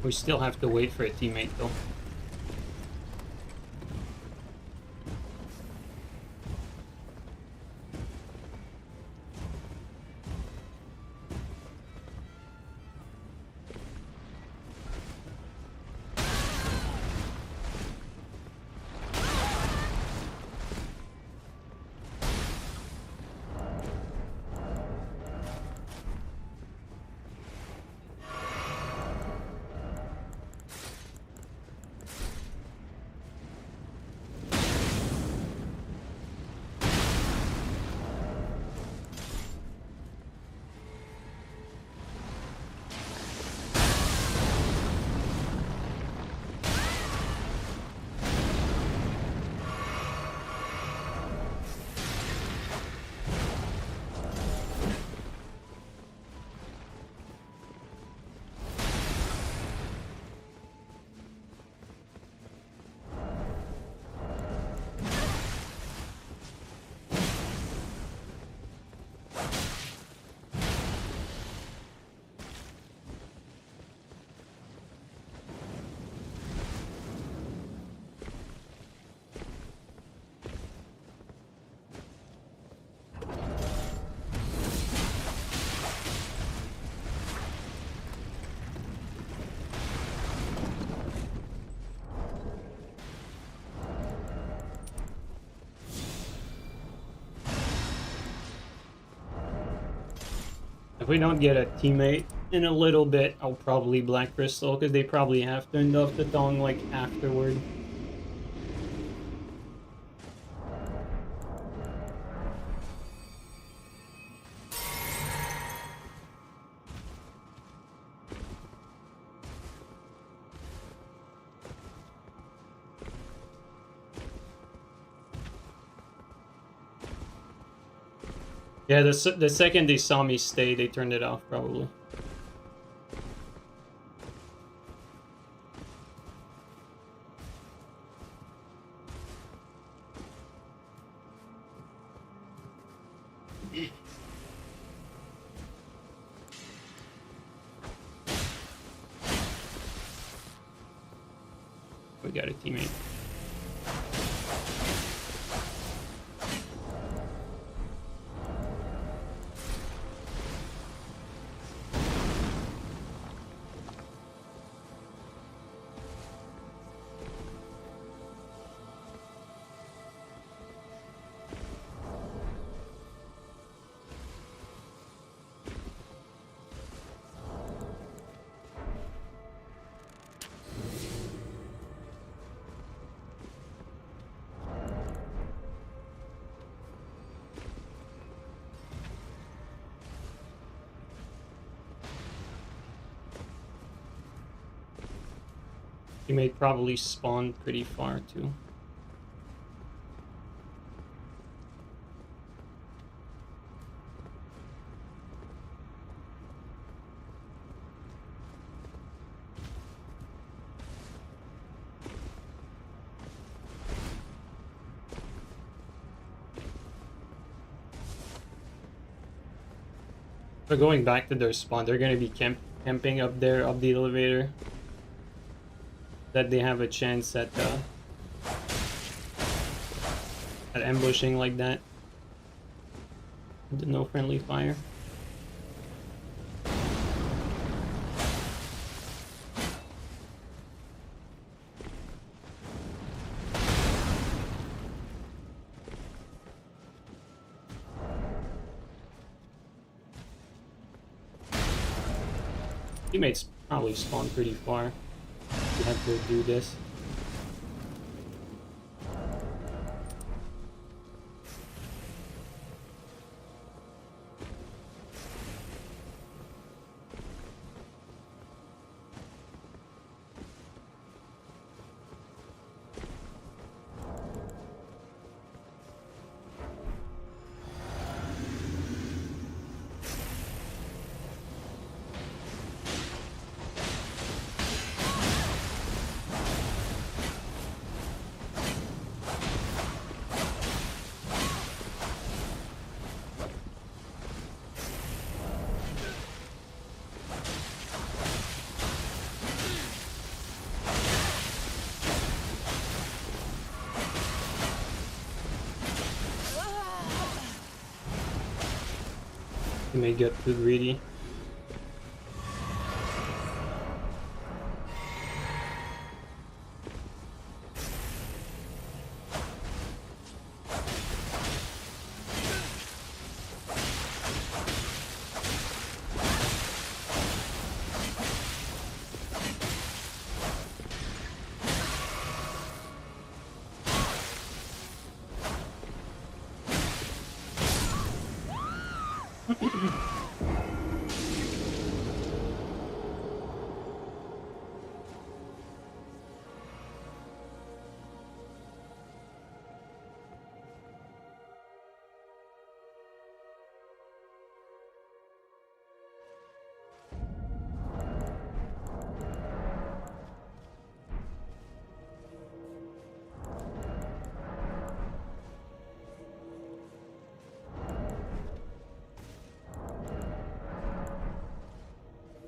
We still have to wait for a teammate though. If we don't get a teammate in a little bit, I'll probably Black Crystal, because they probably have turned off the Dong like afterward. Yeah, the second they saw me stay, they turned it off, probably. We got a teammate. Teammate probably spawned pretty far too. But going back to their spawn, they're gonna be camping up there, up the elevator. That they have a chance at ambushing like that. With no friendly fire. Teammates probably spawn pretty far. You have to do this. He may get too greedy.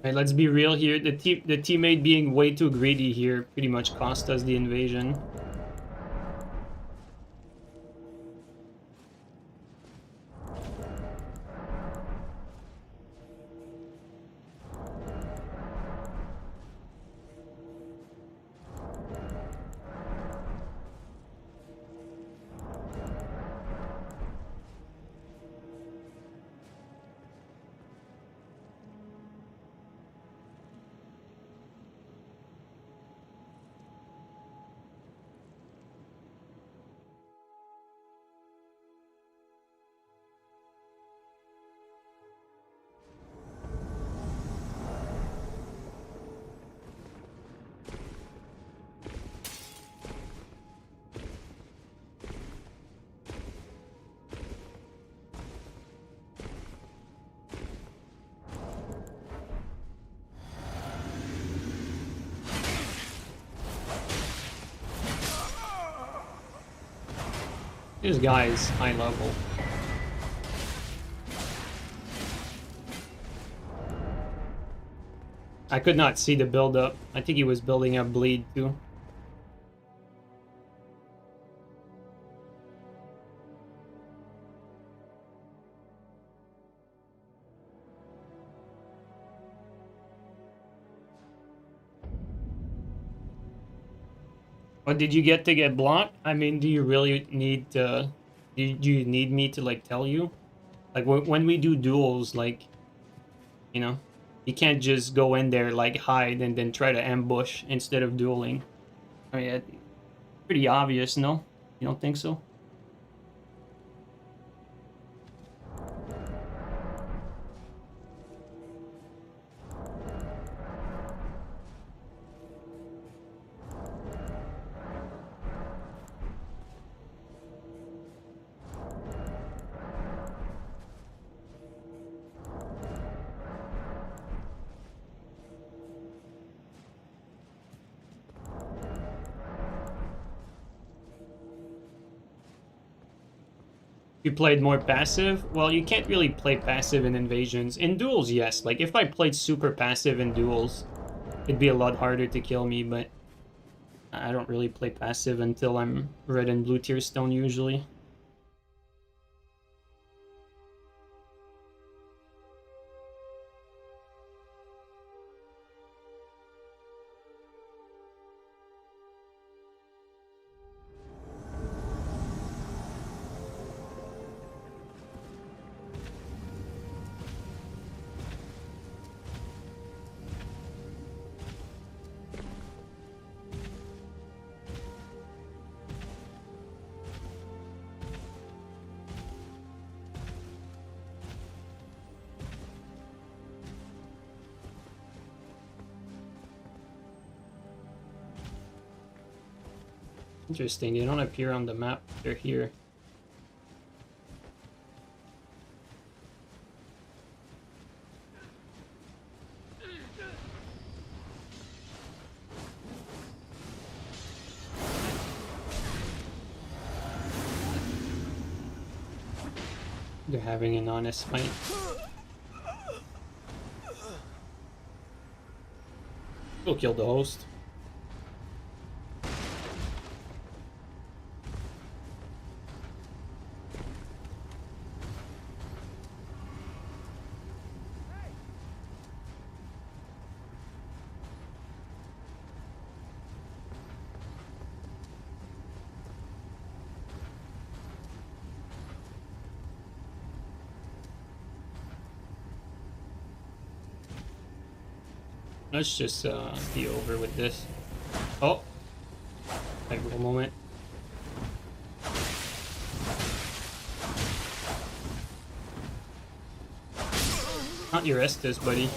Right, let's be real here. The teammate being way too greedy here pretty much cost us the invasion. This guy is high level. I could not see the build up. I think he was building up bleed too. What did you get to get blocked? I mean, do you really need to... Do you need me to, like, tell you? Like, when we do duels, like, you know, you can't just go in there, like, hide and then try to ambush instead of dueling. I mean, pretty obvious, no? You don't think so? You played more passive? Well, you can't really play passive in invasions. In duels, yes. Like, if I played super passive in duels, it'd be a lot harder to kill me, but I don't really play passive until I'm red and blue tier stone, usually. Interesting, they don't appear on the map, they're here. They're having an honest fight. We'll kill the host. Let's just be over with this. Oh, like a moment. Not your Estes, buddy.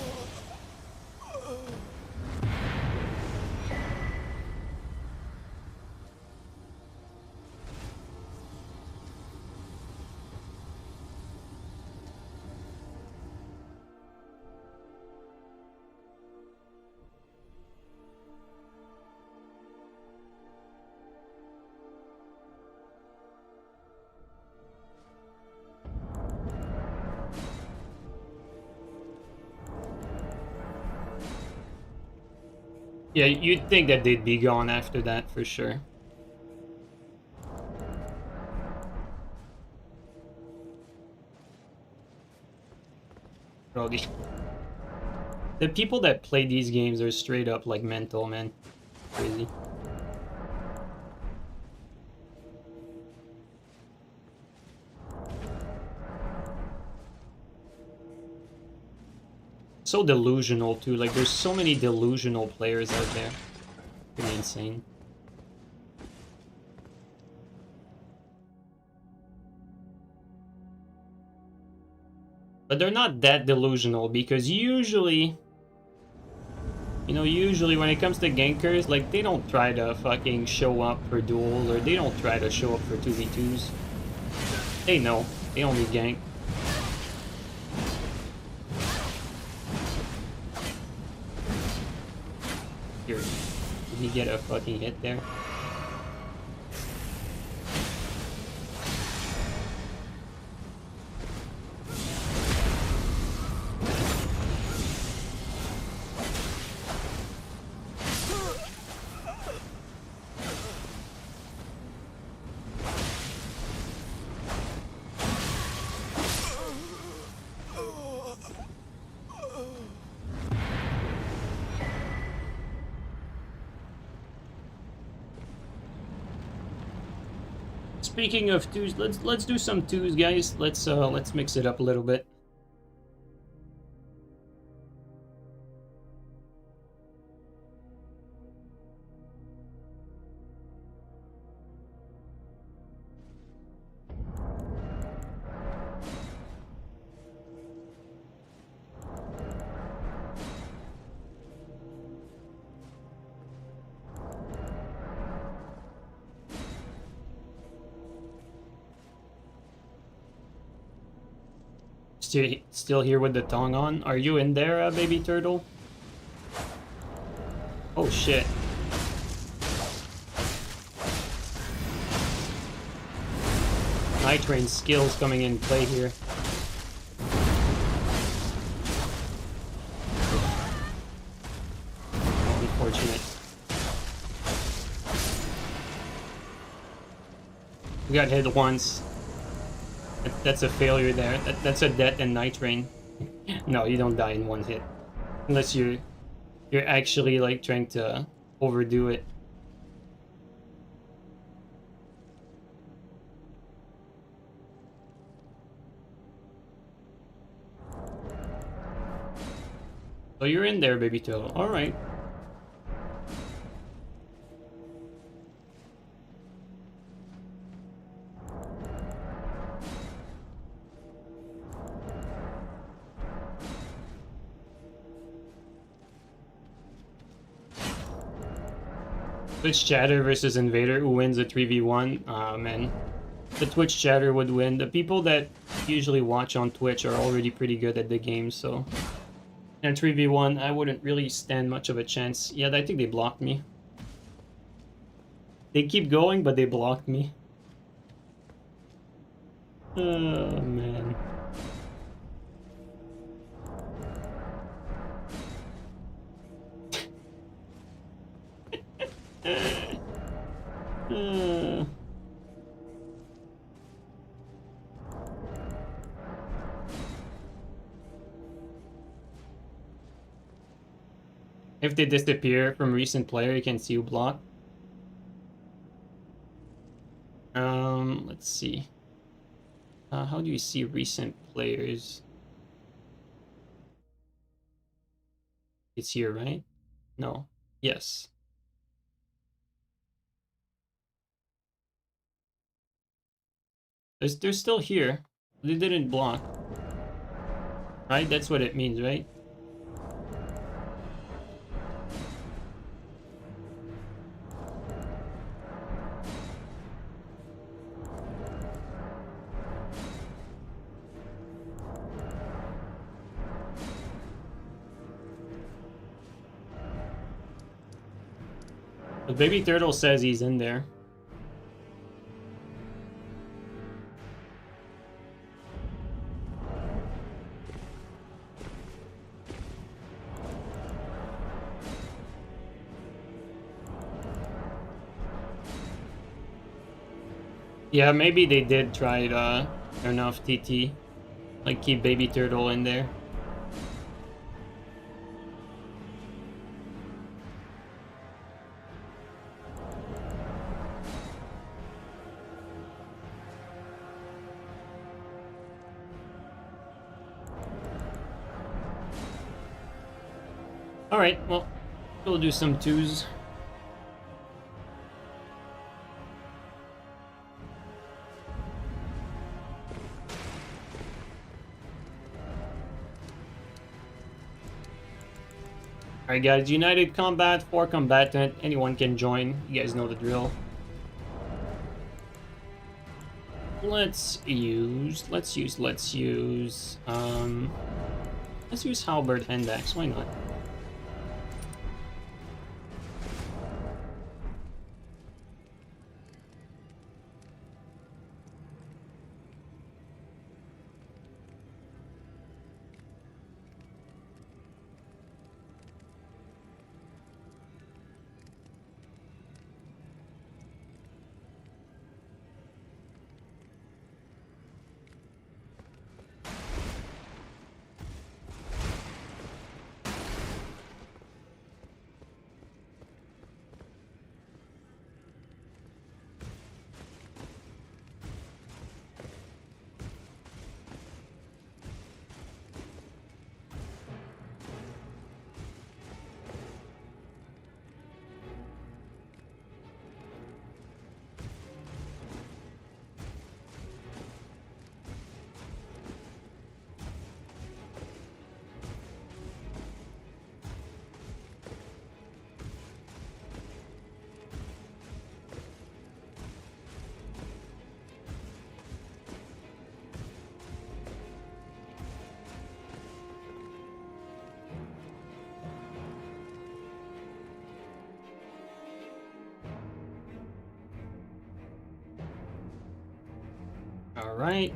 Yeah, you'd think that they'd be gone after that for sure. Bro, the people that play these games are straight up like mental, man. Crazy. So delusional too. Like there's so many delusional players out there. Pretty insane. But they're not that delusional because usually, you know, usually when it comes to gankers, like they don't try to fucking show up for duel or they don't try to show up for 2v2s. They know. They only gank. Here. Did he get a fucking hit there? Speaking of twos, let's do some twos, guys. Let's mix it up a little bit. Still here with the tongue on. Are you in there, baby turtle? Oh shit. Nightreign skills coming in play here. Unfortunate. We got hit once. That's a failure there. That's a death and Nightreign. No, you don't die in one hit. Unless you're actually like trying to overdo it. So you're in there, baby turtle. Alright. Twitch chatter versus Invader, who wins a 3v1? Man. The Twitch chatter would win. The people that usually watch on Twitch are already pretty good at the game, so... And 3v1, I wouldn't really stand much of a chance. Yeah, I think they blocked me. They keep going, but they blocked me. Oh, man. If they disappear from recent player, you can see who blocked. Let's see. How do you see recent players? It's here, right? No. Yes. They're still here. They didn't block. Right? That's what it means, right? The baby turtle says he's in there. Yeah, maybe they did try to turn off TT. Like, keep baby turtle in there. Alright, well, we'll do some twos. Alright guys, United Combat, 4 combatant, anyone can join. You guys know the drill. Let's use Halberd Hand Axe, why not? Alright.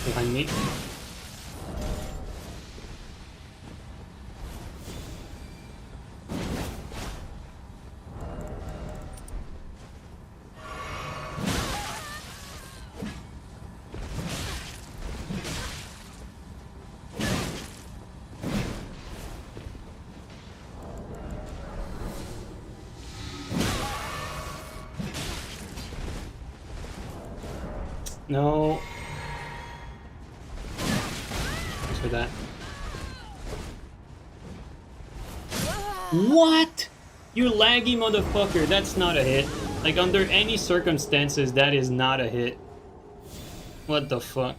Behind me. No. Thanks for that. What? You laggy motherfucker. That's not a hit. Like, under any circumstances, that is not a hit. What the fuck?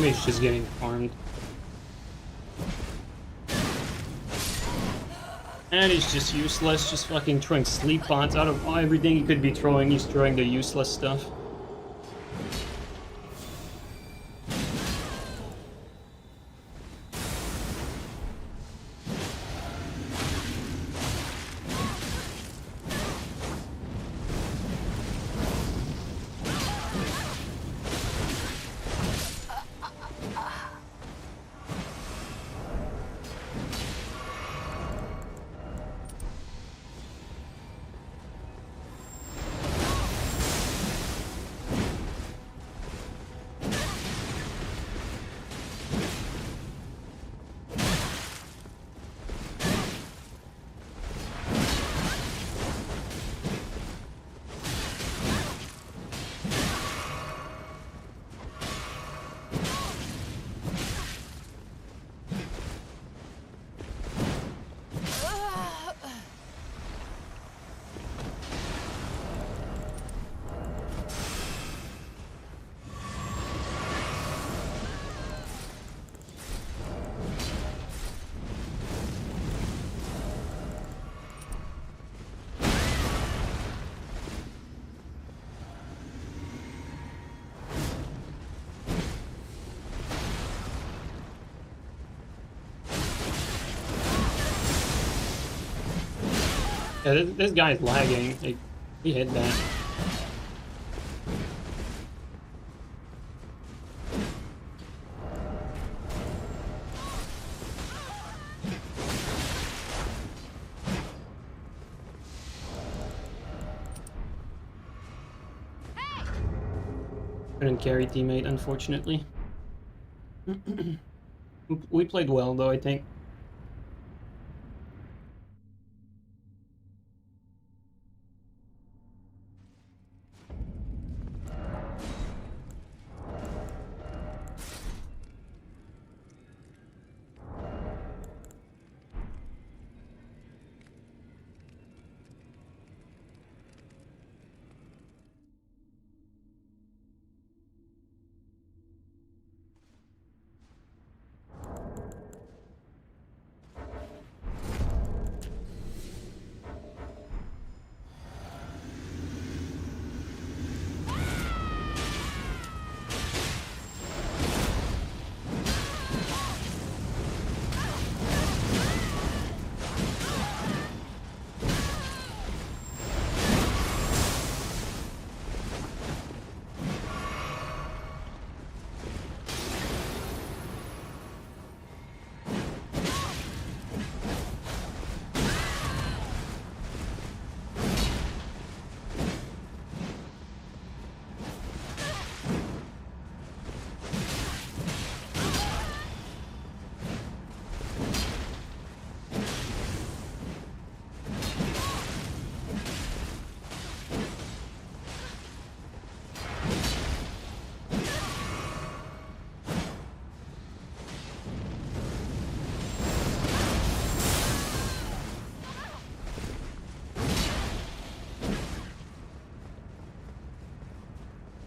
Teammate's just getting farmed. And he's just useless, just fucking throwing sleep bots out of everything he could be throwing. He's throwing the useless stuff. Yeah, this guy's lagging. Like, he hit that. Couldn't carry teammate, unfortunately. We played well, though, I think.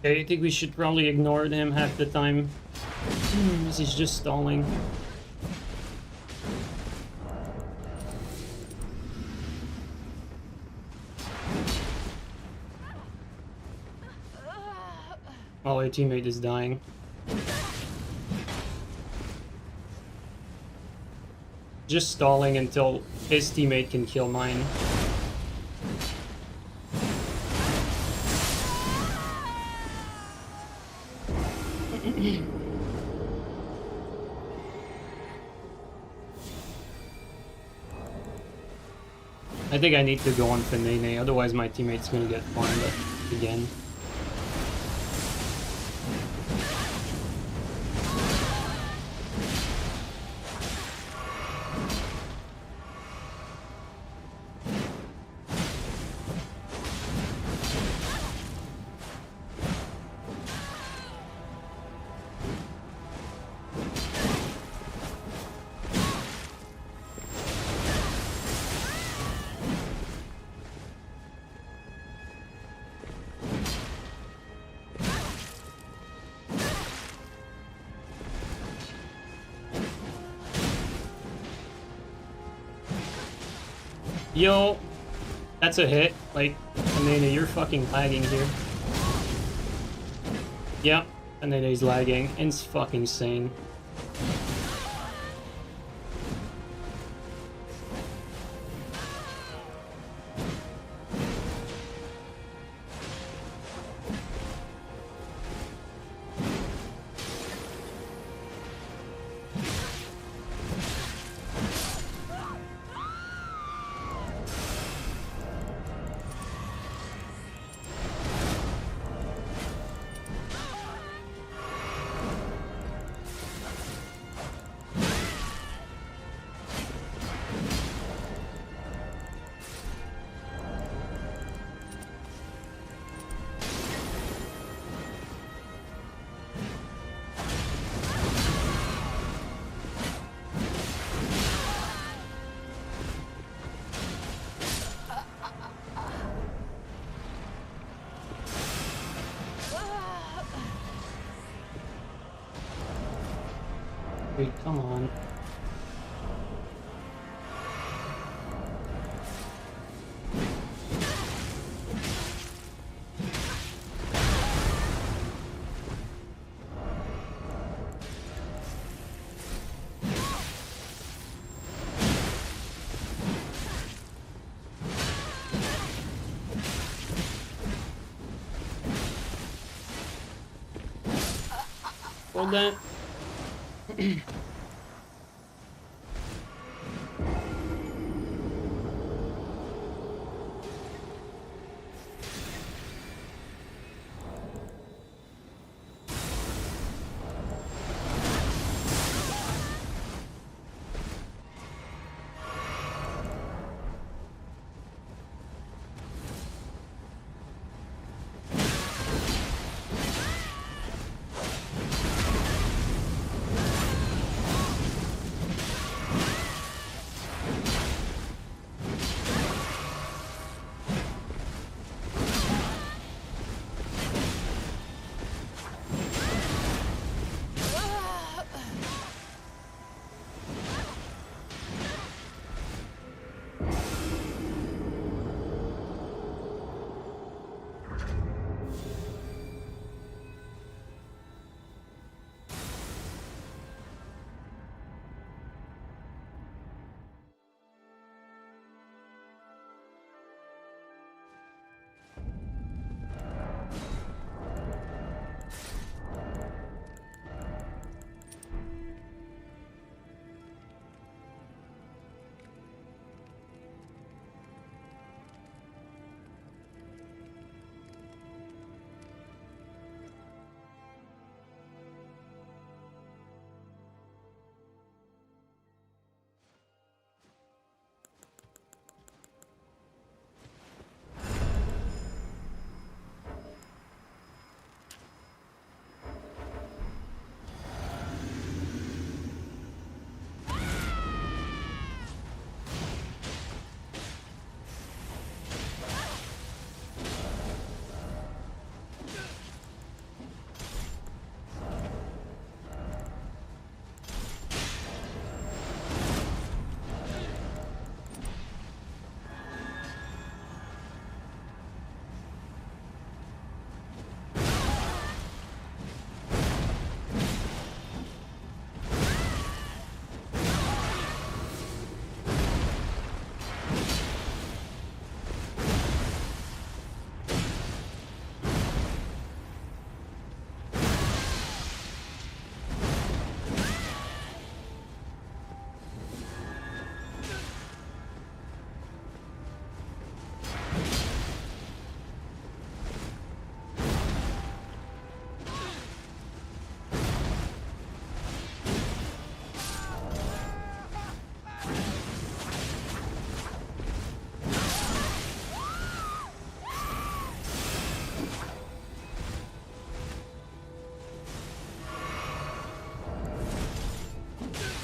Okay, I think we should probably ignore him half the time. Because he's just stalling. Oh, our teammate is dying. Just stalling until his teammate can kill mine. I think I need to go on for JeeNiNe, otherwise my teammate's gonna get farmed up again. Yo, that's a hit. Like, Anena, you're fucking lagging here. Yep, Anena's lagging. It's fucking insane. Wait, come on. Hold that.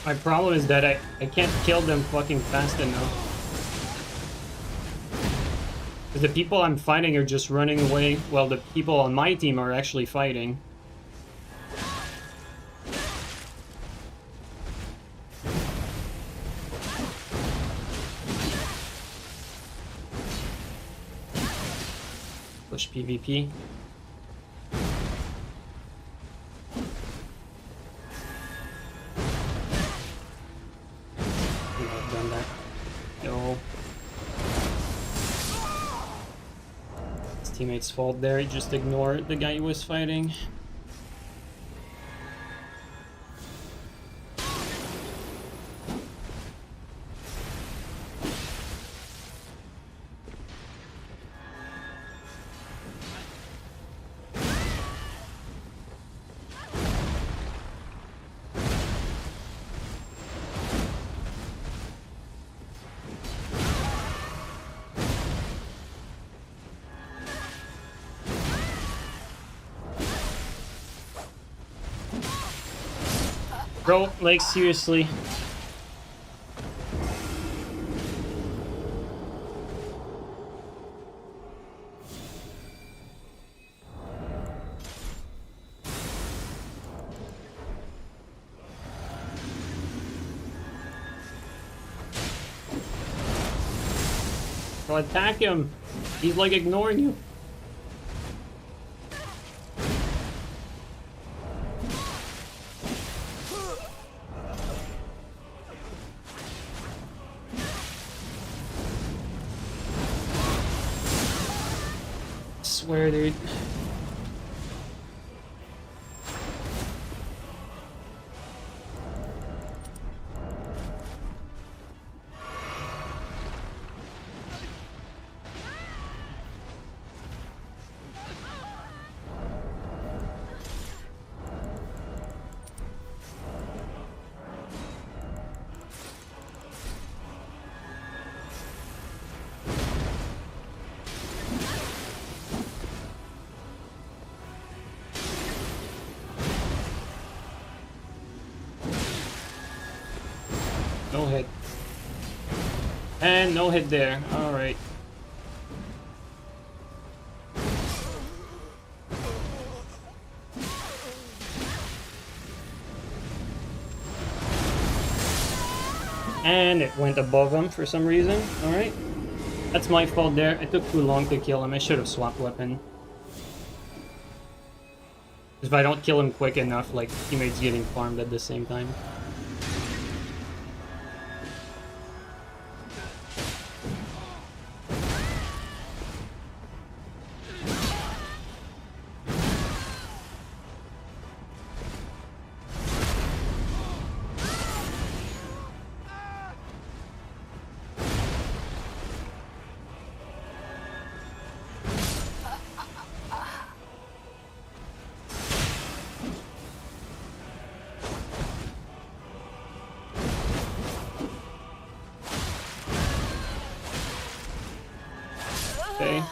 My problem is that I can't kill them fucking fast enough. Because the people I'm fighting are just running away, while the people on my team are actually fighting. push PvP. I've done that. No. His teammate's fault there, he just ignored the guy he was fighting. Bro, like, seriously. Bro, attack him. He's like ignoring you. Swear, dude. No hit. And no hit there. Alright. And it went above him for some reason. Alright. That's my fault there. It took too long to kill him. I should have swapped weapon. If I don't kill him quick enough, like, teammates getting farmed at the same time. Okay.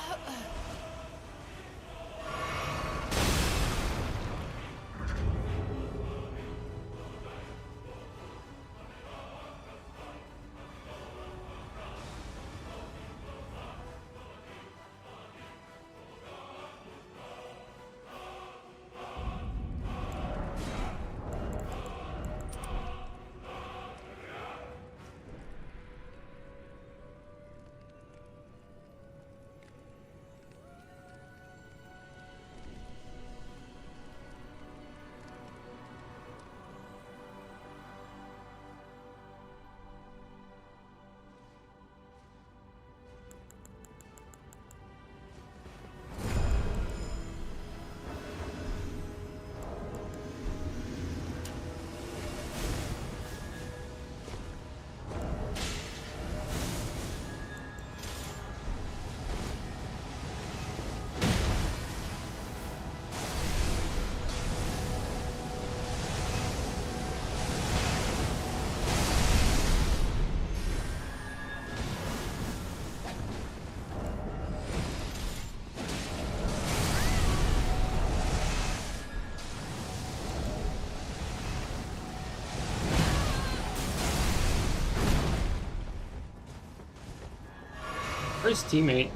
Where's teammate?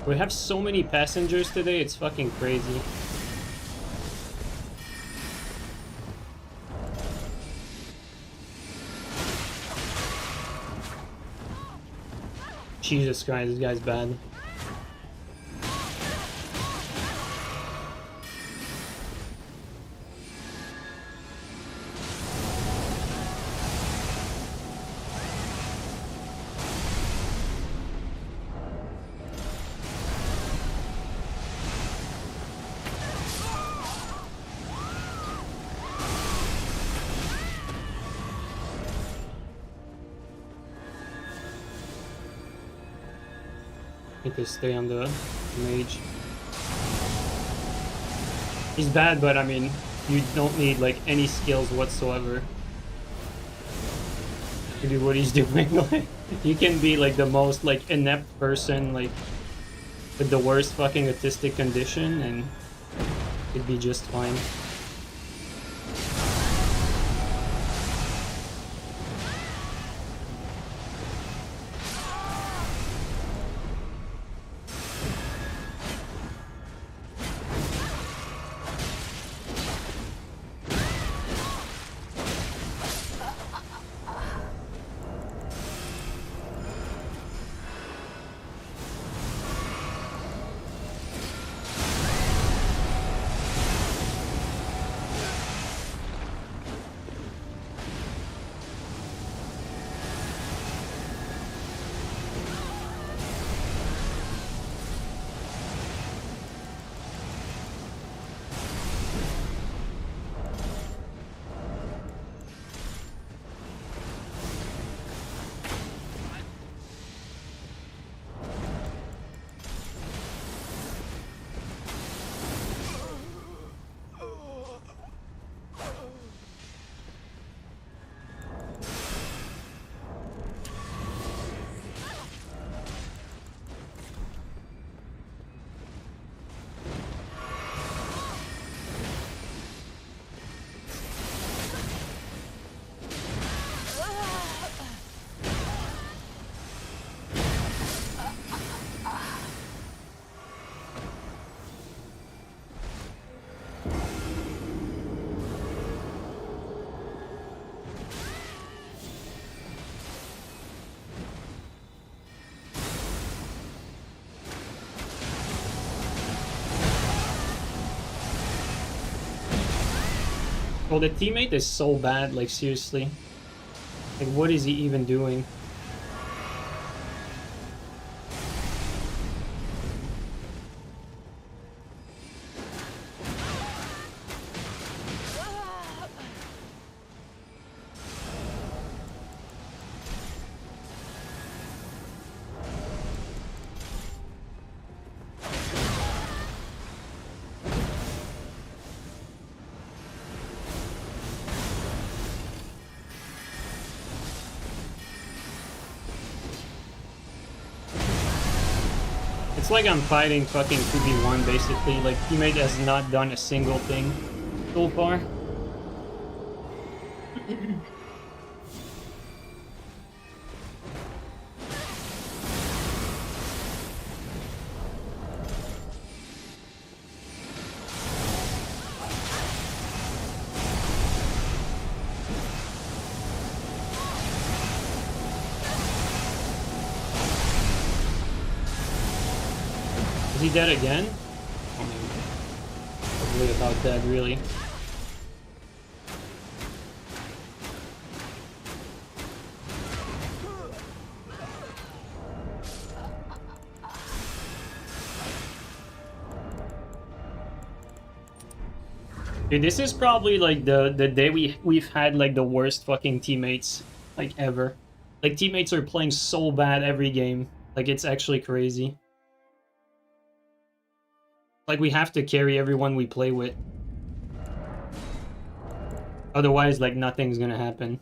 We have so many passengers today, it's fucking crazy. Jesus Christ, this guy's bad. Need to stay on the mage. He's bad, but I mean, you don't need like any skills whatsoever to do what he's doing. Like, you can be like the most like inept person, like with the worst fucking autistic condition, and it'd be just fine. Well, the teammate is so bad, like seriously. Like, what is he even doing? It's like I'm fighting fucking 2v1 basically, like teammate has not done a single thing so far. Is he dead again? I mean, probably about dead, really. Dude, this is probably like the day we've had like the worst fucking teammates like ever. Like teammates are playing so bad every game. Like it's actually crazy. Like we have to carry everyone we play with. Otherwise, like nothing's gonna happen.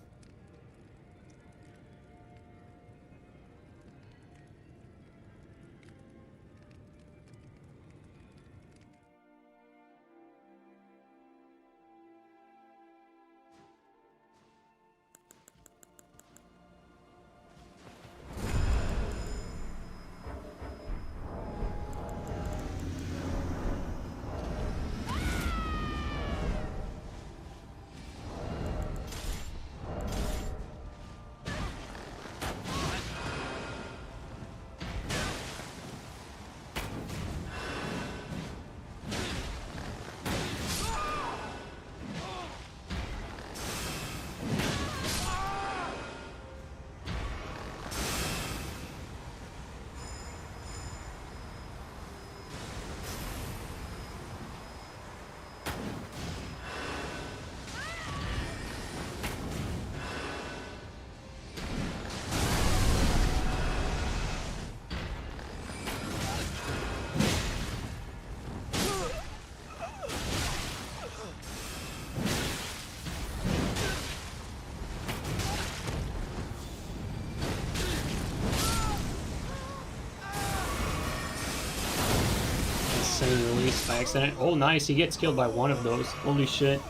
base by accident. Oh, nice. He gets killed by one of those. Holy shit.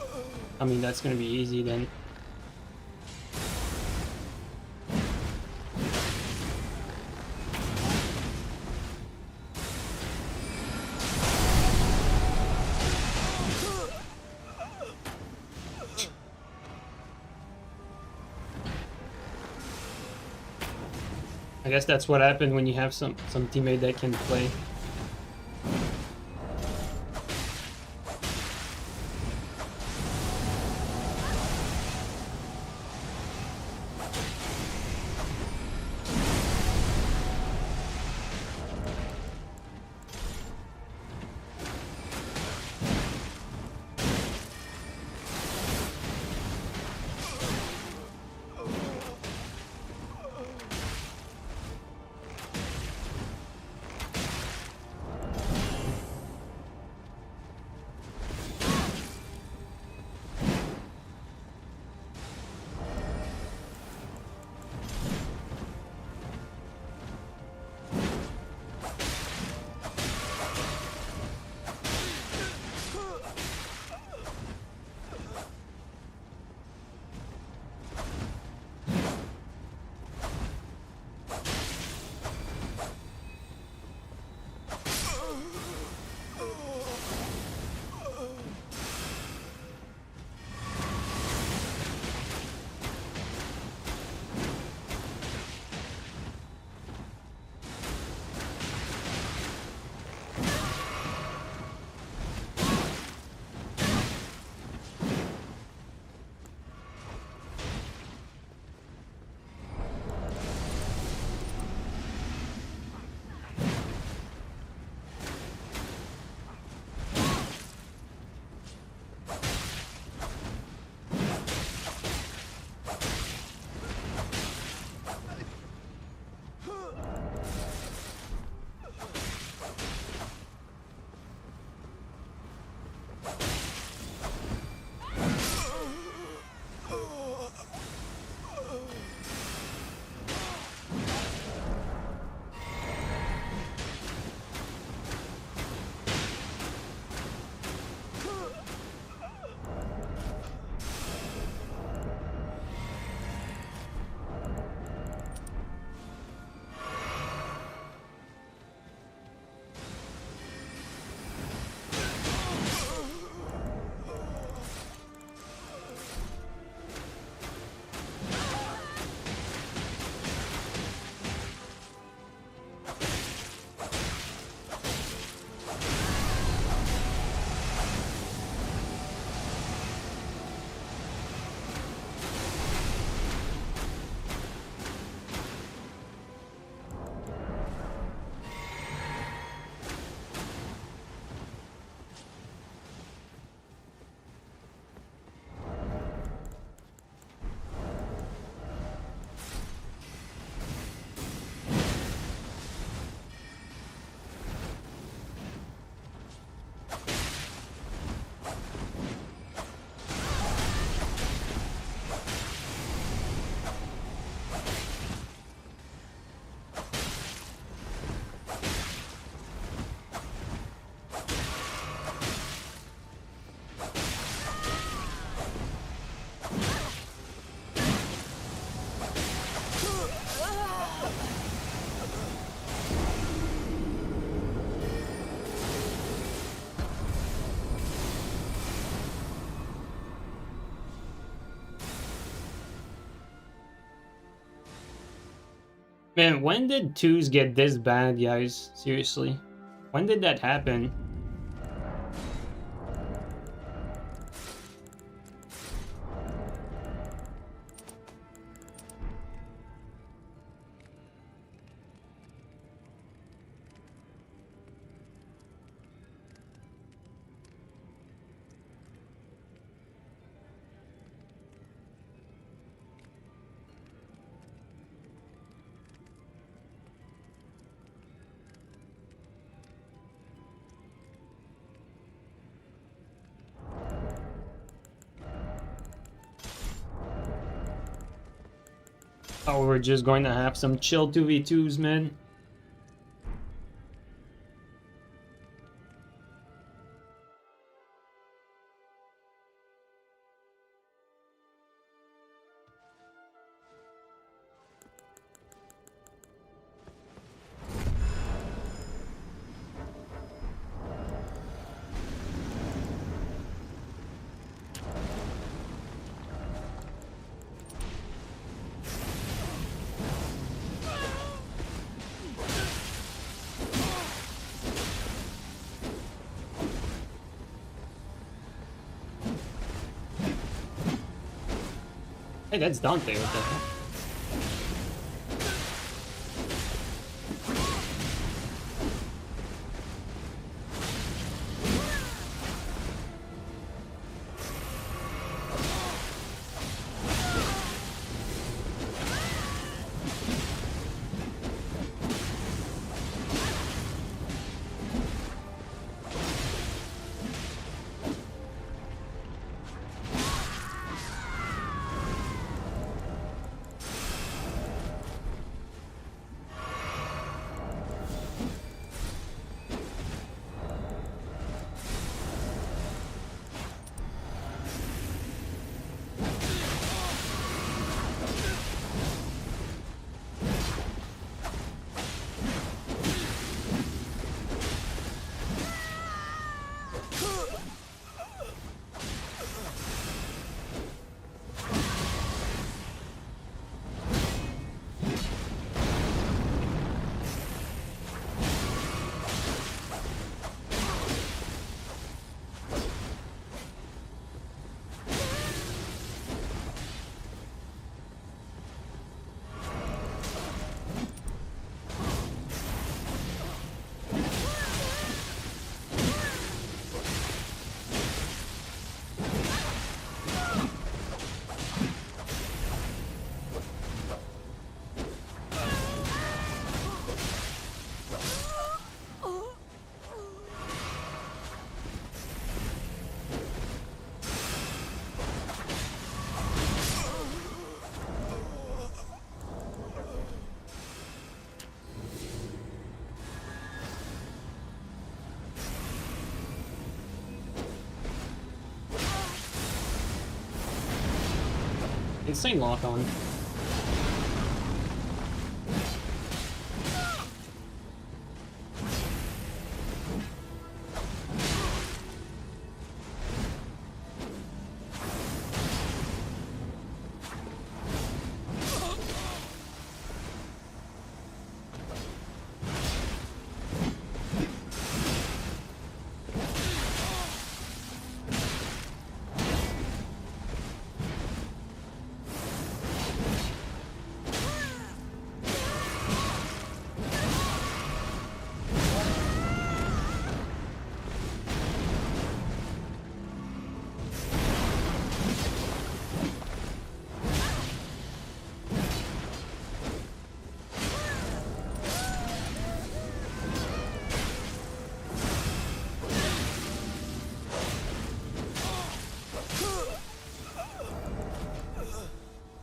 I mean, that's gonna be easy then. I guess that's what happened when you have some teammate that can play. Man, when did twos get this bad, guys? Seriously. When did that happen? Oh, we're just going to have some chill 2v2s, man. Hey, that's Dante, what the hell? Insane lock on.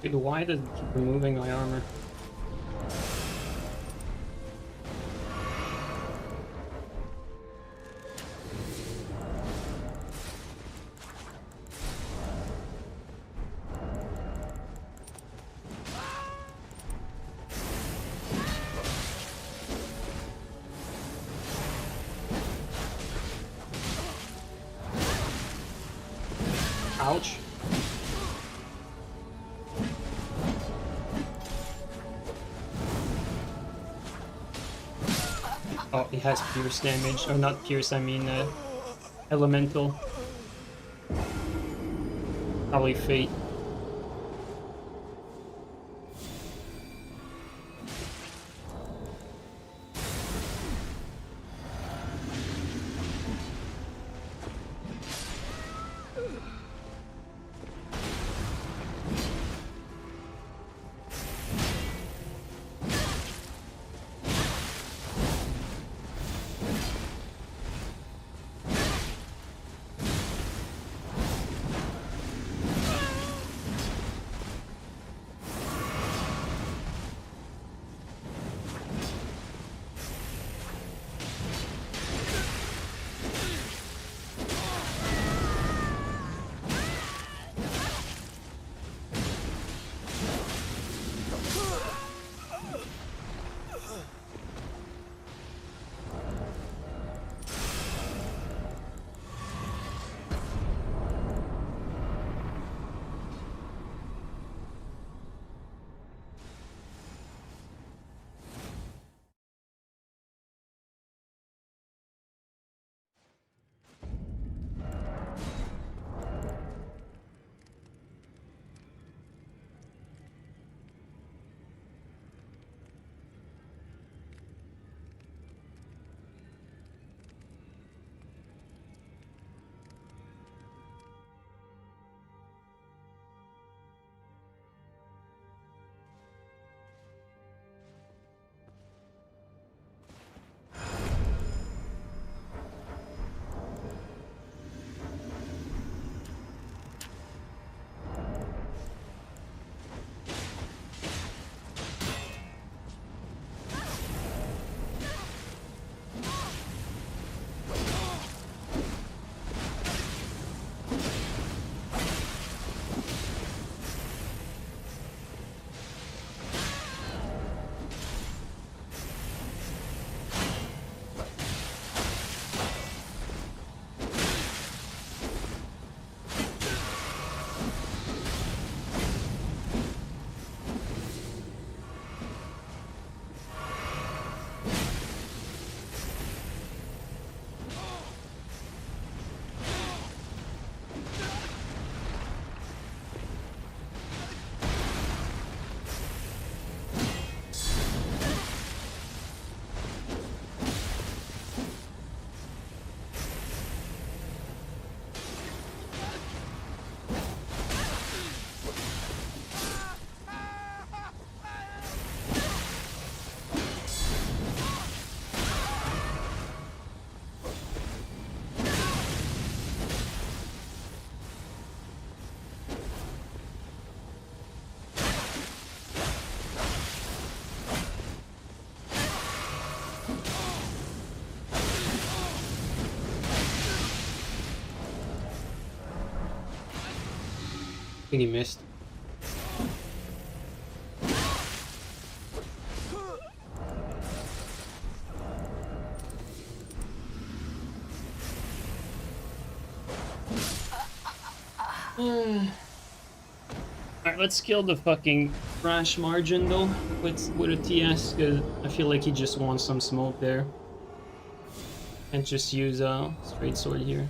Dude, why does it keep removing my armor? Ouch. Oh, it has pierce damage. Or not pierce, I mean elemental. Probably fate. think he missed. Alright, let's kill the fucking crash margin though with a TS, because I feel like he just wants some smoke there. And just use a straight sword here.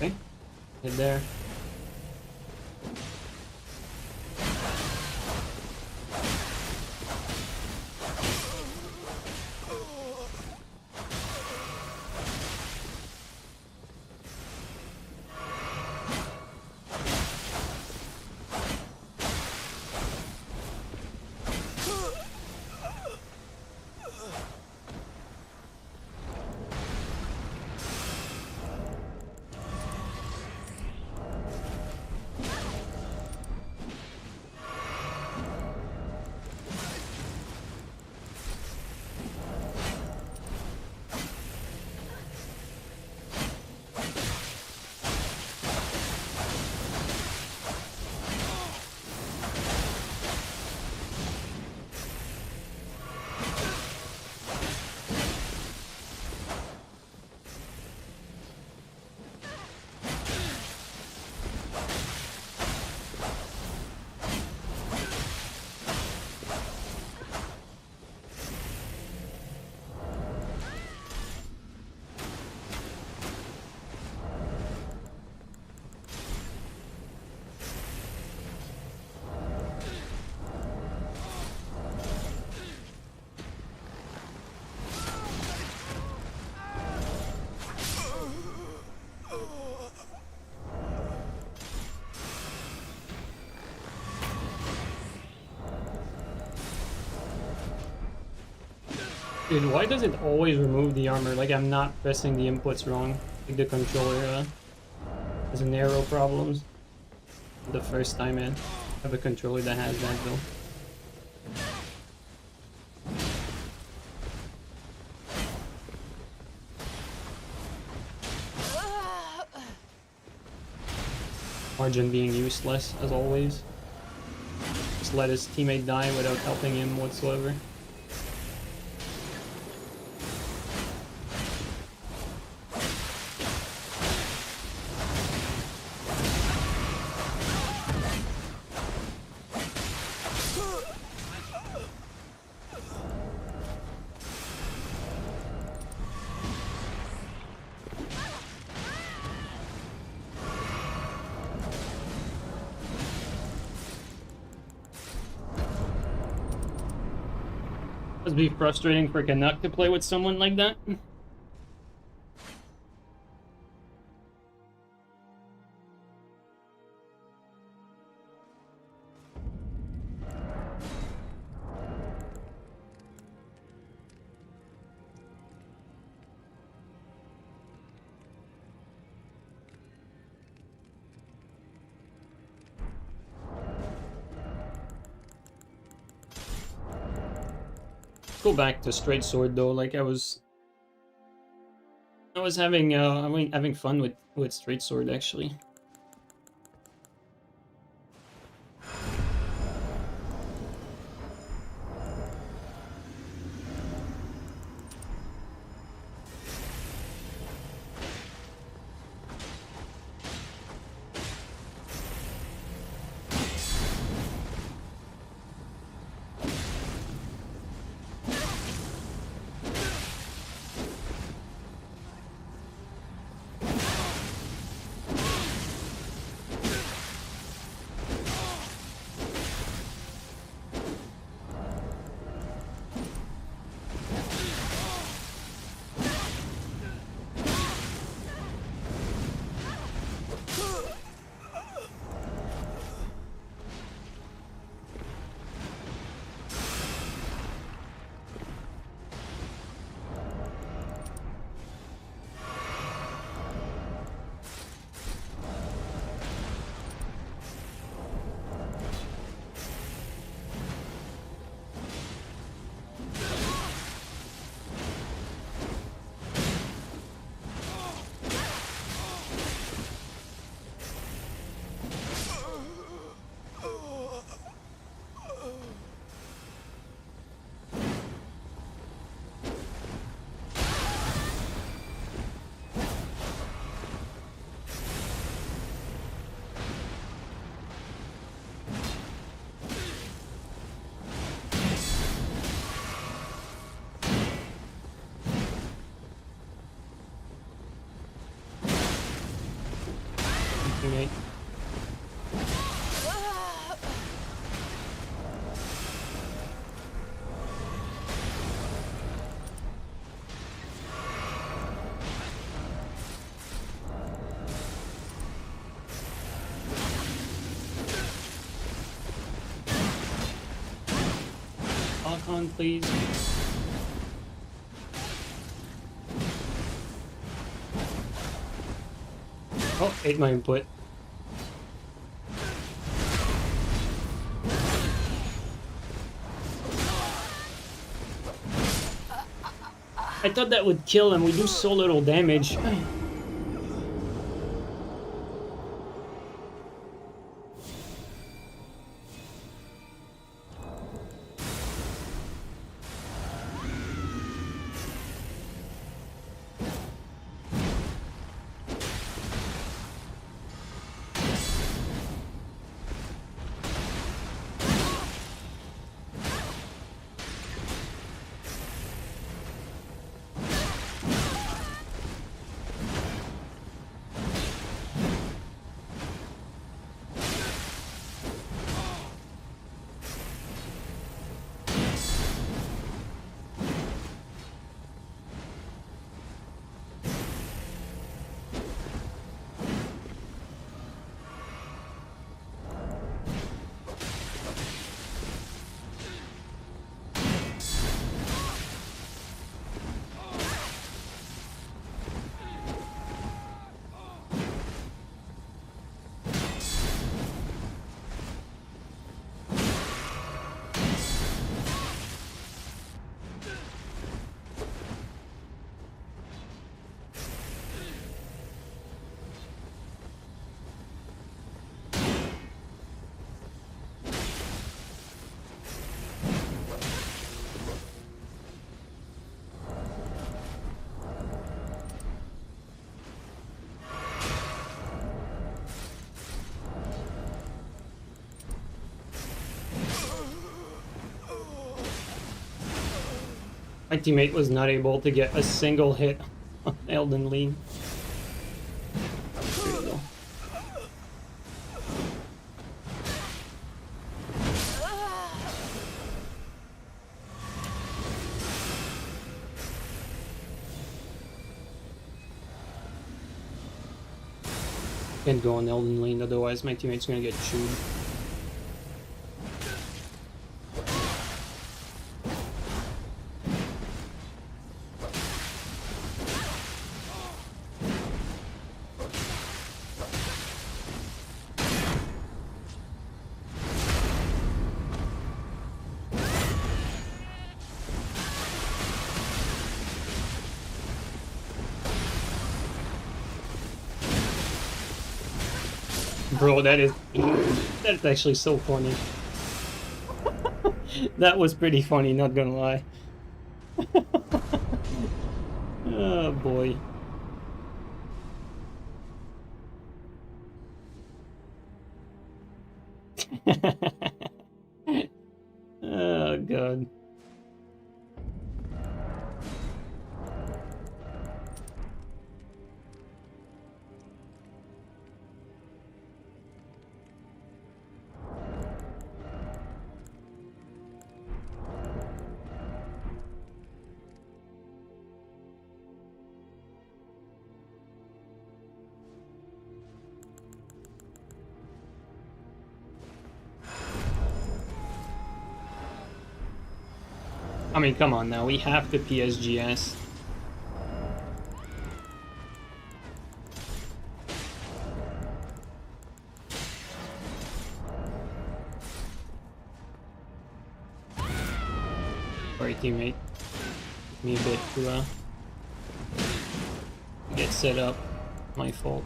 Okay, hit there. Dude, why does it always remove the armor? Like, I'm not pressing the inputs wrong. Like, the controller has an arrow problems. The first time I have a controller that has that, though. Margin being useless, as always. Just let his teammate die without helping him whatsoever. Must be frustrating for Canuck to play with someone like that. Go back to straight sword though. Like I was having fun with straight sword actually. teammate. Lock on, please. Oh, ate my input. I thought that would kill him. We do so little damage. My teammate was not able to get a single hit on Elden Ring. There you go. Can't go on Elden Ring, otherwise my teammate's gonna get chewed. Bro, that is actually so funny. That was pretty funny, not gonna lie. Oh boy. Oh god. I mean, come on now, we have the PSGS. Sorry, teammate. Took me a bit to get set up. My fault.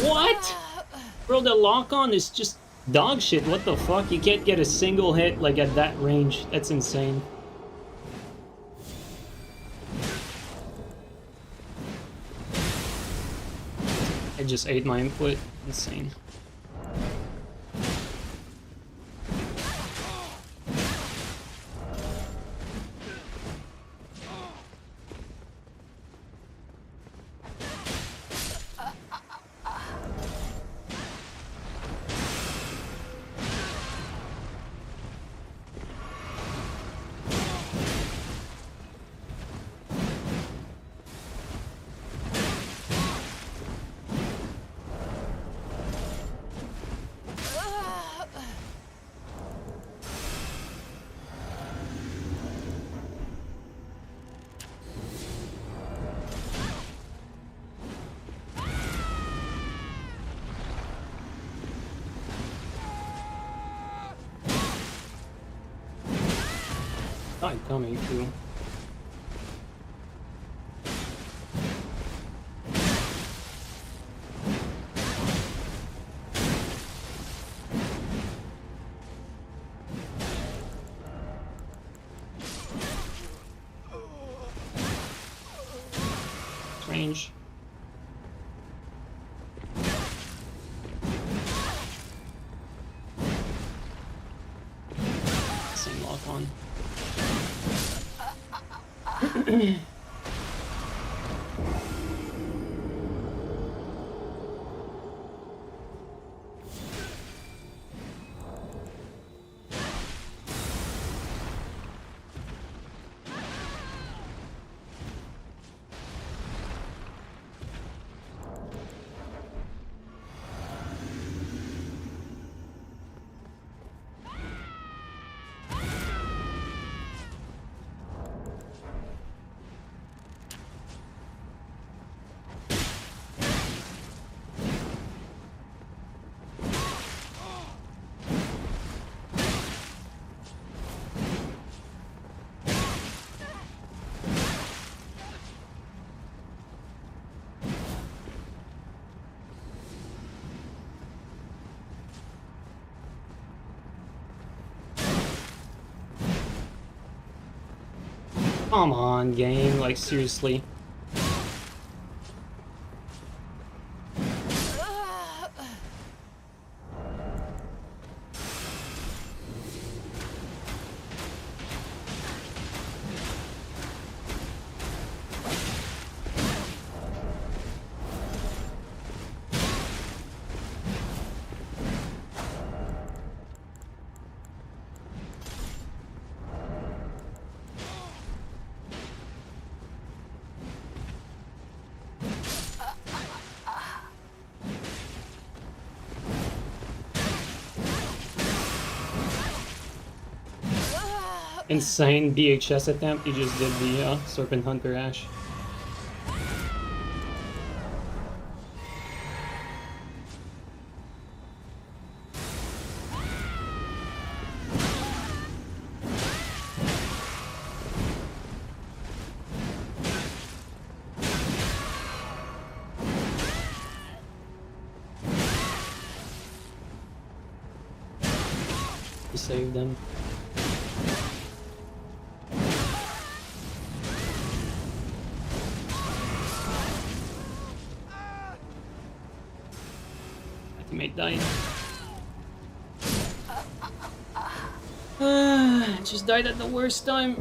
What? Bro, the lock-on is just Dog shit, what the fuck? You can't get a single hit, like, at that range. That's insane. I just ate my input. Insane. I'm coming too. Range. Same lock on. Come on, game, like seriously. Insane BHS attempt, he just did the Serpent Hunter Ash. He saved them. Teammate died. Just died at the worst time.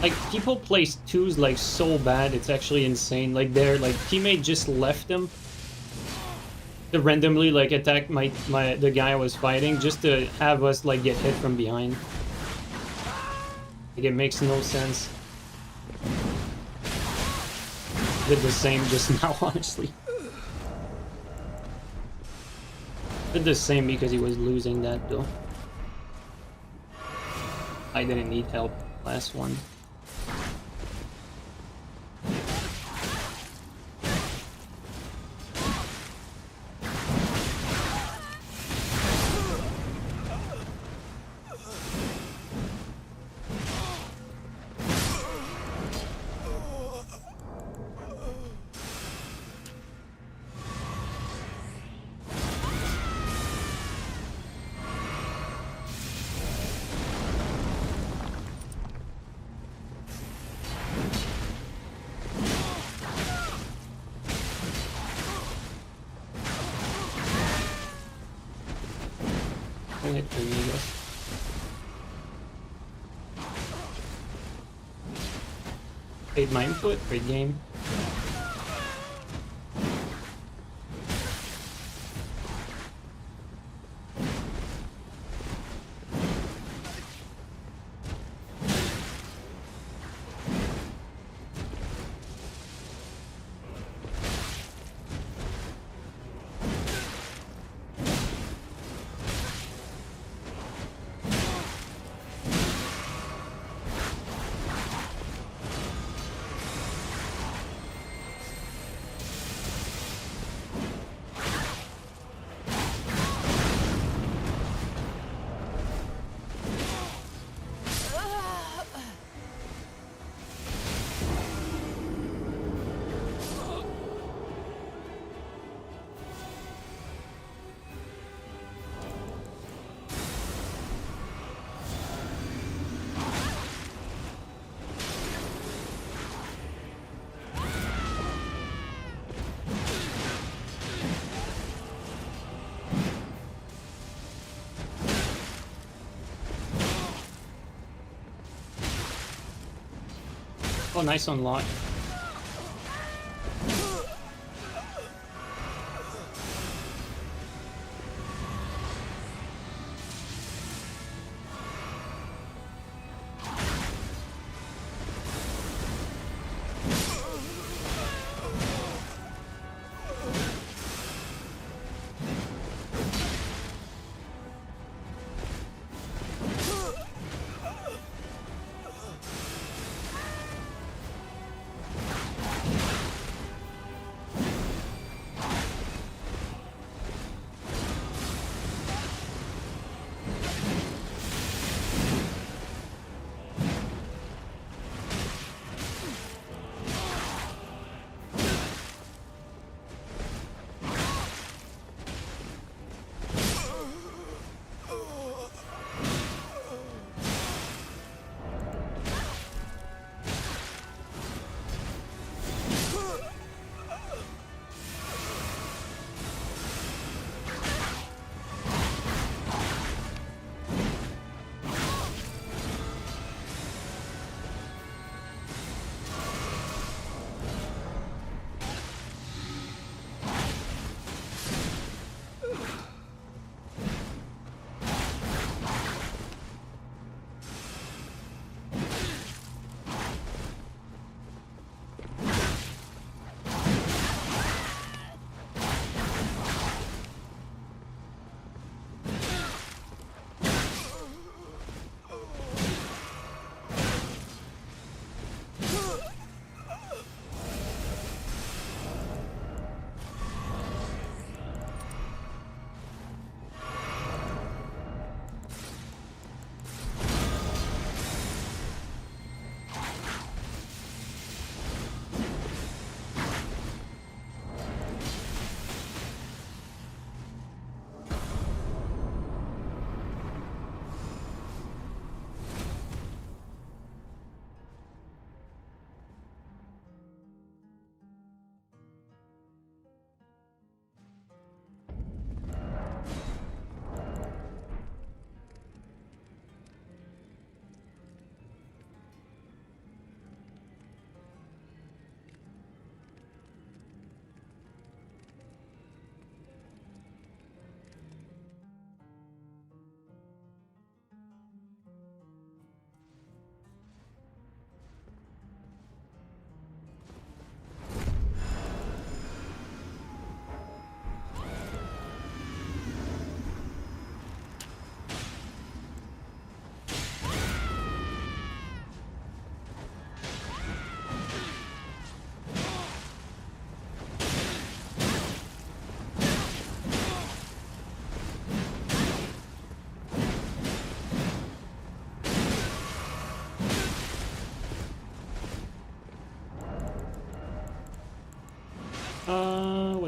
Like, people play twos like so bad, it's actually insane. Like, their like teammate just left them to randomly like attack the guy I was fighting just to have us like get hit from behind. Like, it makes no sense. Did the same just now, honestly. Did the same because he was losing that though. I didn't need help last one. Paid my input, great game. Oh, nice unlock.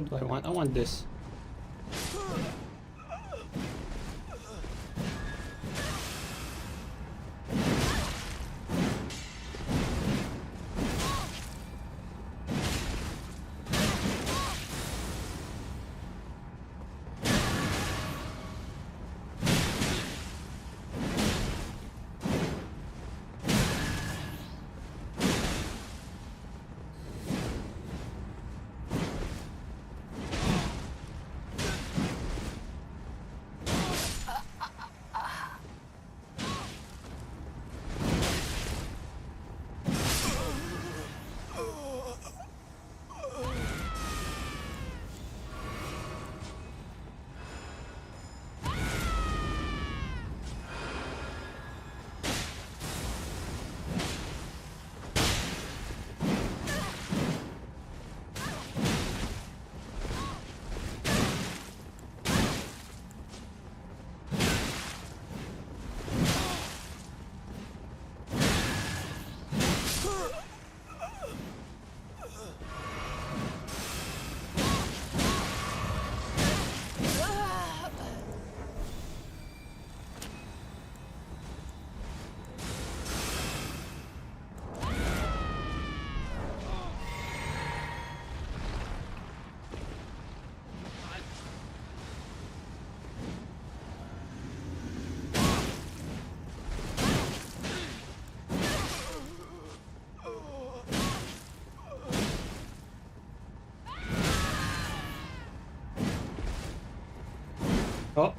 do I want? I want this. Oh.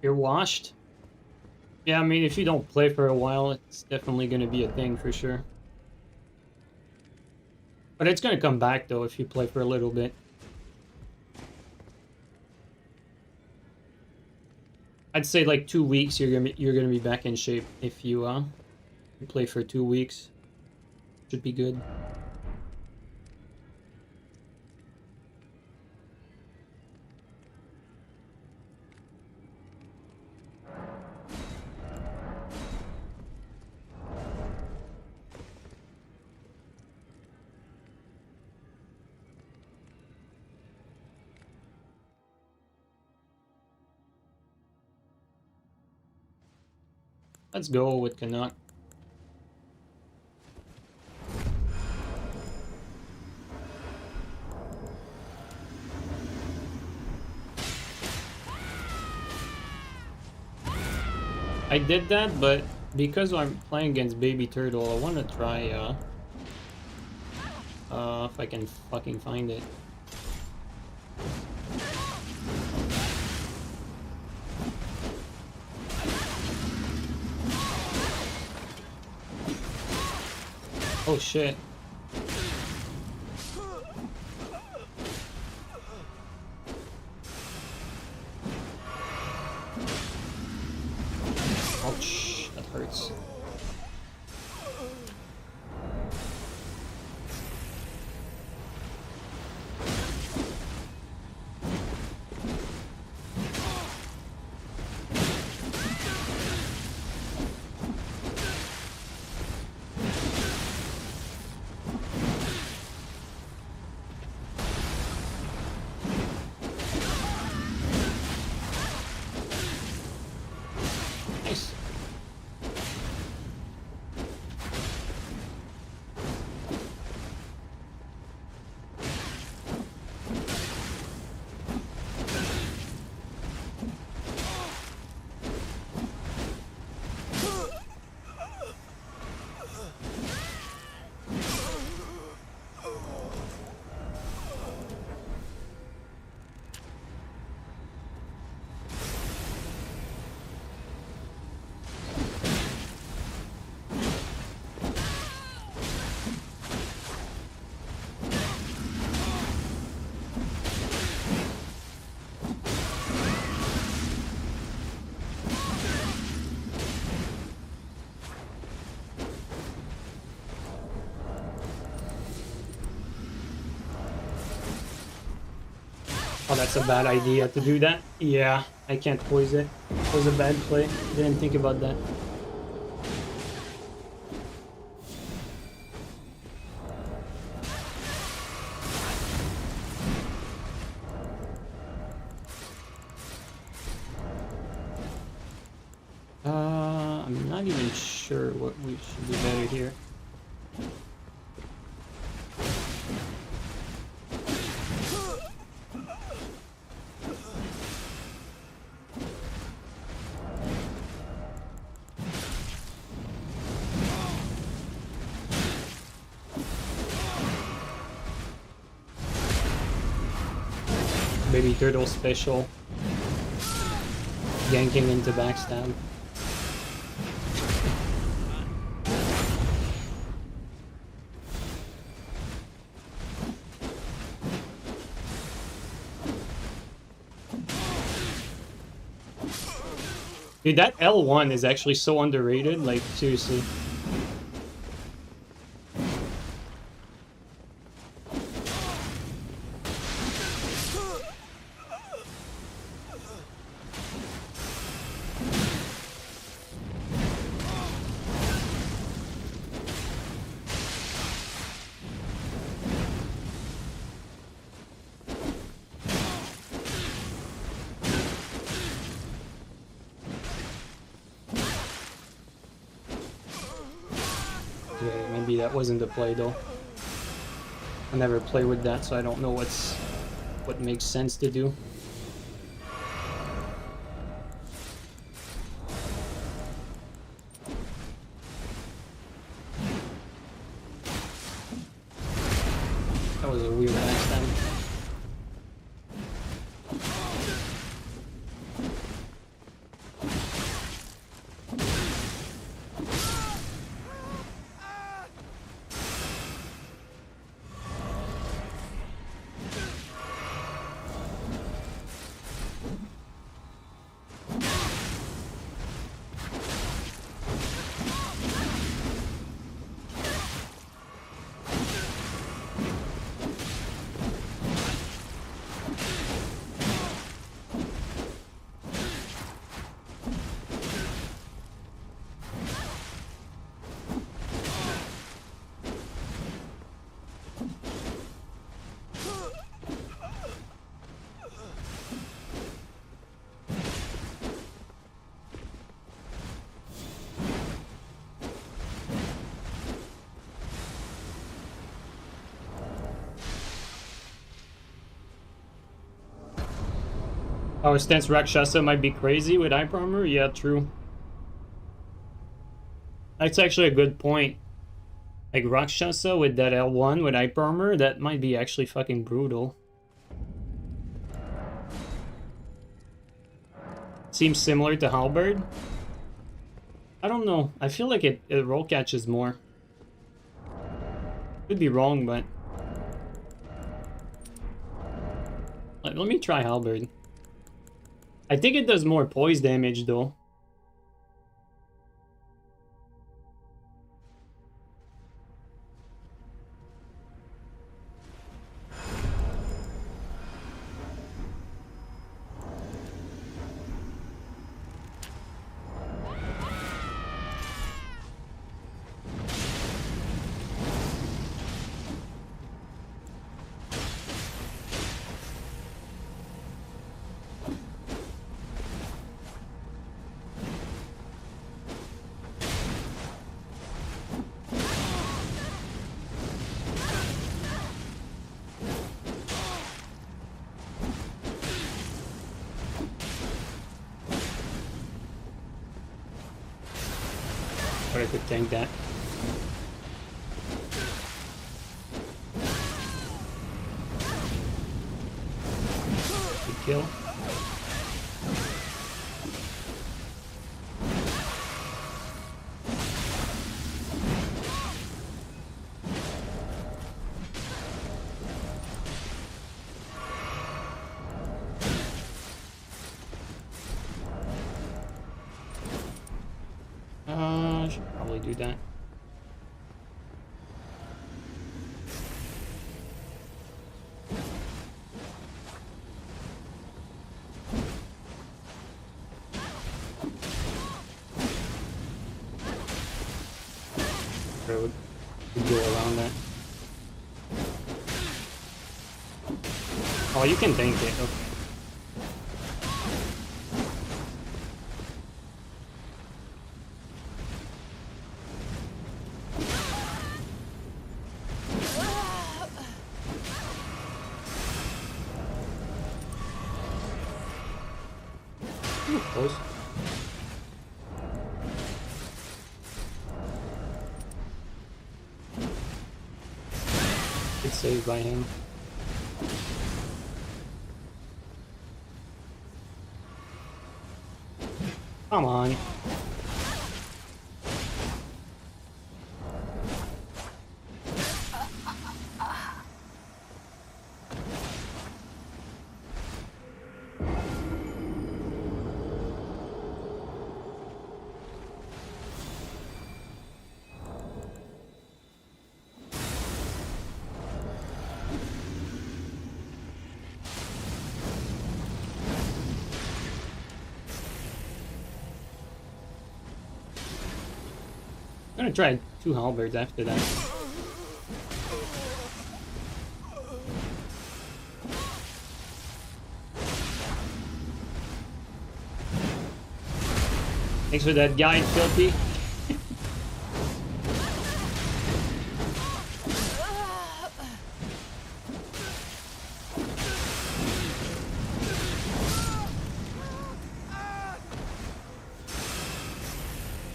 You're washed? Yeah, I mean, if you don't play for a while, it's definitely going to be a thing for sure. But it's gonna come back though if you play for a little bit. I'd say like 2 weeks you're gonna be back in shape if you play for 2 weeks. Should be good. Let's go with Canuck. I did that, but because I'm playing against Baby Turtle, I want to try, if I can fucking find it. Oh shit. Ouch, that hurts. Nice. Oh, that's a bad idea to do that. Yeah, I can't poise it. It was a bad play. Didn't think about that. I'm not even sure what we should do better here. Baby Turtle special. Yanking into backstab. Dude, that L1 is actually so underrated, like, seriously. Yeah, maybe that wasn't the play though. I never play with that, so I don't know what makes sense to do. That was a weird backstab. Oh, Stance Rakshasa might be crazy with hyper armor? Yeah, true. That's actually a good point. Like Rakshasa with that L1 with hyper armor, that might be actually fucking brutal. Seems similar to Halberd. I don't know. I feel like it roll catches more. Could be wrong, but let me try Halberd. I think it does more poise damage though. But I could tank that. Good kill. I should probably do that. Road. Could go around that. Oh, you can tank it. Okay. Ooh, close. Good save by him. Come on. I'm gonna try 2 halberds after that. Thanks for that guide, Filthy.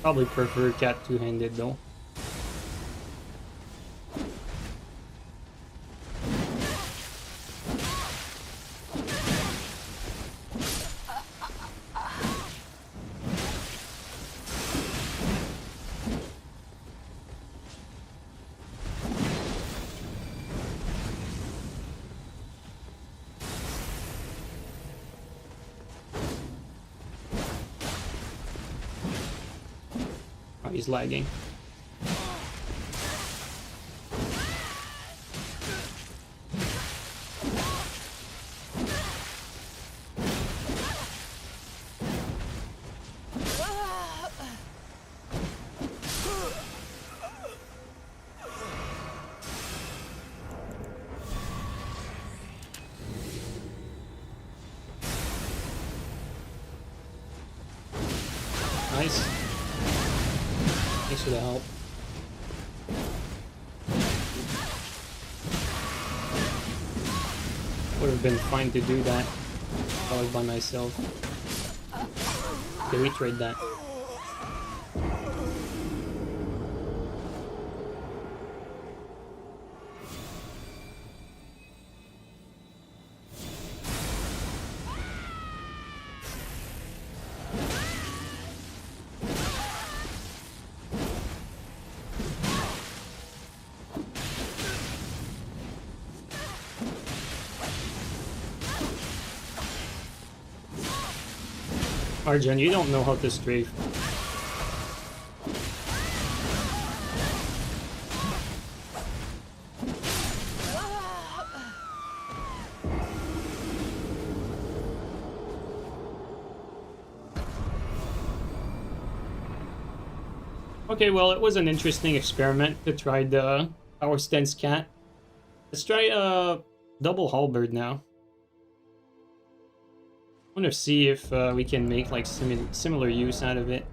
Probably prefer cat two-handed though. Oh, he's lagging. Nice. Thanks for the help. Would have been fine to do that. I was by myself. Okay, we trade that. Arjun, you don't know how to strafe. Okay, well, it was an interesting experiment to try the power stance cat. Let's try a double halberd now. I want to see if we can make like similar use out of it.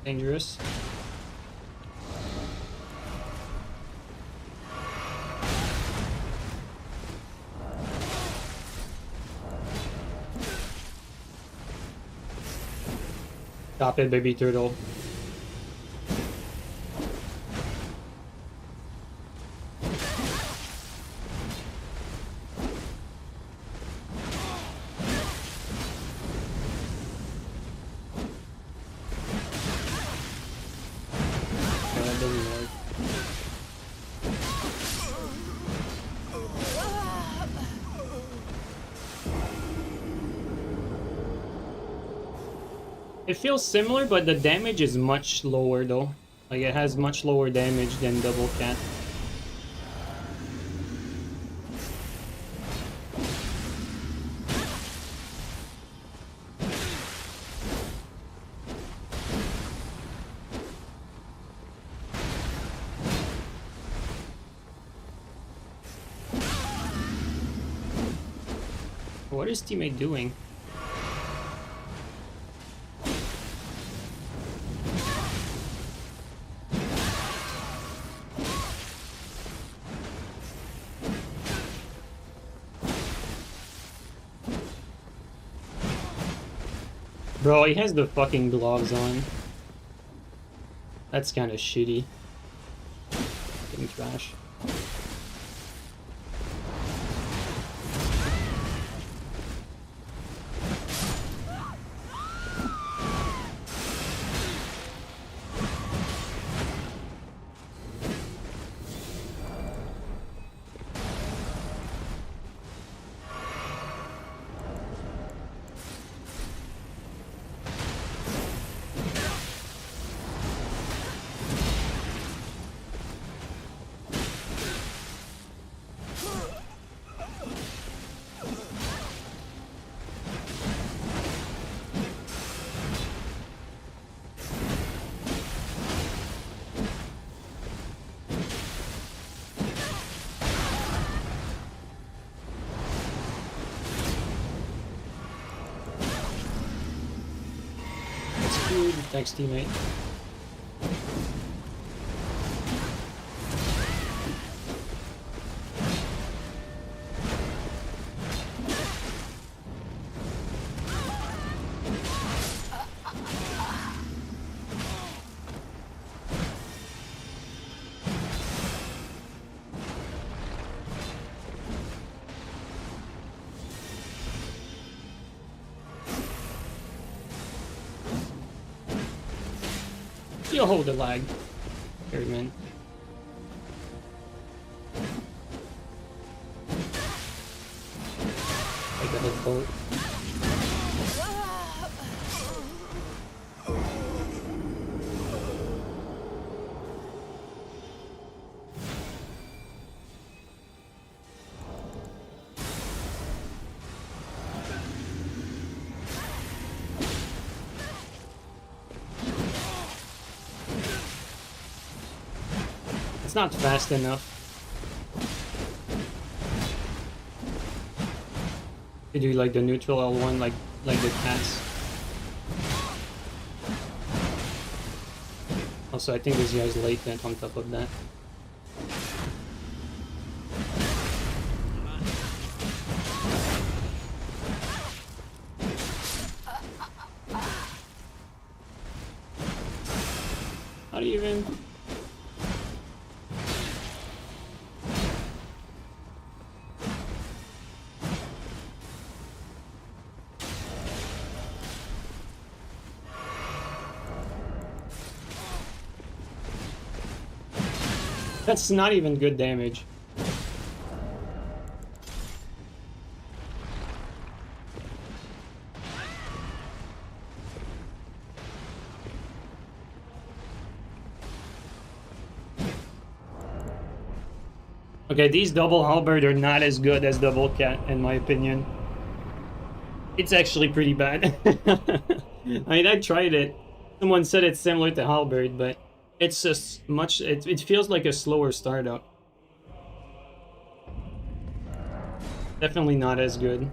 Dangerous. Stop it, baby turtle. It feels similar, but the damage is much lower though. Like it has much lower damage than double cat. What is teammate doing? Bro, he has the fucking gloves on. That's kind of shitty. Fucking trash. Thanks, teammate. You'll hold the lag. Here, man. Like both. It's not fast enough to do like the neutral L1 like the cats. Also, I think this guy's latent on top of that. How do you even... That's not even good damage. Okay, these double halberd are not as good as double cat, in my opinion. It's actually pretty bad. I mean, I tried it. Someone said it's similar to halberd, but it's just much... It feels like a slower startup. Definitely not as good.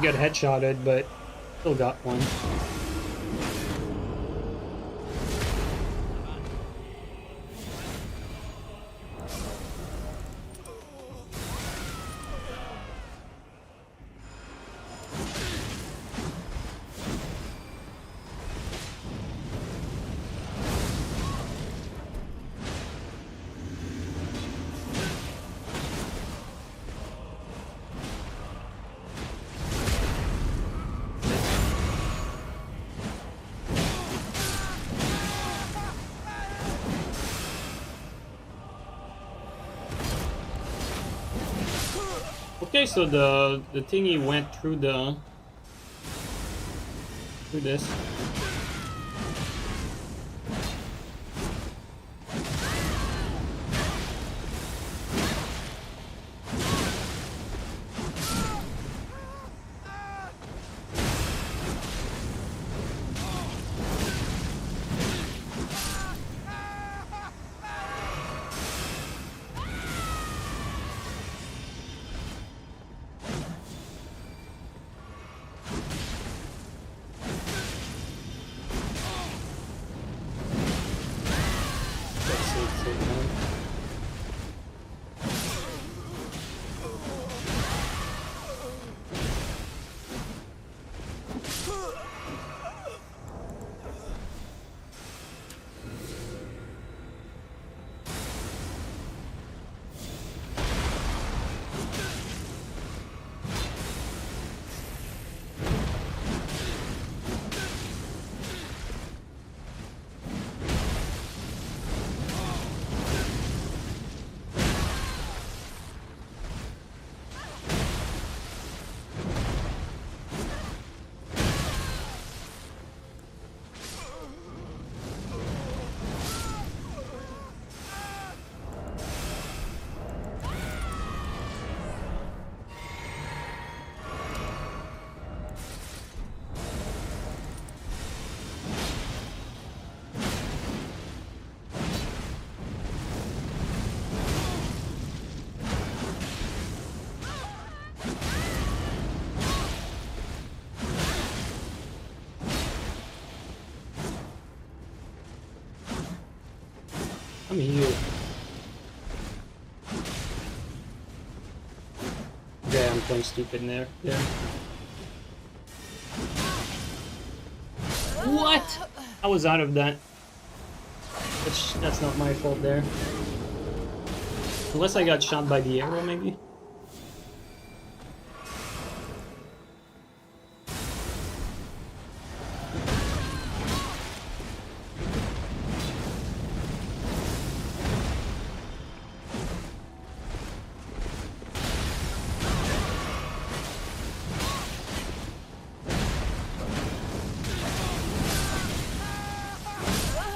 Got headshotted, but still got one. Okay, so the thingy went through this. I'm here. Yeah, I'm playing stupid in there. Yeah. What? I was out of that. That's not my fault there. Unless I got shot by the arrow, maybe?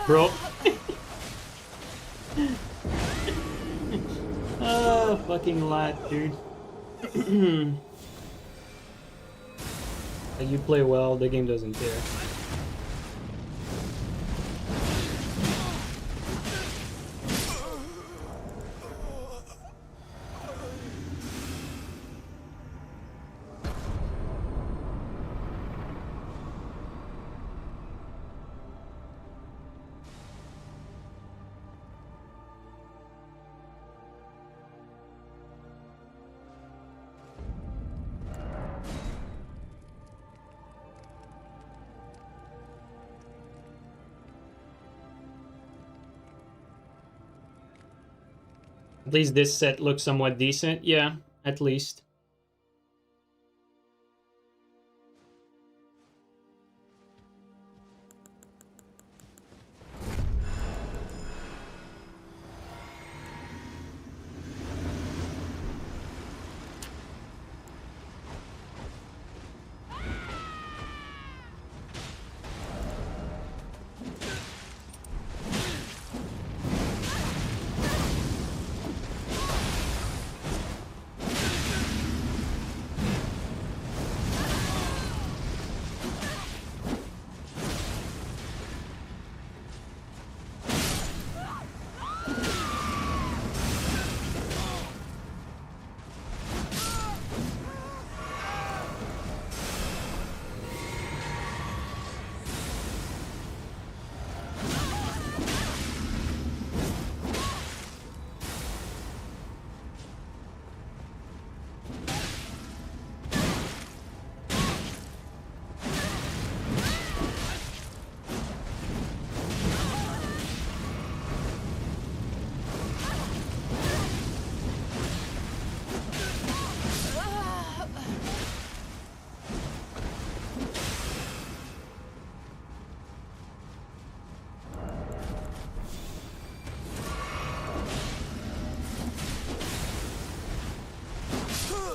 Bro. Oh, fucking lat, dude. Like, you play well, the game doesn't care. At least this set looks somewhat decent. Yeah, at least.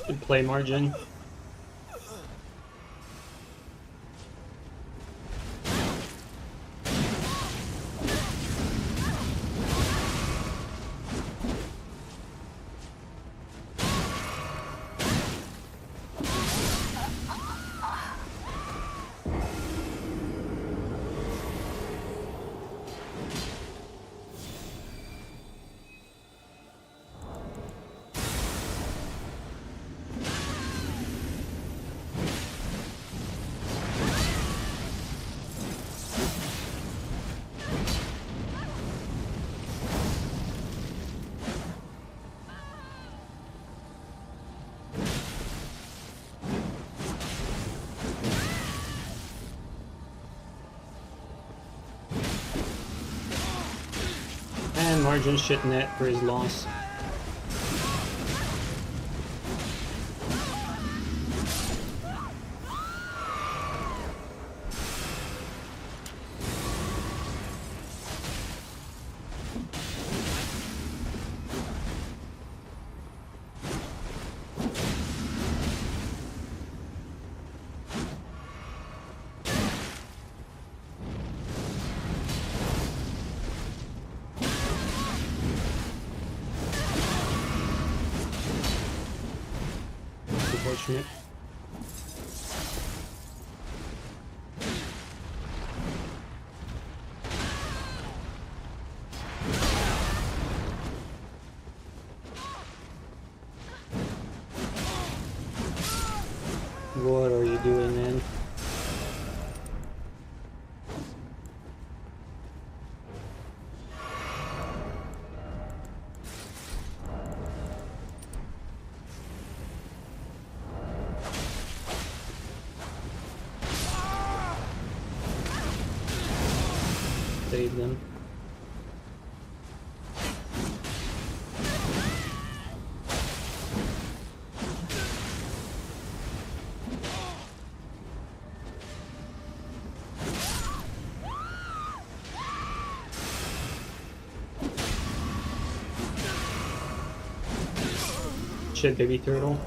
Good play margin. And margin shit net for his loss. Unfortunate. What are you doing, man? save them. Shit, baby turtle.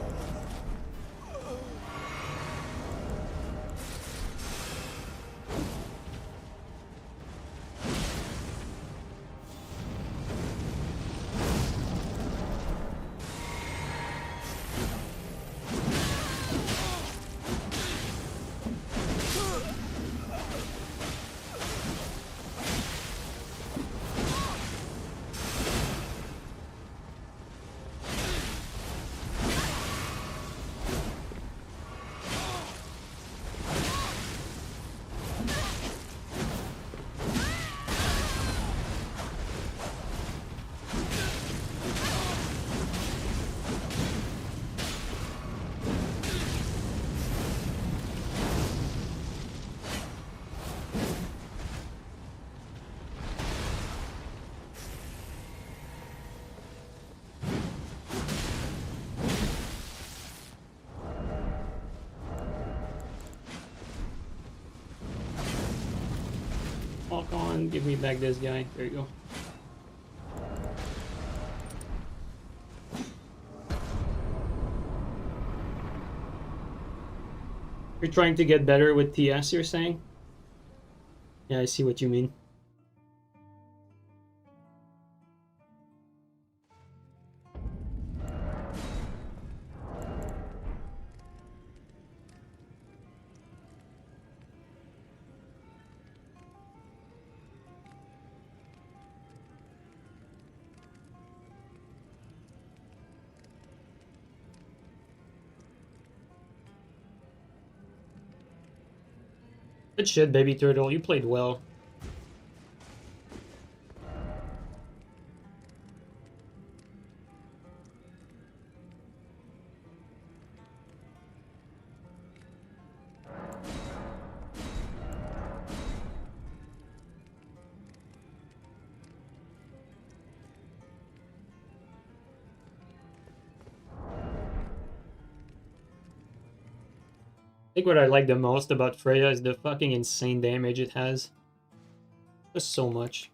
Walk on, give me back this guy. There you go. You're trying to get better with TS, you're saying? Yeah, I see what you mean. Good shit, baby turtle. You played well. I think what I like the most about Freya is the fucking insane damage it has. Just so much.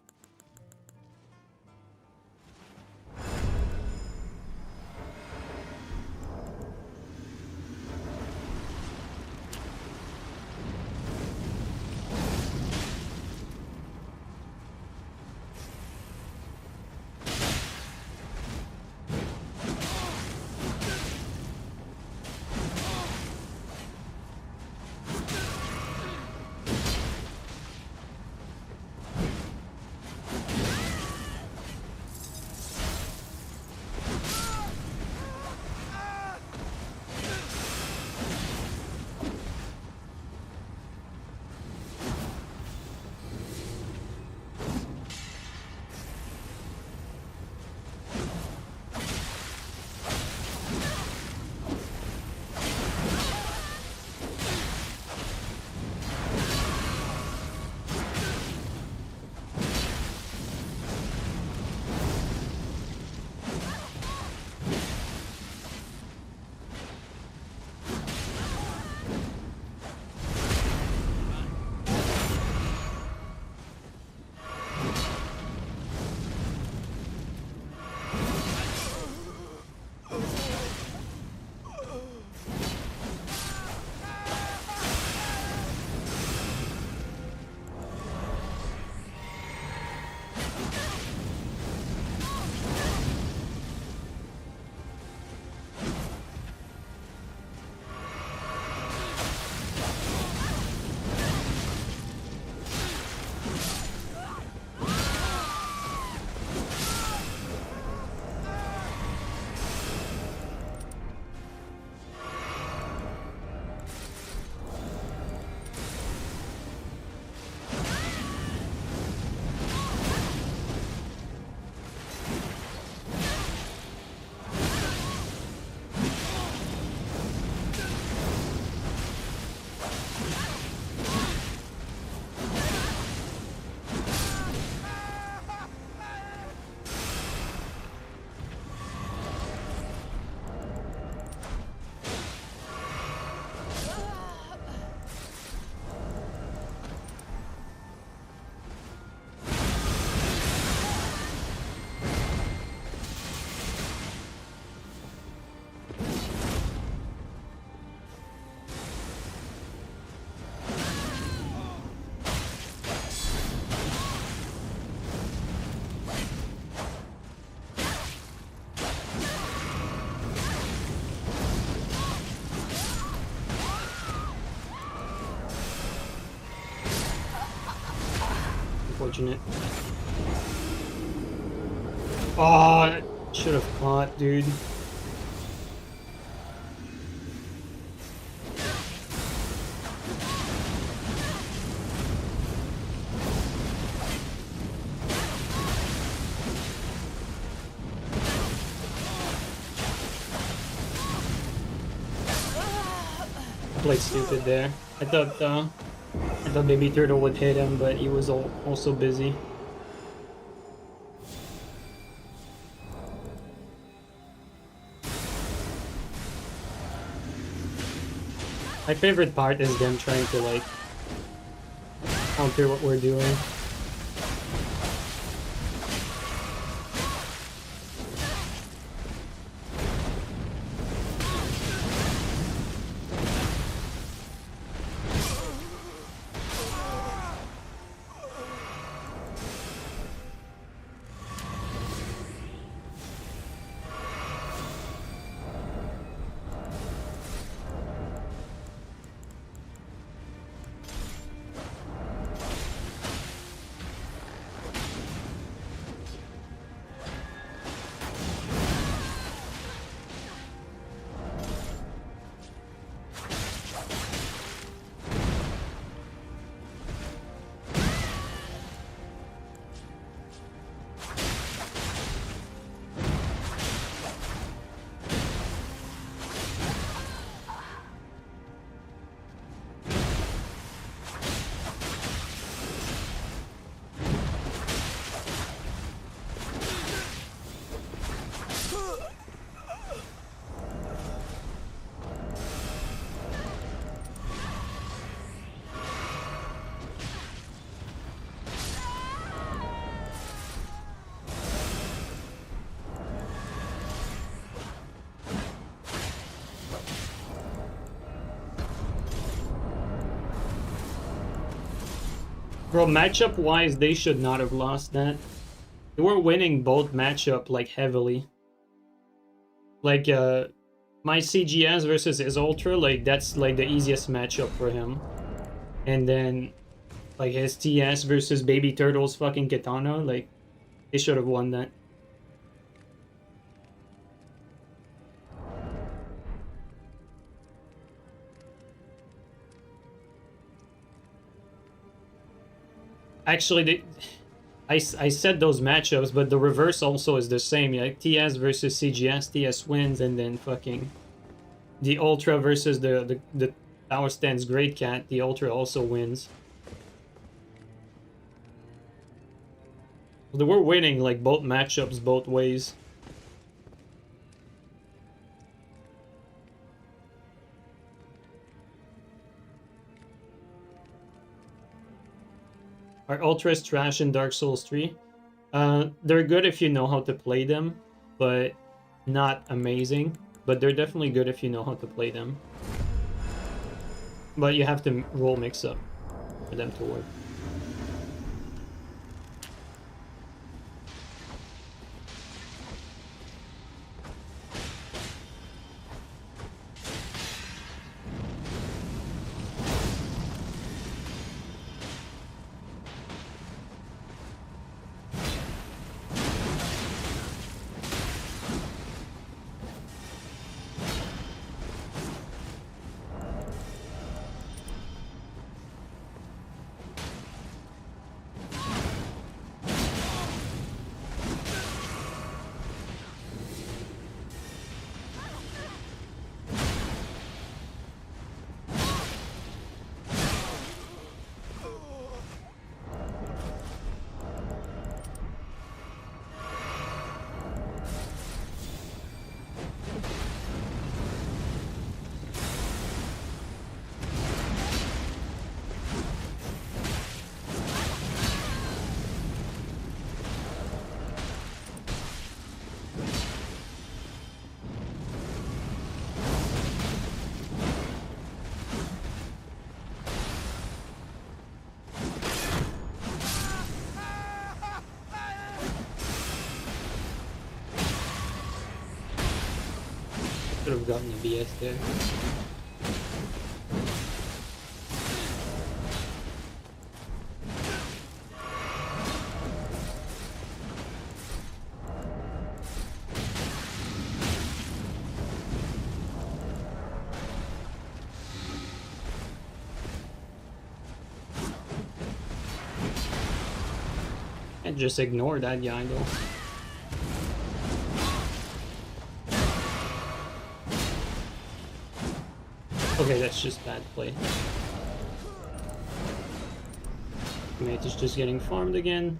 unfortunate. Oh, should have caught, dude. Played stupid there. I thought Baby Turtle would hit him, but he was also busy. My favorite part is them trying to like counter what we're doing. Bro, matchup-wise, they should not have lost that. They were winning both matchup, like, heavily. Like, my CGS versus his Ultra, like, that's, like, the easiest matchup for him. And then, like, his TS versus Baby Turtle's fucking Katana, like, they should have won that. Actually, I said those matchups, but the reverse also is the same. Like TS versus CGS, TS wins, and then fucking the Ultra versus the Tower Stance Great Cat, the Ultra also wins. They were winning like both matchups both ways. Are Ultras trash in Dark Souls 3? They're good if you know how to play them, but not amazing. But they're definitely good if you know how to play them. But you have to roll mix up for them to work. Could have gotten a BS there. I just ignore that guy though. Okay, that's just bad play. Mate is just getting farmed again.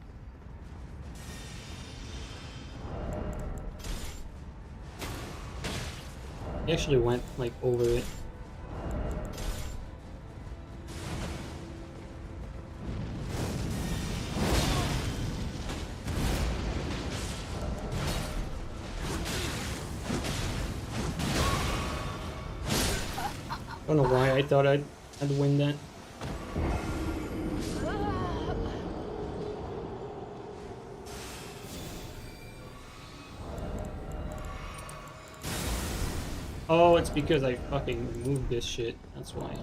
He actually went like over it. I don't know why I thought I'd win that. Oh, it's because I fucking moved this shit. That's why.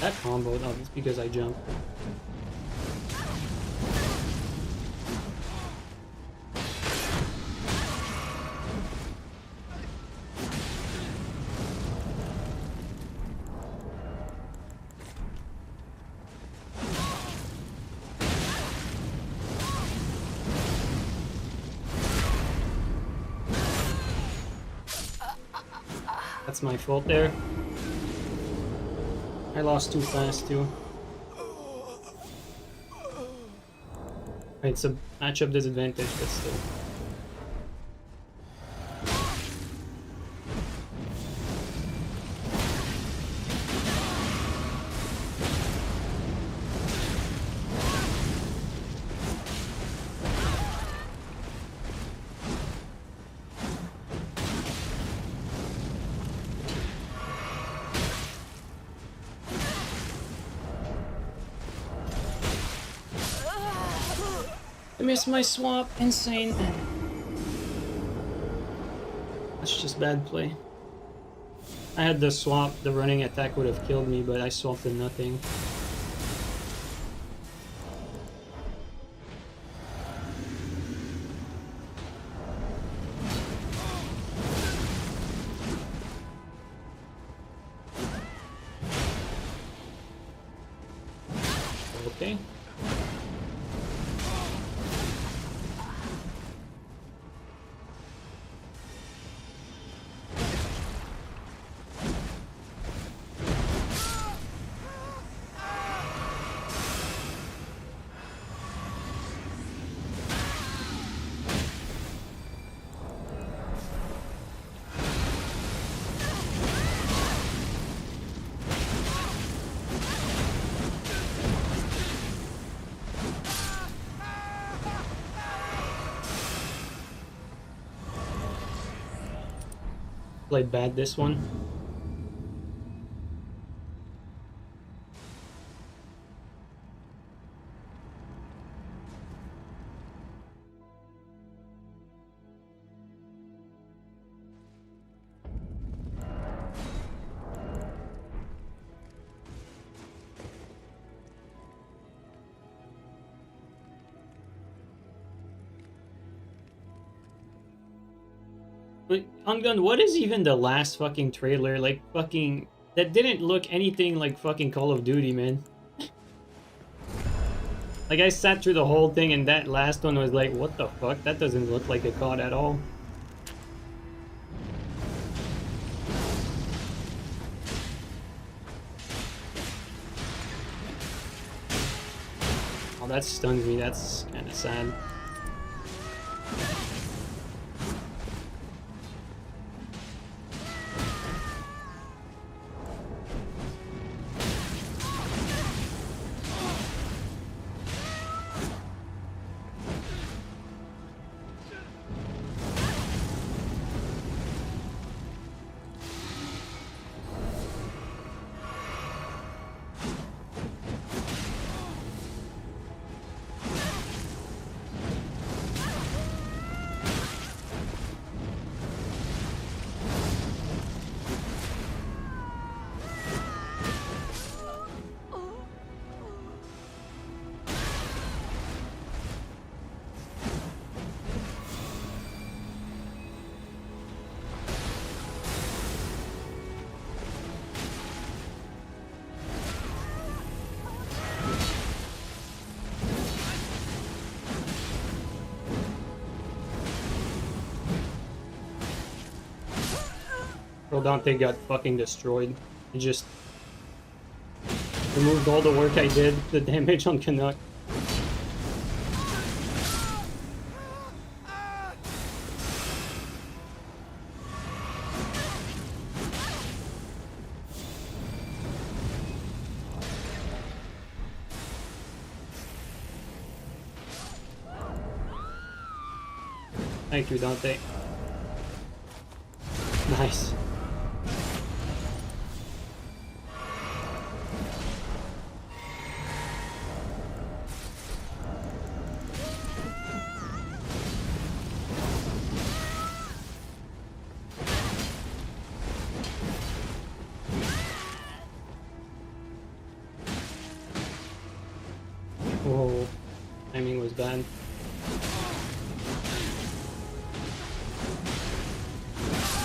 That combo, no, it's because I jumped. That's my fault there. I lost too fast too. It's a matchup disadvantage, but still. I missed my swap, insane. That's just bad play. I had the swap, the running attack would have killed me, but I swapped to nothing. Okay. Played bad this one. But on gun, what is even the last fucking trailer? Like fucking that didn't look anything like fucking Call of Duty, man. Like I sat through the whole thing and that last one was like, what the fuck? That doesn't look like a COD at all. Oh, that stuns me. That's kind of sad. Well, Dante got fucking destroyed. He just removed all the work I did, the damage on Canuck. Thank you, Dante. Nice. Whoa, timing was bad.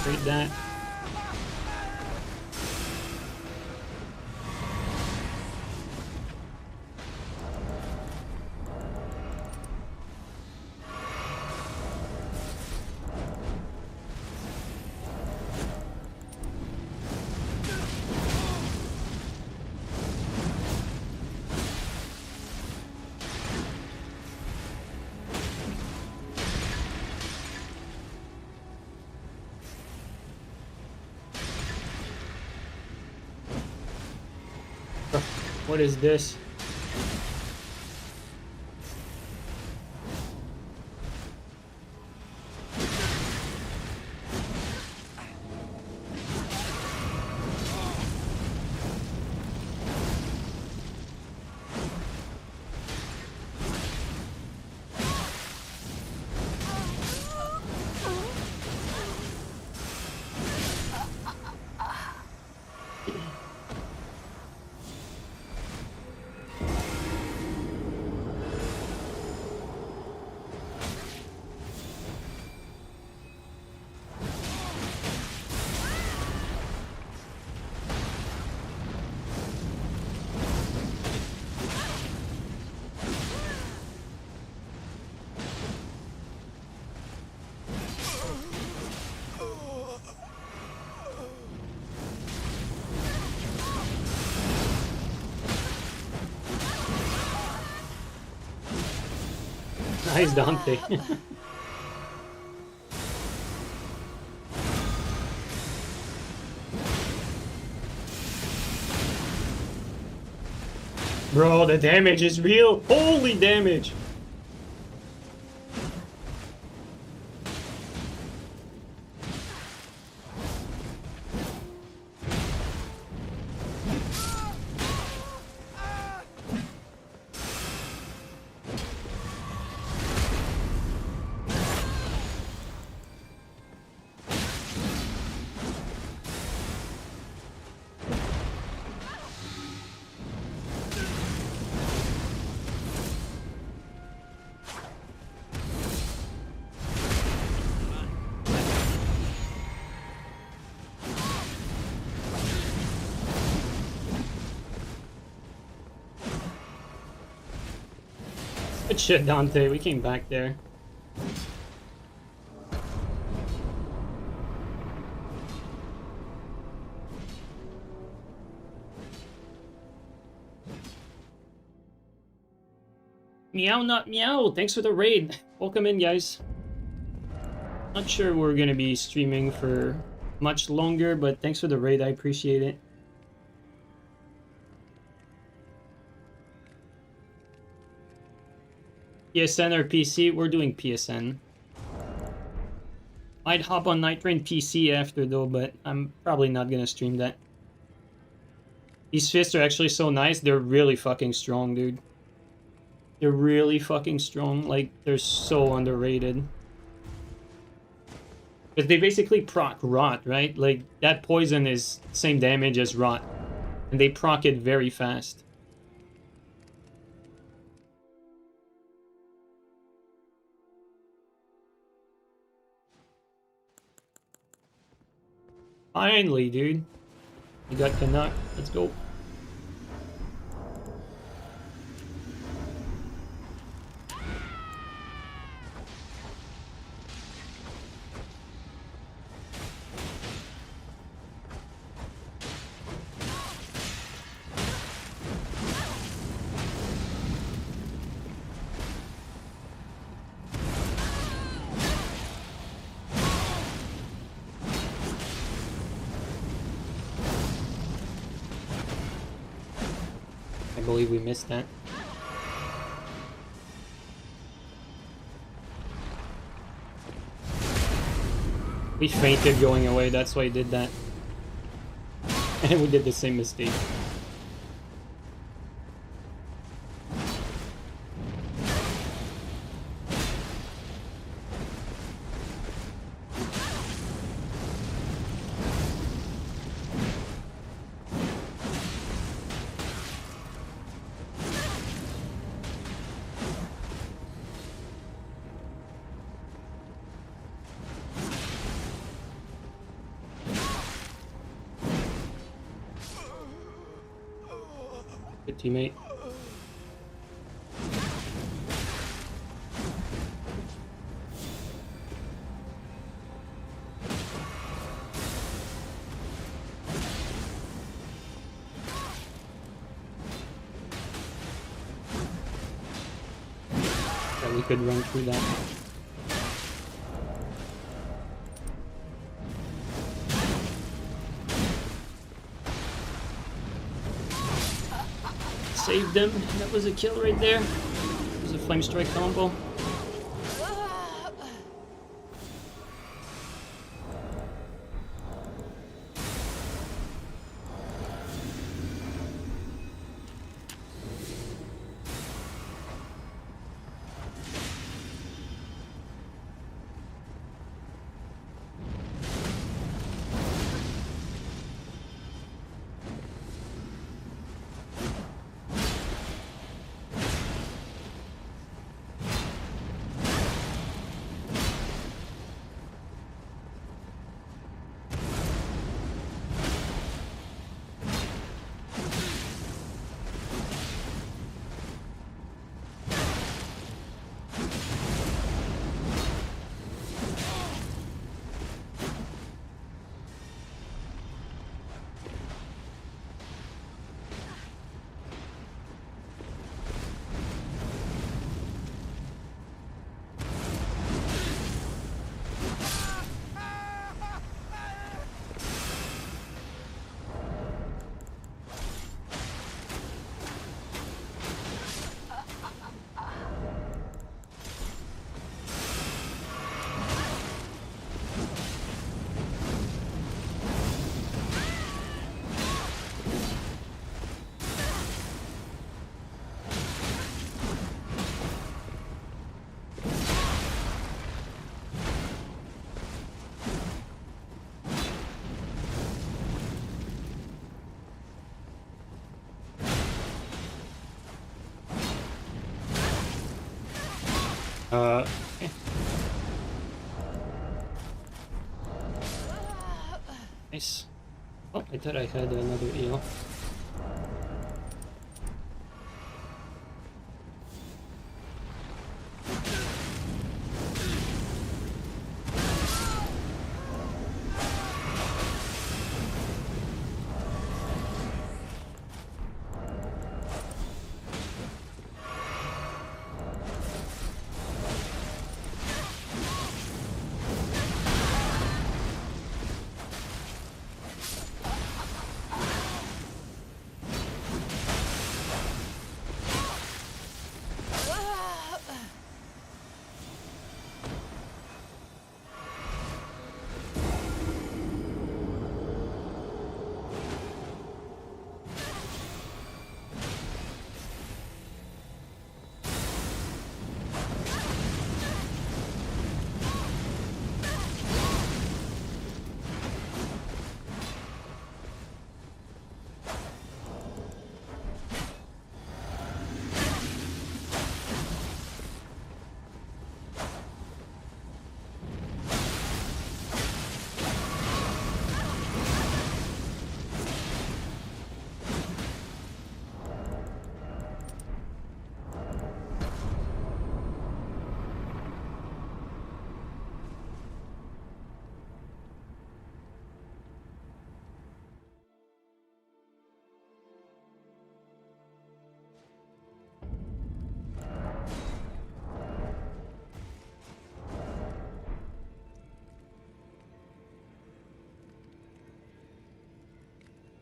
Read that. What is this? Nice, Dante. Bro, the damage is real. Holy damage. Good shit, Dante. We came back there. Meow, not meow. Thanks for the raid. Welcome in, guys. Not sure we're gonna be streaming for much longer, but thanks for the raid. I appreciate it. PSN or PC? We're doing PSN. I'd hop on Nightreign PC after though, but I'm probably not gonna stream that. These fists are actually so nice. They're really fucking strong, dude. They're really fucking strong. Like, they're so underrated. Because they basically proc rot, right? Like, that poison is same damage as rot. And they proc it very fast. Finally, dude. You got Canuck. Let's go. believe we missed that. We fainted going away, that's why I did that. And we did the same mistake. Good teammate. Yeah, we could run through that. Saved them. That was a kill right there. It was a flame strike combo. Okay. Nice. Oh, I thought I had another eel.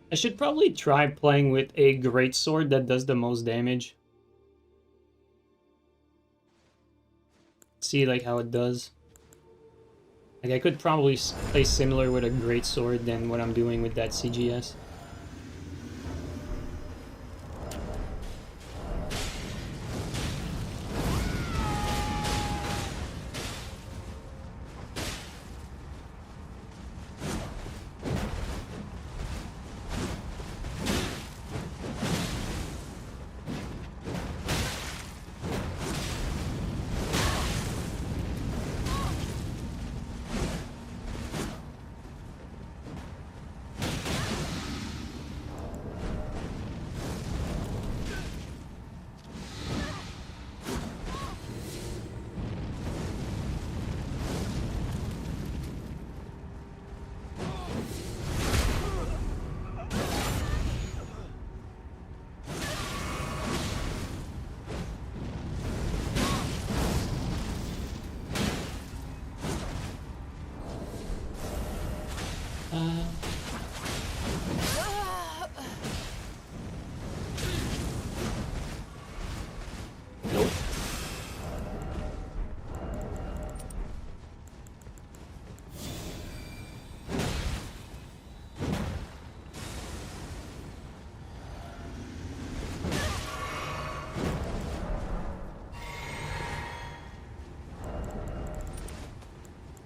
I should probably try playing with a greatsword that does the most damage. See like how it does. Like I could probably play similar with a greatsword than what I'm doing with that CGS. Nope.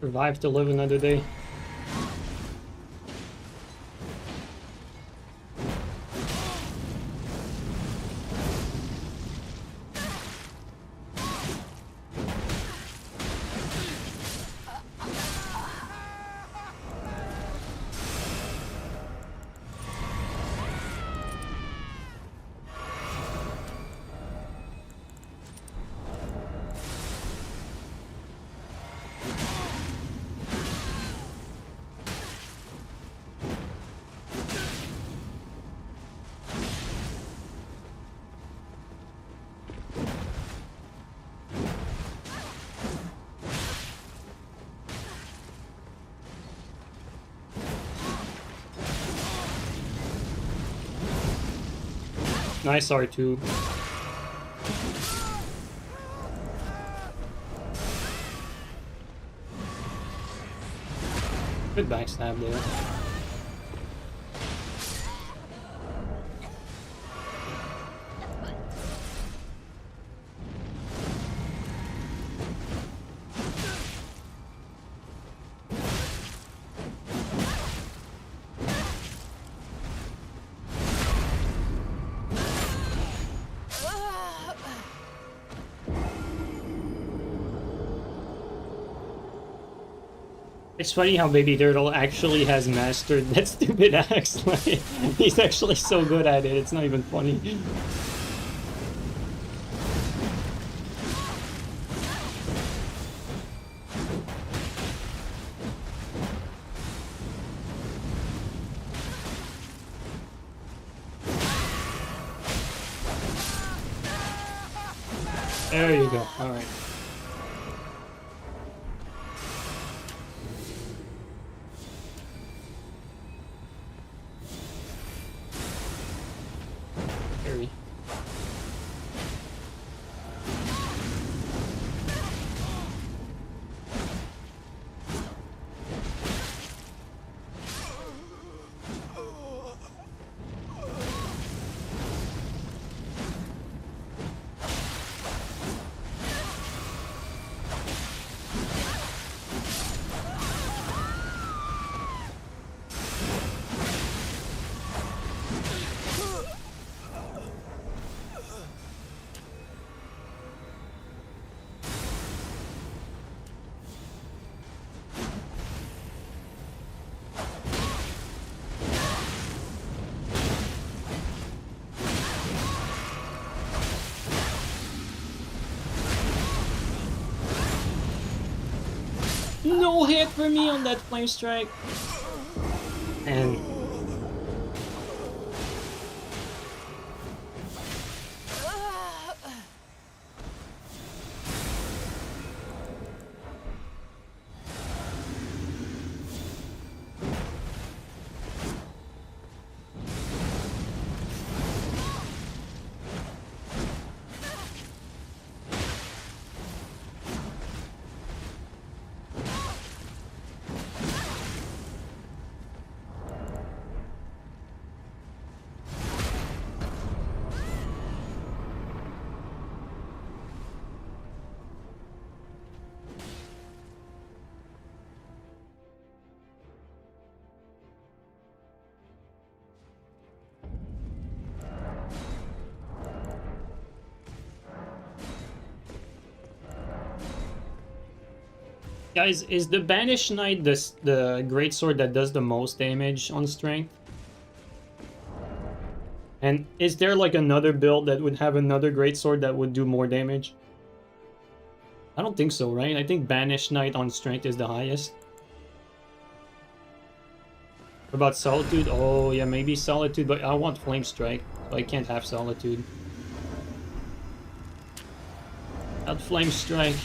Survive to live another day. Nice R2. Good backstab there. It's funny how Baby Turtle actually has mastered that stupid axe. Like, he's actually so good at it, it's not even funny. There you go, alright. No hit for me on that flame strike. And Guys, is the Banished Knight the greatsword that does the most damage on strength? And is there like another build that would have another greatsword that would do more damage? I don't think so, right? I think Banished Knight on strength is the highest. What about Solitude? Oh, yeah, maybe Solitude, but I want Flame Strike, so I can't have Solitude. Out Flame Strike.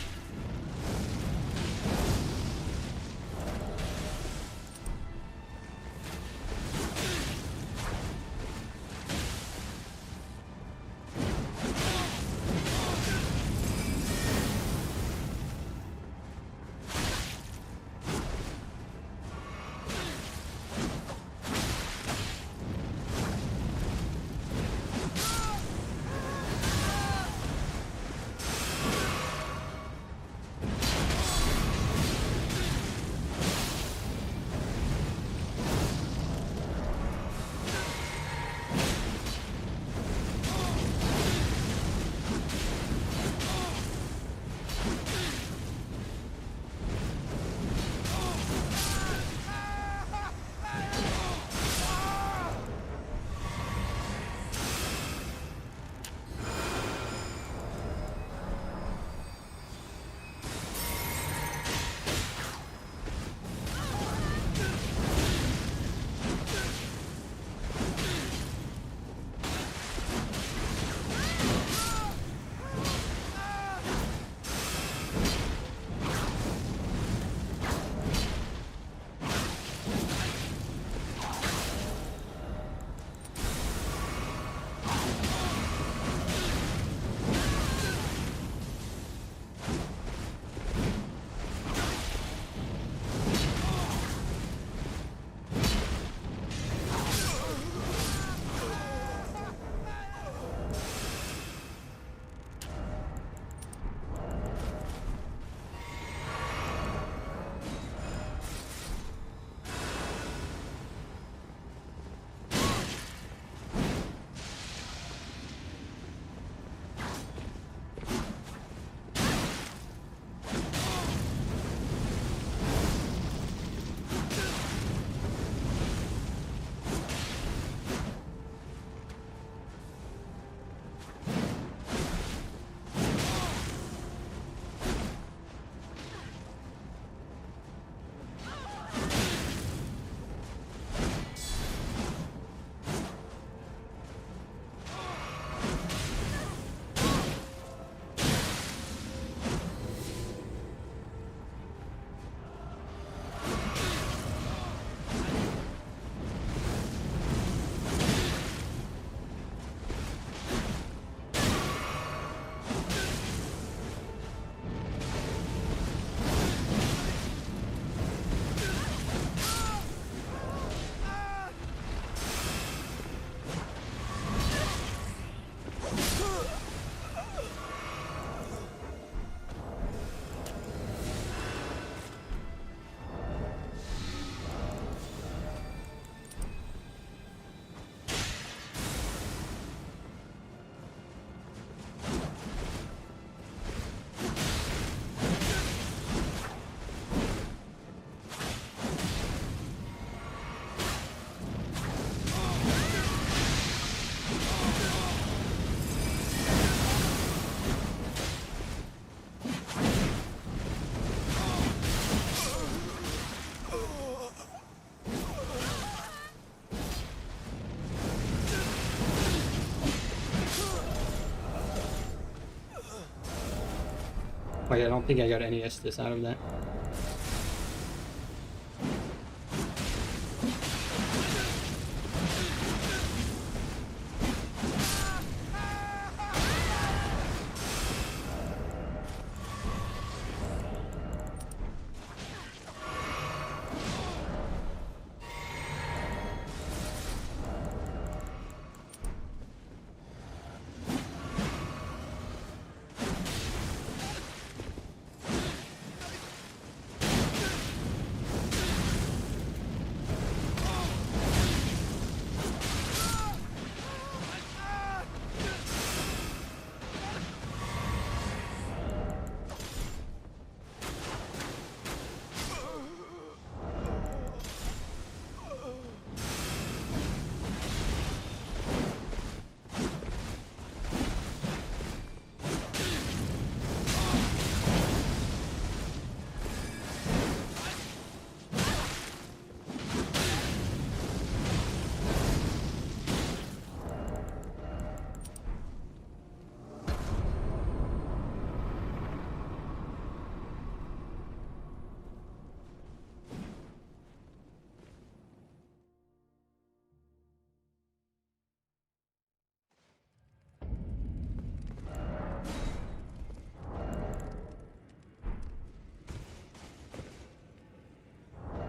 Wait, I don't think I got any Estus out of that.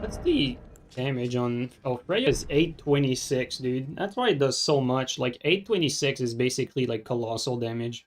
What's the damage on... Oh, Freya is 826, dude. That's why it does so much. Like, 826 is basically, like, colossal damage.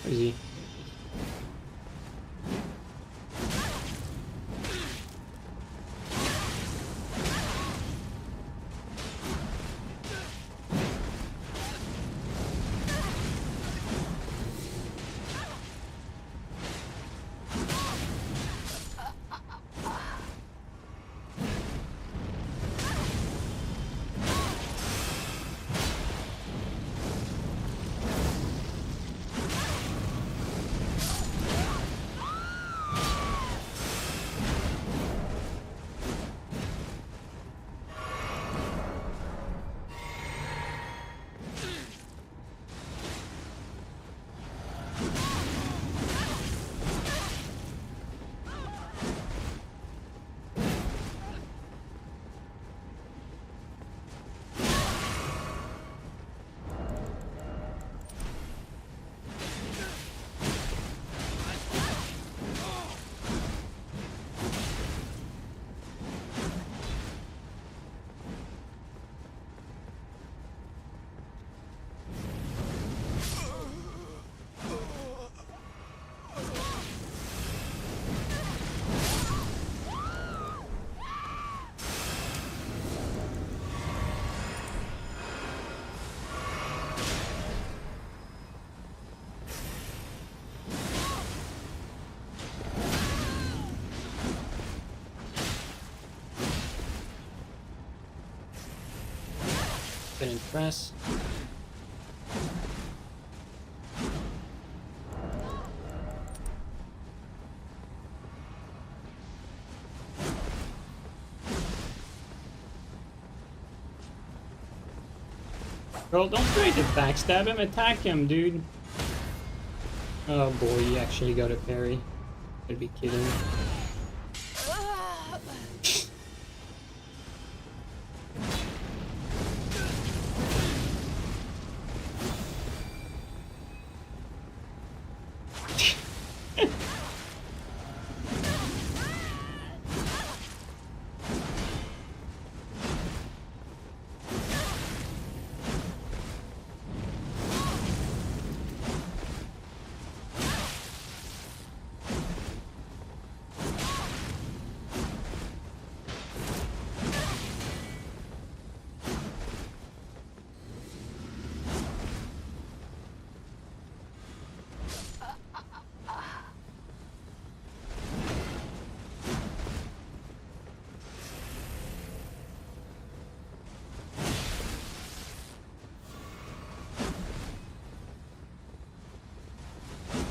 Crazy. Been impressed. Bro, don't try to backstab him, attack him, dude. Oh boy, you actually got a parry. Gotta be kidding.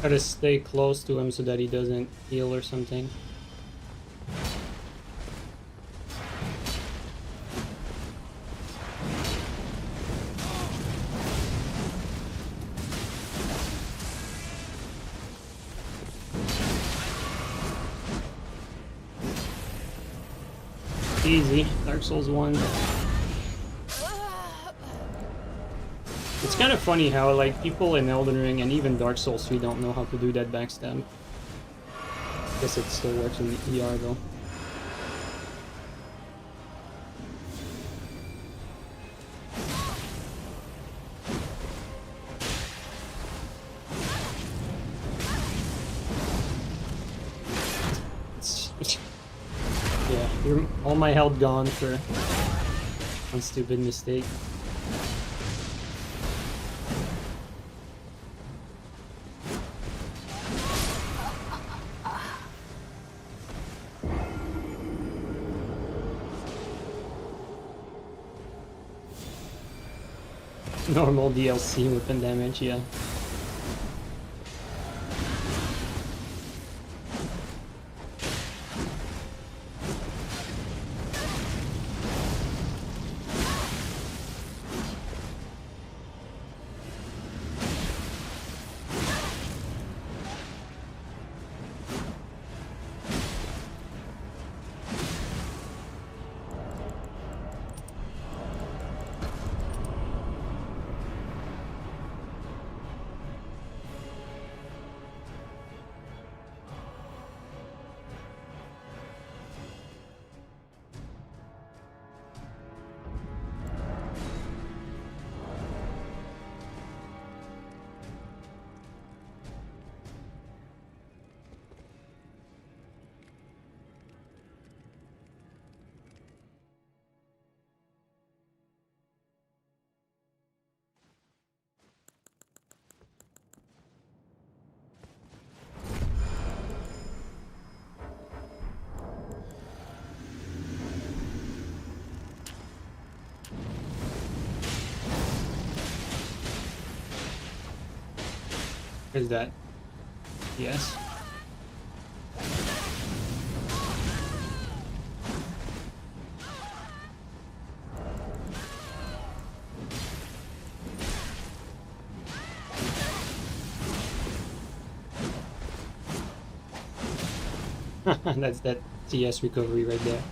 Gotta stay close to him so that he doesn't heal or something. Easy. Dark Souls 1. It's kind of funny how, like, people in Elden Ring and even Dark Souls 3 don't know how to do that backstab. Guess it still works in the ER though. Yeah, all my health gone for one stupid mistake. Normal DLC weapon damage, yeah. Is that? Yes. That's that TS recovery right there.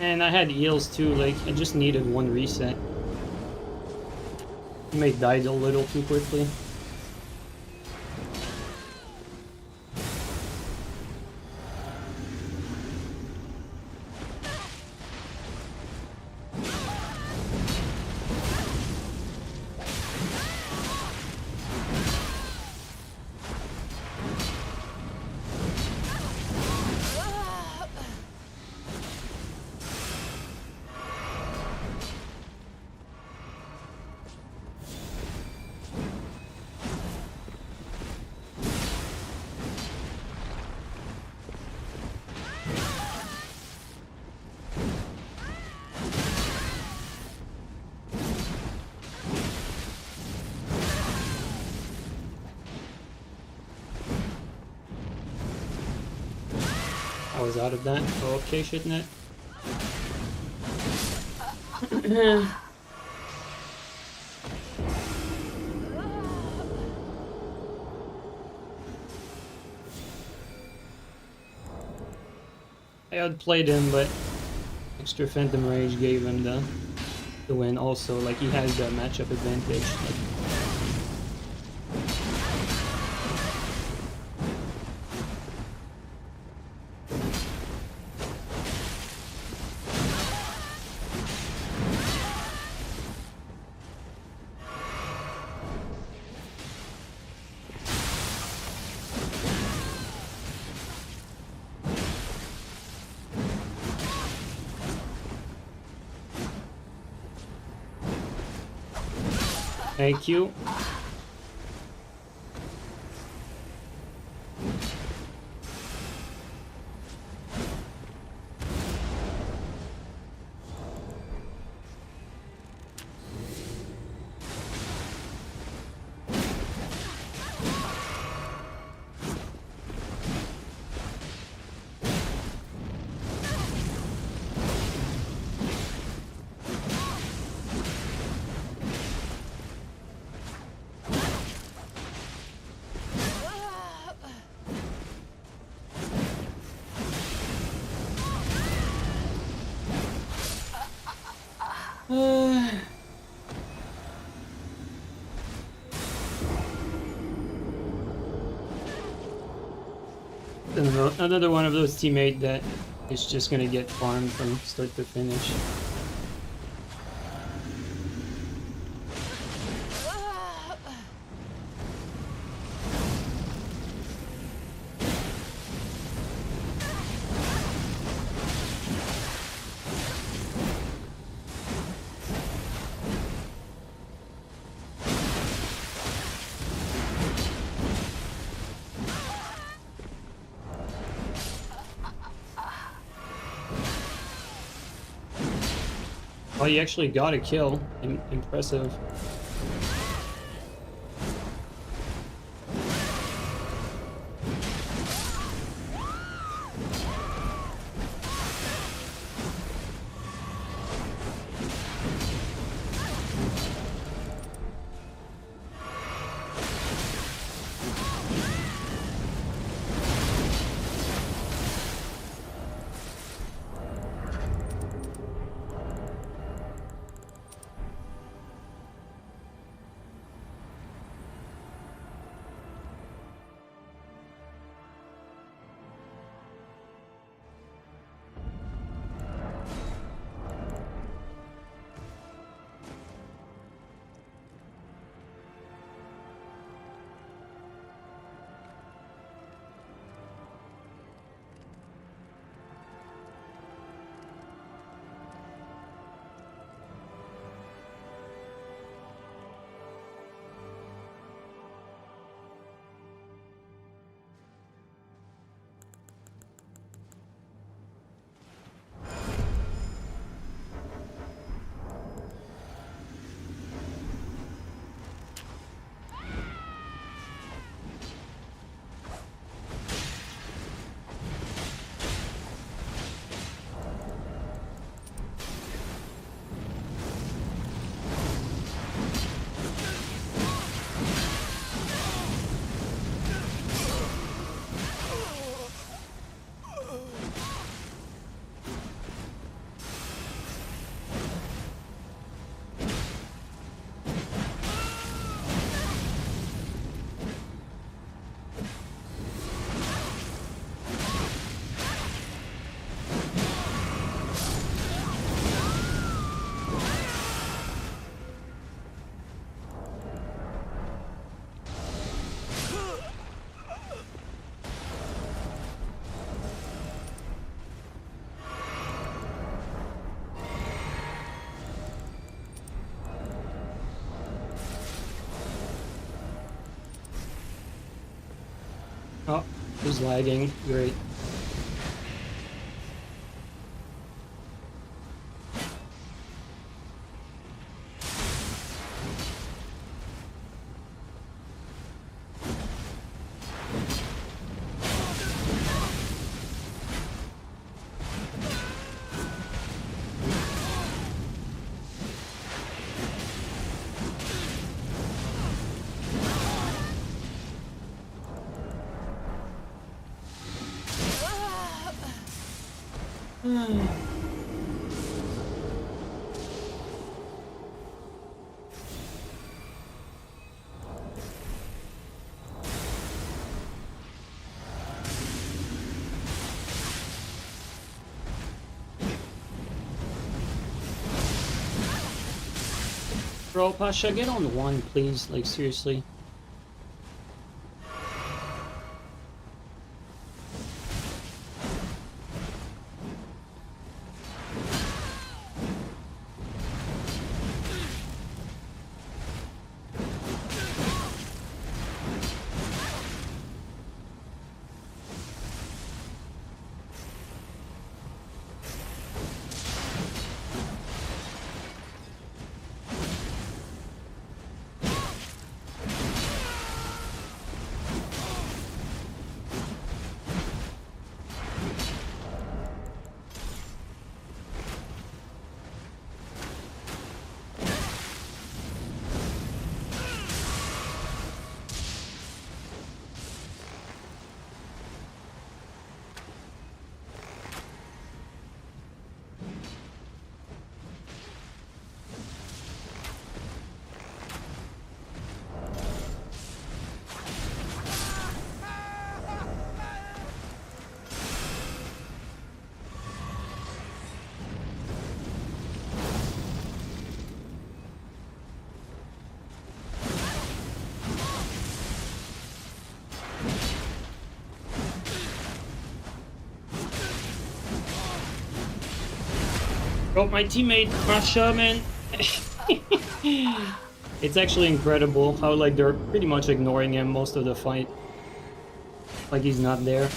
And I had heals too, like, I just needed one reset. I may died a little too quickly. I was out of that. Oh, okay, shouldn't it? I outplayed him, but extra Phantom Rage gave him the win also. Like, he has the matchup advantage. Like, thank you. Another one of those teammates that is just gonna get farmed from start to finish. Oh, you actually got a kill. Impressive. Who's lagging? Great. Bro, Pasha, get on one, please. Like, seriously. Bro, my teammate, Pasha, man. It's actually incredible how, like, they're pretty much ignoring him most of the fight. Like, he's not there.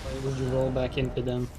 Why would you roll back into them?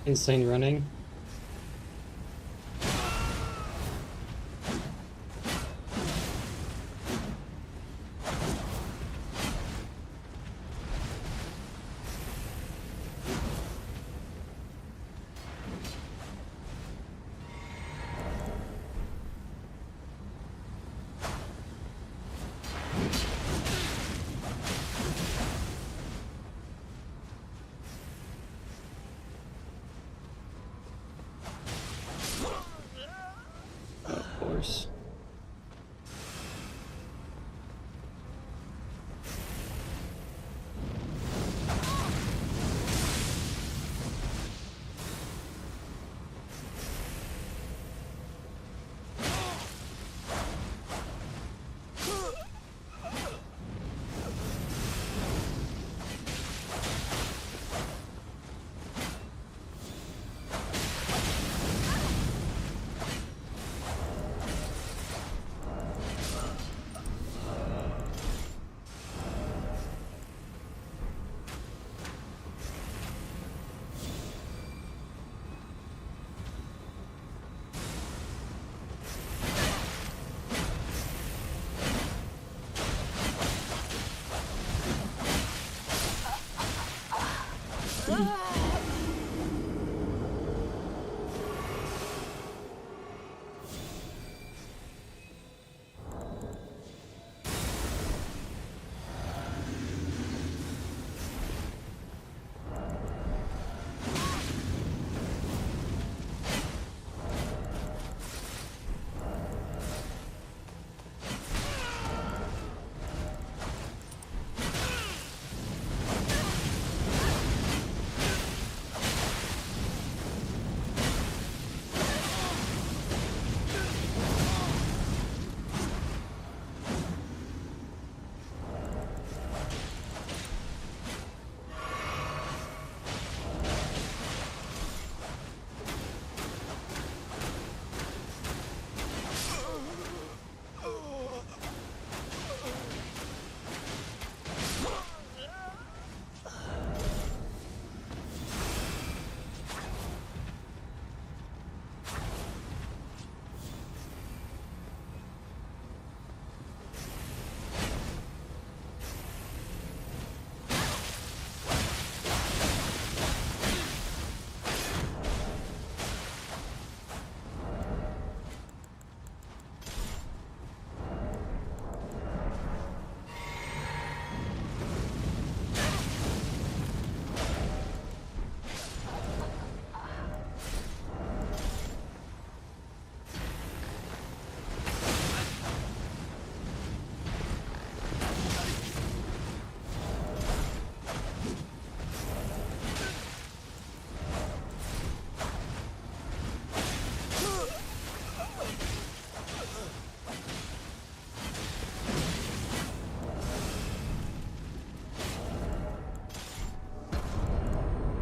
Insane running. Of course.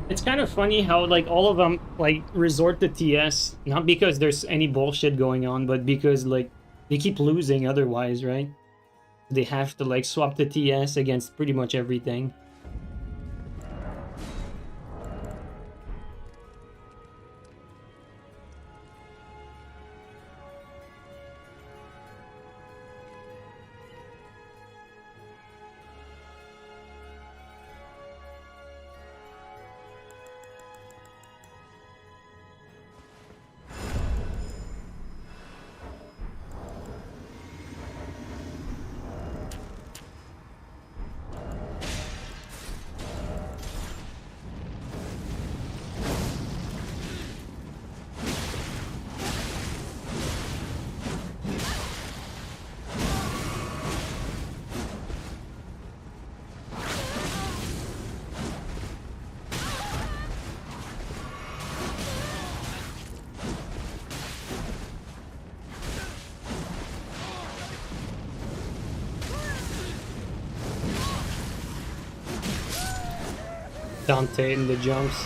It's kind of funny how like all of them like resort to TS, not because there's any bullshit going on, but because like they keep losing otherwise, right? They have to like swap the TS against pretty much everything. Dante in the jumps.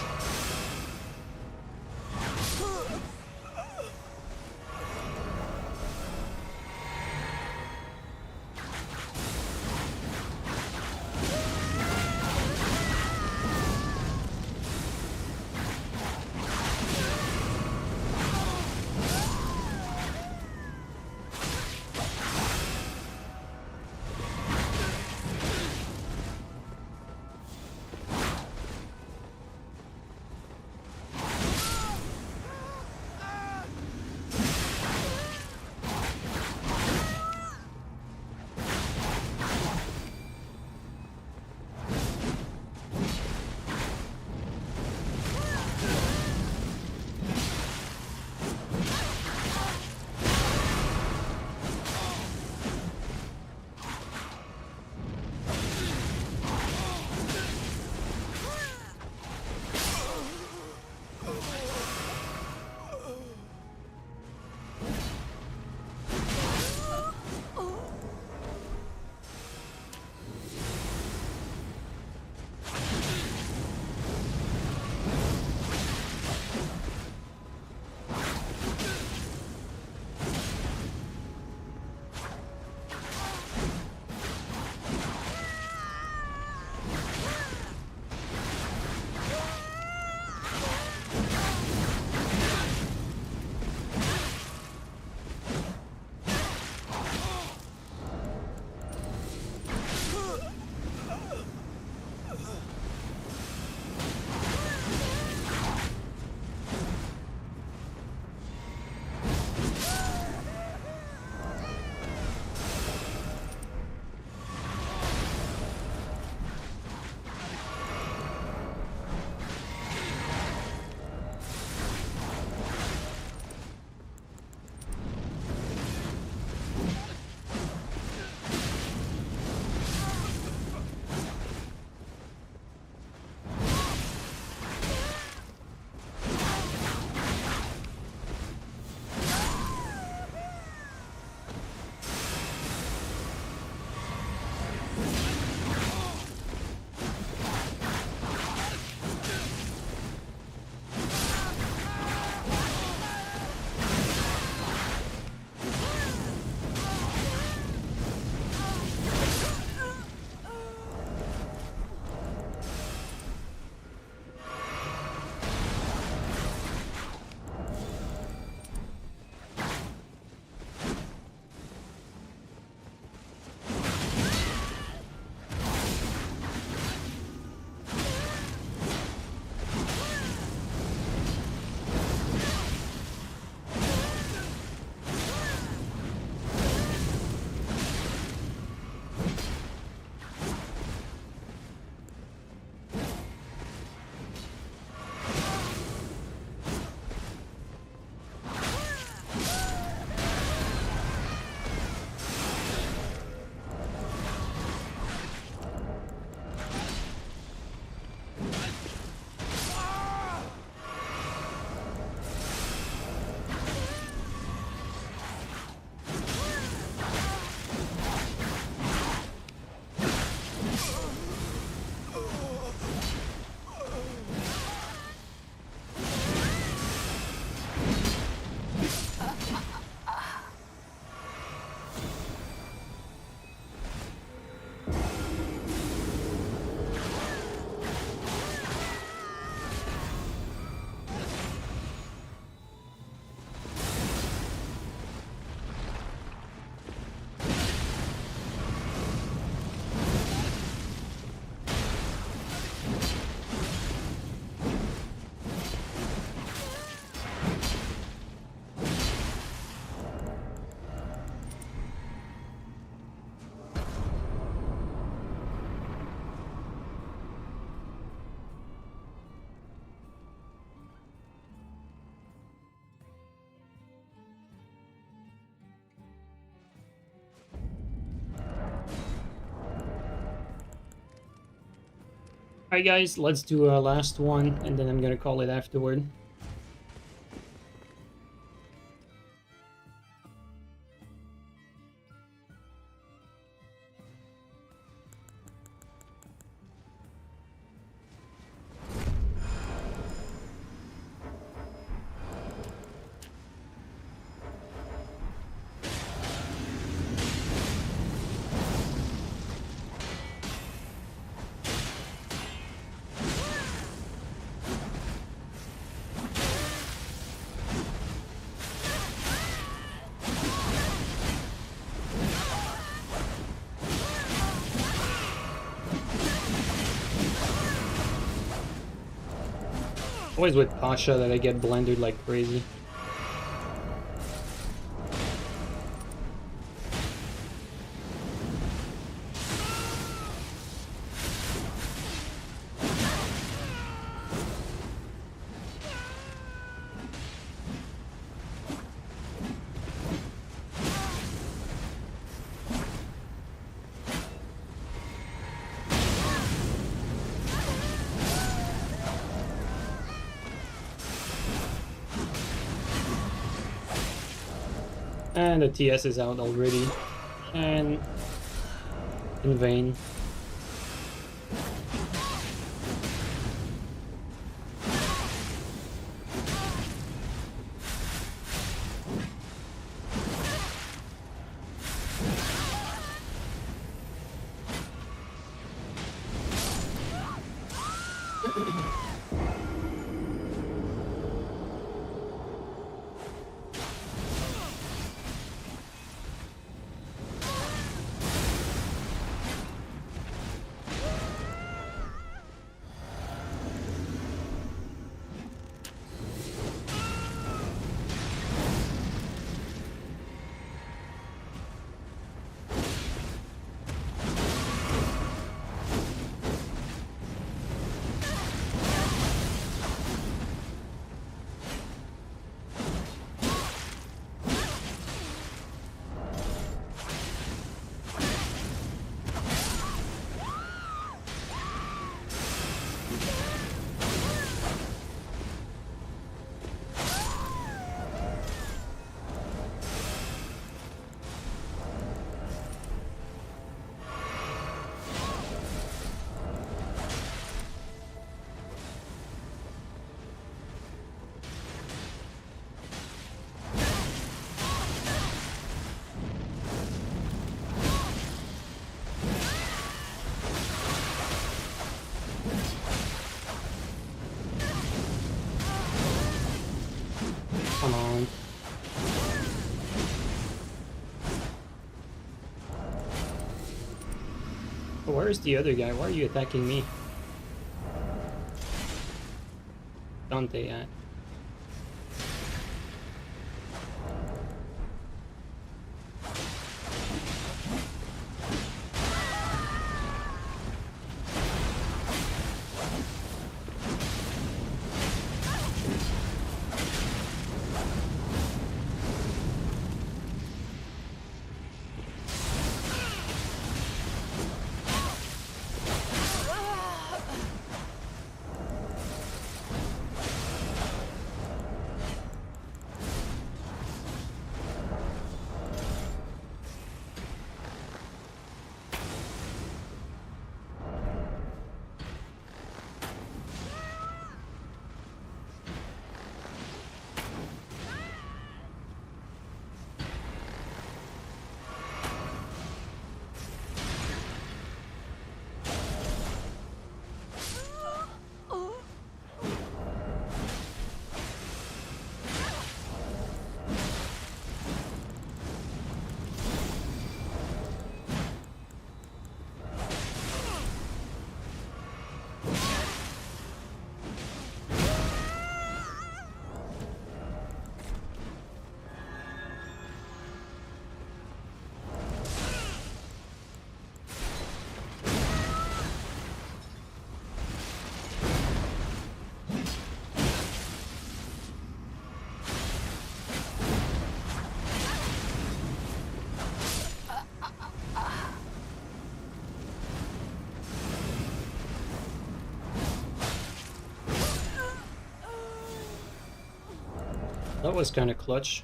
Alright guys, let's do a last one, and then I'm gonna call it afterward. Always with Pasha that I get blended like crazy. And the TS is out already. And in vain. Come on. Oh, where's the other guy? Why are you attacking me? Dante at? That was kind of clutch.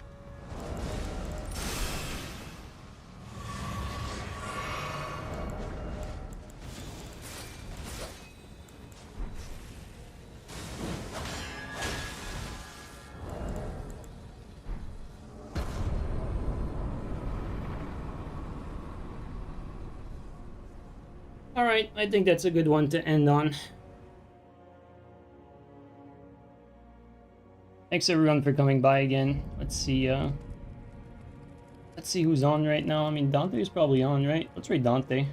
Alright, I think that's a good one to end on. Thanks everyone for coming by again. Let's see who's on right now. I mean, Dante's probably on, right? Let's raid Dante.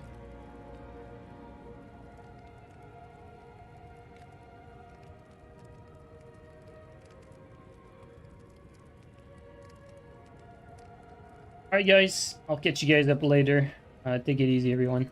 Alright guys, I'll catch you guys up later. Take it easy everyone.